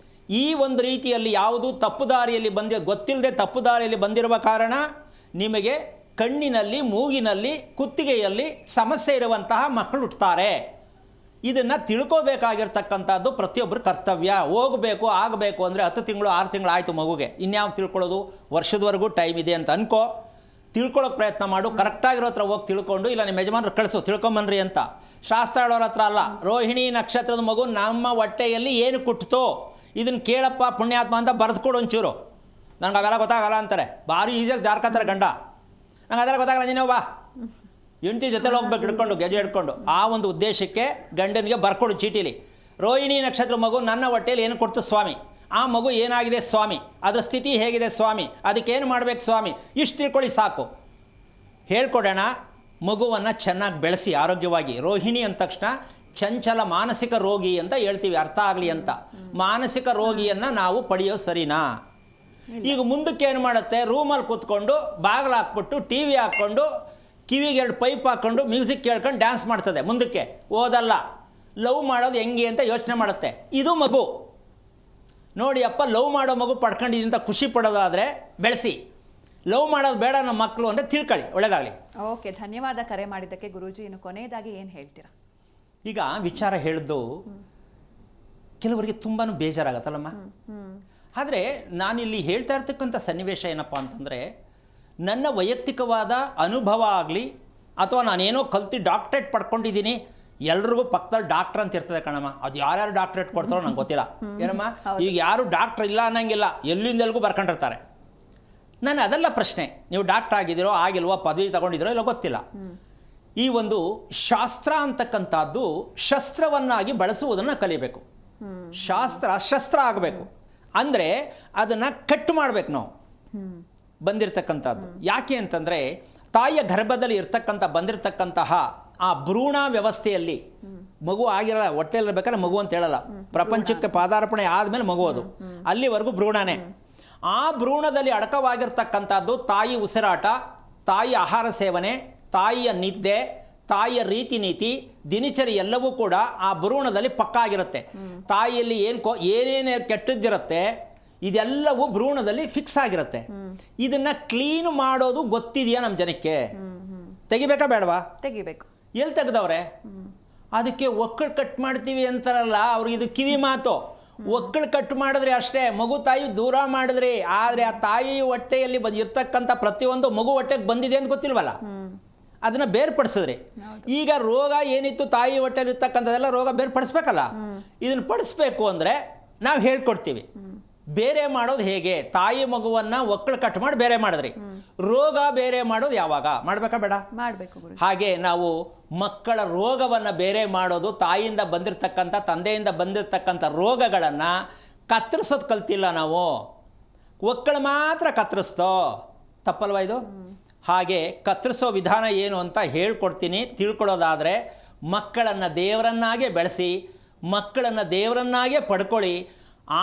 ಈ ಒಂದು ರೀತಿಯಲ್ಲಿ ಯಾವುದೂ ತಪ್ಪು ದಾರಿಯಲ್ಲಿ ಗೊತ್ತಿಲ್ಲದೆ ತಪ್ಪು ದಾರಿಯಲ್ಲಿ ಬಂದಿರುವ ಕಾರಣ ನಿಮಗೆ ಕಣ್ಣಿನಲ್ಲಿ, ಮೂಗಿನಲ್ಲಿ, ಕುತ್ತಿಗೆಯಲ್ಲಿ ಸಮಸ್ಯೆ ಇರುವಂತಹ ಮಕ್ಕಳು ಹುಟ್ಟುತ್ತಾರೆ. ಇದನ್ನು ತಿಳ್ಕೋಬೇಕಾಗಿರ್ತಕ್ಕಂಥದ್ದು ಪ್ರತಿಯೊಬ್ಬರು ಕರ್ತವ್ಯ. ಹೋಗಬೇಕು, ಆಗಬೇಕು ಅಂದರೆ 10 ತಿಂಗಳು 6 ತಿಂಗಳು ಆಯಿತು ಮಗುಗೆ, ಇನ್ಯಾವಾಗ ತಿಳ್ಕೊಳ್ಳೋದು? ವರ್ಷದವರೆಗೂ ಟೈಮ್ ಇದೆ ಅಂತ ಅನ್ಕೋ, ತಿಳ್ಕೊಳ್ಳೋಕೆ ಪ್ರಯತ್ನ ಮಾಡು. ಕರೆಕ್ಟಾಗಿರೋ ಹತ್ರ ಹೋಗಿ ತಿಳ್ಕೊಂಡು, ಇಲ್ಲ ನಿಮ್ಮ ಯಜಮಾನ್ರು ಕಳಿಸು ತಿಳ್ಕೊಂಬನ್ರಿ ಅಂತ. ಶಾಸ್ತ್ರ ಹೇಳೋರ ಹತ್ರ ಅಲ್ಲ. ರೋಹಿಣಿ ನಕ್ಷತ್ರದ ಮಗು ನಮ್ಮ ಹೊಟ್ಟೆಯಲ್ಲಿ ಏನು ಕುಟ್ಟಿತೋ ಇದನ್ನು ಕೇಳಪ್ಪ ಪುಣ್ಯಾತ್ಮ ಅಂತ ಬರೆದು ಕೊಡು ಒಂಚೂರು. ನನಗೆ ಅವೆಲ್ಲ ಗೊತ್ತಾಗಲ್ಲ ಅಂತಾರೆ, ಭಾರಿ ಈಸಿಯಾಗಿ ಜಾರ್ಕತ್ತಾರೆ ಗಂಡ. ನಂಗೆ ಅದೆಲ್ಲ ಗೊತ್ತಾಗಲ್ಲ, ನೀನು ಬಾ ಹೆಂಡತಿ ಜೊತೆಲಿ ಹೋಗ್ಬೇಕು ಹಿಡ್ಕೊಂಡು, ಗೆಜೆ ಹಿಡ್ಕೊಂಡು. ಆ ಒಂದು ಉದ್ದೇಶಕ್ಕೆ ಗಂಡನಿಗೆ ಬರ್ಕೊಡು ಚೀಟಿಲಿ, ರೋಹಿಣಿ ನಕ್ಷತ್ರ ಮಗು ನನ್ನ ಹೊಟ್ಟೆಯಲ್ಲಿ ಏನು ಕೊಡ್ತು ಸ್ವಾಮಿ, ಆ ಮಗು ಏನಾಗಿದೆ ಸ್ವಾಮಿ, ಅದರ ಸ್ಥಿತಿ ಹೇಗಿದೆ ಸ್ವಾಮಿ, ಅದಕ್ಕೇನು ಮಾಡಬೇಕು ಸ್ವಾಮಿ, ಇಷ್ಟು ತಿಳ್ಕೊಳ್ಳಿ ಸಾಕು. ಹೇಳ್ಕೊಡೋಣ. ಮಗುವನ್ನು ಚೆನ್ನಾಗಿ ಬೆಳೆಸಿ ಆರೋಗ್ಯವಾಗಿ. ರೋಹಿಣಿ ಅಂದ ತಕ್ಷಣ ಚಂಚಲ ಮಾನಸಿಕ ರೋಗಿ ಅಂತ ಹೇಳ್ತೀವಿ, ಅರ್ಥ ಆಗಲಿ ಅಂತ. ಮಾನಸಿಕ ರೋಗಿಯನ್ನು ನಾವು ಪಡೆಯೋದು ಸರಿನಾ? ಈಗ ಮುಂದಕ್ಕೆ ಏನು ಮಾಡುತ್ತೆ, ರೂಮಲ್ಲಿ ಕೂತ್ಕೊಂಡು ಬಾಗಿಲು ಹಾಕ್ಬಿಟ್ಟು ಟಿ ವಿ ಹಾಕ್ಕೊಂಡು ಕಿವಿಗೆ 2 ಪೈಪ್ ಹಾಕ್ಕೊಂಡು ಮ್ಯೂಸಿಕ್ ಕೇಳ್ಕೊಂಡು ಡ್ಯಾನ್ಸ್ ಮಾಡ್ತದೆ. ಮುಂದಕ್ಕೆ ಓದಲ್ಲ. ಲವ್ ಮಾಡೋದು ಹೆಂಗೆ ಅಂತ ಯೋಚನೆ ಮಾಡುತ್ತೆ. ಇದು ಮಗು ನೋಡಿ ಅಪ್ಪ, ಲವ್ ಮಾಡೋ ಮಗು ಪಡ್ಕೊಂಡಿದ್ದಂತ ಖುಷಿ ಪಡೋದಾದರೆ ಬೆಳೆಸಿ. ಲವ್ ಮಾಡೋದು ಬೇಡ ನಮ್ಮ ಮಕ್ಕಳು ಅಂದರೆ ತಿಳ್ಕೊಳ್ಳಿ, ಒಳ್ಳೆಯದಾಗಲಿ. ಓಕೆ, ಧನ್ಯವಾದ ಕರೆ ಮಾಡಿದ್ದಕ್ಕೆ ಗುರೂಜಿ. ಇನ್ನು ಕೊನೆಯದಾಗಿ ಏನು ಹೇಳ್ತೀರಾ? ಈಗ ವಿಚಾರ ಹೇಳಿದ್ದು ಕೆಲವರಿಗೆ ತುಂಬಾ ಬೇಜಾರಾಗತ್ತಲ್ಲಮ್ಮ. ಆದರೆ ನಾನಿಲ್ಲಿ ಹೇಳ್ತಾ ಇರ್ತಕ್ಕಂಥ ಸನ್ನಿವೇಶ ಏನಪ್ಪ ಅಂತಂದರೆ, ನನ್ನ ವೈಯಕ್ತಿಕವಾದ ಅನುಭವ ಆಗಲಿ ಅಥವಾ ನಾನೇನೋ ಕಲ್ತು ಡಾಕ್ಟ್ರೇಟ್ ಪಡ್ಕೊಂಡಿದ್ದೀನಿ. ಎಲ್ರಿಗೂ ಪಕ್ಕದಲ್ಲಿ ಡಾಕ್ಟ್ರ್ ಅಂತ ಇರ್ತದೆ ಕಣಮ್ಮ, ಅದು ಯಾರ್ಯಾರು ಡಾಕ್ಟ್ರೇಟ್ ಕೊಡ್ತಾರೋ ನಂಗೆ ಗೊತ್ತಿಲ್ಲ. ಏನಮ್ಮ, ಈಗ ಯಾರು ಡಾಕ್ಟ್ರ್ ಇಲ್ಲ ಅನ್ನಂಗಿಲ್ಲ, ಎಲ್ಲಿಂದೆಲ್ಗೂ ಬರ್ಕೊಂಡಿರ್ತಾರೆ. ನಾನು ಅದೆಲ್ಲ ಪ್ರಶ್ನೆ, ನೀವು ಡಾಕ್ಟ್ರ್ ಆಗಿದ್ದೀರೋ ಆಗಿಲ್ವೋ, ಪದವಿ ತಗೊಂಡಿದ್ದೀರೋ ಇಲ್ಲ ಗೊತ್ತಿಲ್ಲ. ಈ ಒಂದು ಶಾಸ್ತ್ರ ಅಂತಕ್ಕಂಥದ್ದು ಶಸ್ತ್ರವನ್ನಾಗಿ ಬಳಸುವುದನ್ನು ಕಲಿಬೇಕು. ಶಾಸ್ತ್ರ ಶಸ್ತ್ರ ಆಗಬೇಕು ಅಂದರೆ ಅದನ್ನು ಕಟ್ ಮಾಡಬೇಕು ನಾವು ಬಂದಿರತಕ್ಕಂಥದ್ದು. ಯಾಕೆ ಅಂತಂದರೆ ತಾಯಿಯ ಗರ್ಭದಲ್ಲಿ ಬಂದಿರತಕ್ಕಂತಹ ಆ ಭ್ರೂಣ ವ್ಯವಸ್ಥೆಯಲ್ಲಿ ಮಗು ಆಗಿರಲ್ಲ, ಹೊಟ್ಟೆಲಿರ್ಬೇಕಾದ್ರೆ ಮಗು ಅಂತ ಹೇಳಲ್ಲ, ಪ್ರಪಂಚಕ್ಕೆ ಪಾದಾರ್ಪಣೆ ಆದಮೇಲೆ ಮಗು ಅದು, ಅಲ್ಲಿವರೆಗೂ ಭ್ರೂಣನೇ. ಆ ಭ್ರೂಣದಲ್ಲಿ ಅಡಕವಾಗಿರ್ತಕ್ಕಂಥದ್ದು ತಾಯಿ ಉಸಿರಾಟ, ತಾಯಿ ಆಹಾರ ಸೇವನೆ, ತಾಯಿಯ ನಿದ್ದೆ, ತಾಯಿಯ ರೀತಿ ನೀತಿ, ದಿನಚರಿ ಎಲ್ಲವೂ ಕೂಡ ಆ ಭ್ರೂಣದಲ್ಲಿ ಪಕ್ಕಾ ಆಗಿರುತ್ತೆ. ತಾಯಿಯಲ್ಲಿ ಏನೇನು ಕೆಟ್ಟದ್ದಿರುತ್ತೆ ಇದೆಲ್ಲವೂ ಭ್ರೂಣದಲ್ಲಿ ಫಿಕ್ಸ್ ಆಗಿರುತ್ತೆ. ಇದನ್ನು ಕ್ಲೀನ್ ಮಾಡೋದು ಗೊತ್ತಿದೆಯಾ ನಮ್ಮ ಜನಕ್ಕೆ? ತೆಗಿಬೇಕಾ ಬೇಡವಾ? ತೆಗಿಬೇಕು. ಎಲ್ಲಿ ತೆಗೆದವ್ರೆ? ಅದಕ್ಕೆ ಒಕ್ಕಳು ಕಟ್ ಮಾಡ್ತೀವಿ ಅಂತಾರಲ್ಲ, ಅವ್ರಿಗೆ ಇದು ಕಿವಿ ಮಾತು. ಒಕ್ಕಳು ಕಟ್ ಮಾಡಿದ್ರೆ ಅಷ್ಟೇ, ಮಗು ತಾಯಿ ದೂರ ಮಾಡಿದ್ರಿ, ಆದರೆ ಆ ತಾಯಿ ಹೊಟ್ಟೆಯಲ್ಲಿ ಇರ್ತಕ್ಕಂಥ ಪ್ರತಿಯೊಂದು ಮಗು ಹೊಟ್ಟೆಗೆ ಬಂದಿದೆ ಅಂತ ಗೊತ್ತಿಲ್ವಲ್ಲ, ಅದನ್ನು ಬೇರ್ಪಡಿಸಿದ್ರಿ. ಈಗ ರೋಗ ಏನಿತ್ತು ತಾಯಿ ಹೊಟ್ಟೆಲಿ ಇರ್ತಕ್ಕಂಥದ್ದೆಲ್ಲ ರೋಗ ಬೇರ್ಪಡಿಸ್ಬೇಕಲ್ಲ. ಇದನ್ನು ಪಡಿಸ್ಬೇಕು ಅಂದರೆ ನಾವು ಹೇಳ್ಕೊಡ್ತೀವಿ. ಬೇರೆ ಮಾಡೋದು ಹೇಗೆ? ತಾಯಿ ಮಗುವನ್ನು ಒಕ್ಕಳು ಕಟ್ ಮಾಡಿ ಬೇರೆ ಮಾಡಿದ್ರಿ, ರೋಗ ಬೇರೆ ಮಾಡೋದು ಯಾವಾಗ? ಮಾಡಬೇಕಾ ಬೇಡ? ಮಾಡಬೇಕು. ಹಾಗೆ ನಾವು ಮಕ್ಕಳ ರೋಗವನ್ನು ಬೇರೆ ಮಾಡೋದು, ತಾಯಿಯಿಂದ ಬಂದಿರತಕ್ಕಂಥ ತಂದೆಯಿಂದ ಬಂದಿರತಕ್ಕಂಥ ರೋಗಗಳನ್ನು ಕತ್ತರಿಸೋದು ಕಲ್ತಿಲ್ಲ ನಾವು. ಒಕ್ಕಳು ಮಾತ್ರ ಕತ್ತರಿಸ್ತೋ, ತಪ್ಪಲ್ವಾ ಇದು? ಹಾಗೆ ಕತ್ತರಿಸೋ ವಿಧಾನ ಏನು ಅಂತ ಹೇಳ್ಕೊಡ್ತೀನಿ. ತಿಳ್ಕೊಳ್ಳೋದಾದರೆ ಮಕ್ಕಳನ್ನು ದೇವರನ್ನಾಗೆ ಬೆಳೆಸಿ, ಮಕ್ಕಳನ್ನು ದೇವರನ್ನಾಗೆ ಪಡ್ಕೊಳ್ಳಿ,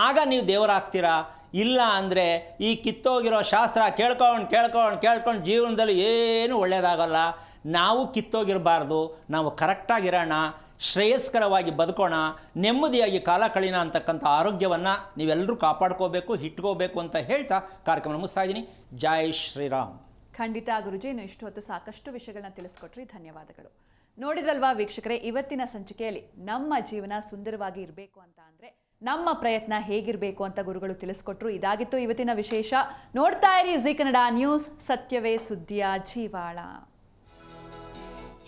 ಆಗ ನೀವು ದೇವರಾಗ್ತೀರಾ. ಇಲ್ಲ ಅಂದರೆ ಈ ಕಿತ್ತೋಗಿರೋ ಶಾಸ್ತ್ರ ಕೇಳ್ಕೊಂಡು ಜೀವನದಲ್ಲಿ ಏನೂ ಒಳ್ಳೆಯದಾಗಲ್ಲ. ನಾವು ಕಿತ್ತೋಗಿರಬಾರ್ದು, ನಾವು ಕರೆಕ್ಟಾಗಿರೋಣ, ಶ್ರೇಯಸ್ಕರವಾಗಿ ಬದುಕೋಣ, ನೆಮ್ಮದಿಯಾಗಿ ಕಾಲ ಕಳೀಣ ಅಂತಕ್ಕಂಥ ಆರೋಗ್ಯವನ್ನು ನೀವೆಲ್ಲರೂ ಕಾಪಾಡ್ಕೋಬೇಕು, ಇಟ್ಕೋಬೇಕು ಅಂತ ಹೇಳ್ತಾ ಕಾರ್ಯಕ್ರಮ ಮುಗಿಸ್ತಾ ಇದ್ದೀನಿ. ಜೈ ಶ್ರೀರಾಮ್. ಖಂಡಿತ ಗುರುಜಿ, ಇನ್ನು ಇಷ್ಟು ಹೊತ್ತು ಸಾಕಷ್ಟು ವಿಷಯಗಳನ್ನ ತಿಳಿಸ್ಕೊಟ್ರಿ, ಧನ್ಯವಾದಗಳು. ನೋಡಿದ್ರಲ್ವಾ ವೀಕ್ಷಕರೇ, ಇವತ್ತಿನ ಸಂಚಿಕೆಯಲ್ಲಿ ನಮ್ಮ ಜೀವನ ಸುಂದರವಾಗಿ ಇರಬೇಕು ಅಂತ ಅಂದರೆ ನಮ್ಮ ಪ್ರಯತ್ನ ಹೇಗಿರಬೇಕು ಅಂತ ಗುರುಗಳು ತಿಳಿಸ್ಕೊಟ್ರು. ಇದಾಗಿತ್ತು ಇವತ್ತಿನ ವಿಶೇಷ. ನೋಡ್ತಾ ಇರಿ ಜೀ ಕನ್ನಡ ನ್ಯೂಸ್, ಸತ್ಯವೇ ಸುದ್ದಿಯ ಜೀವಾಳ.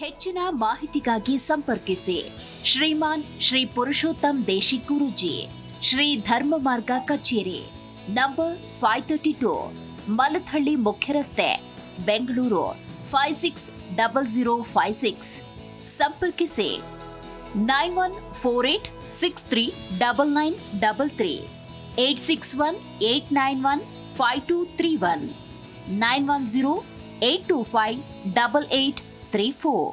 ಹೆಚ್ಚಿನ ಮಾಹಿತಿಗಾಗಿ ಸಂಪರ್ಕಿಸಿ ಶ್ರೀಮಾನ್ ಶ್ರೀ ಪುರುಷೋತ್ತಮ್ ದೇಶಿಕ್ ಗುರೂಜಿ, ಶ್ರೀ ಧರ್ಮ ಮಾರ್ಗ ಕಚೇರಿ, ನಂಬರ್ 532, ಮಲಥಳ್ಳಿ ಮುಖ್ಯ ರಸ್ತೆ, ಬೆಂಗಳೂರು 560056. ಸಂಪರ್ಕಿಸಿ 9148639933, 8618915231, 91082588834.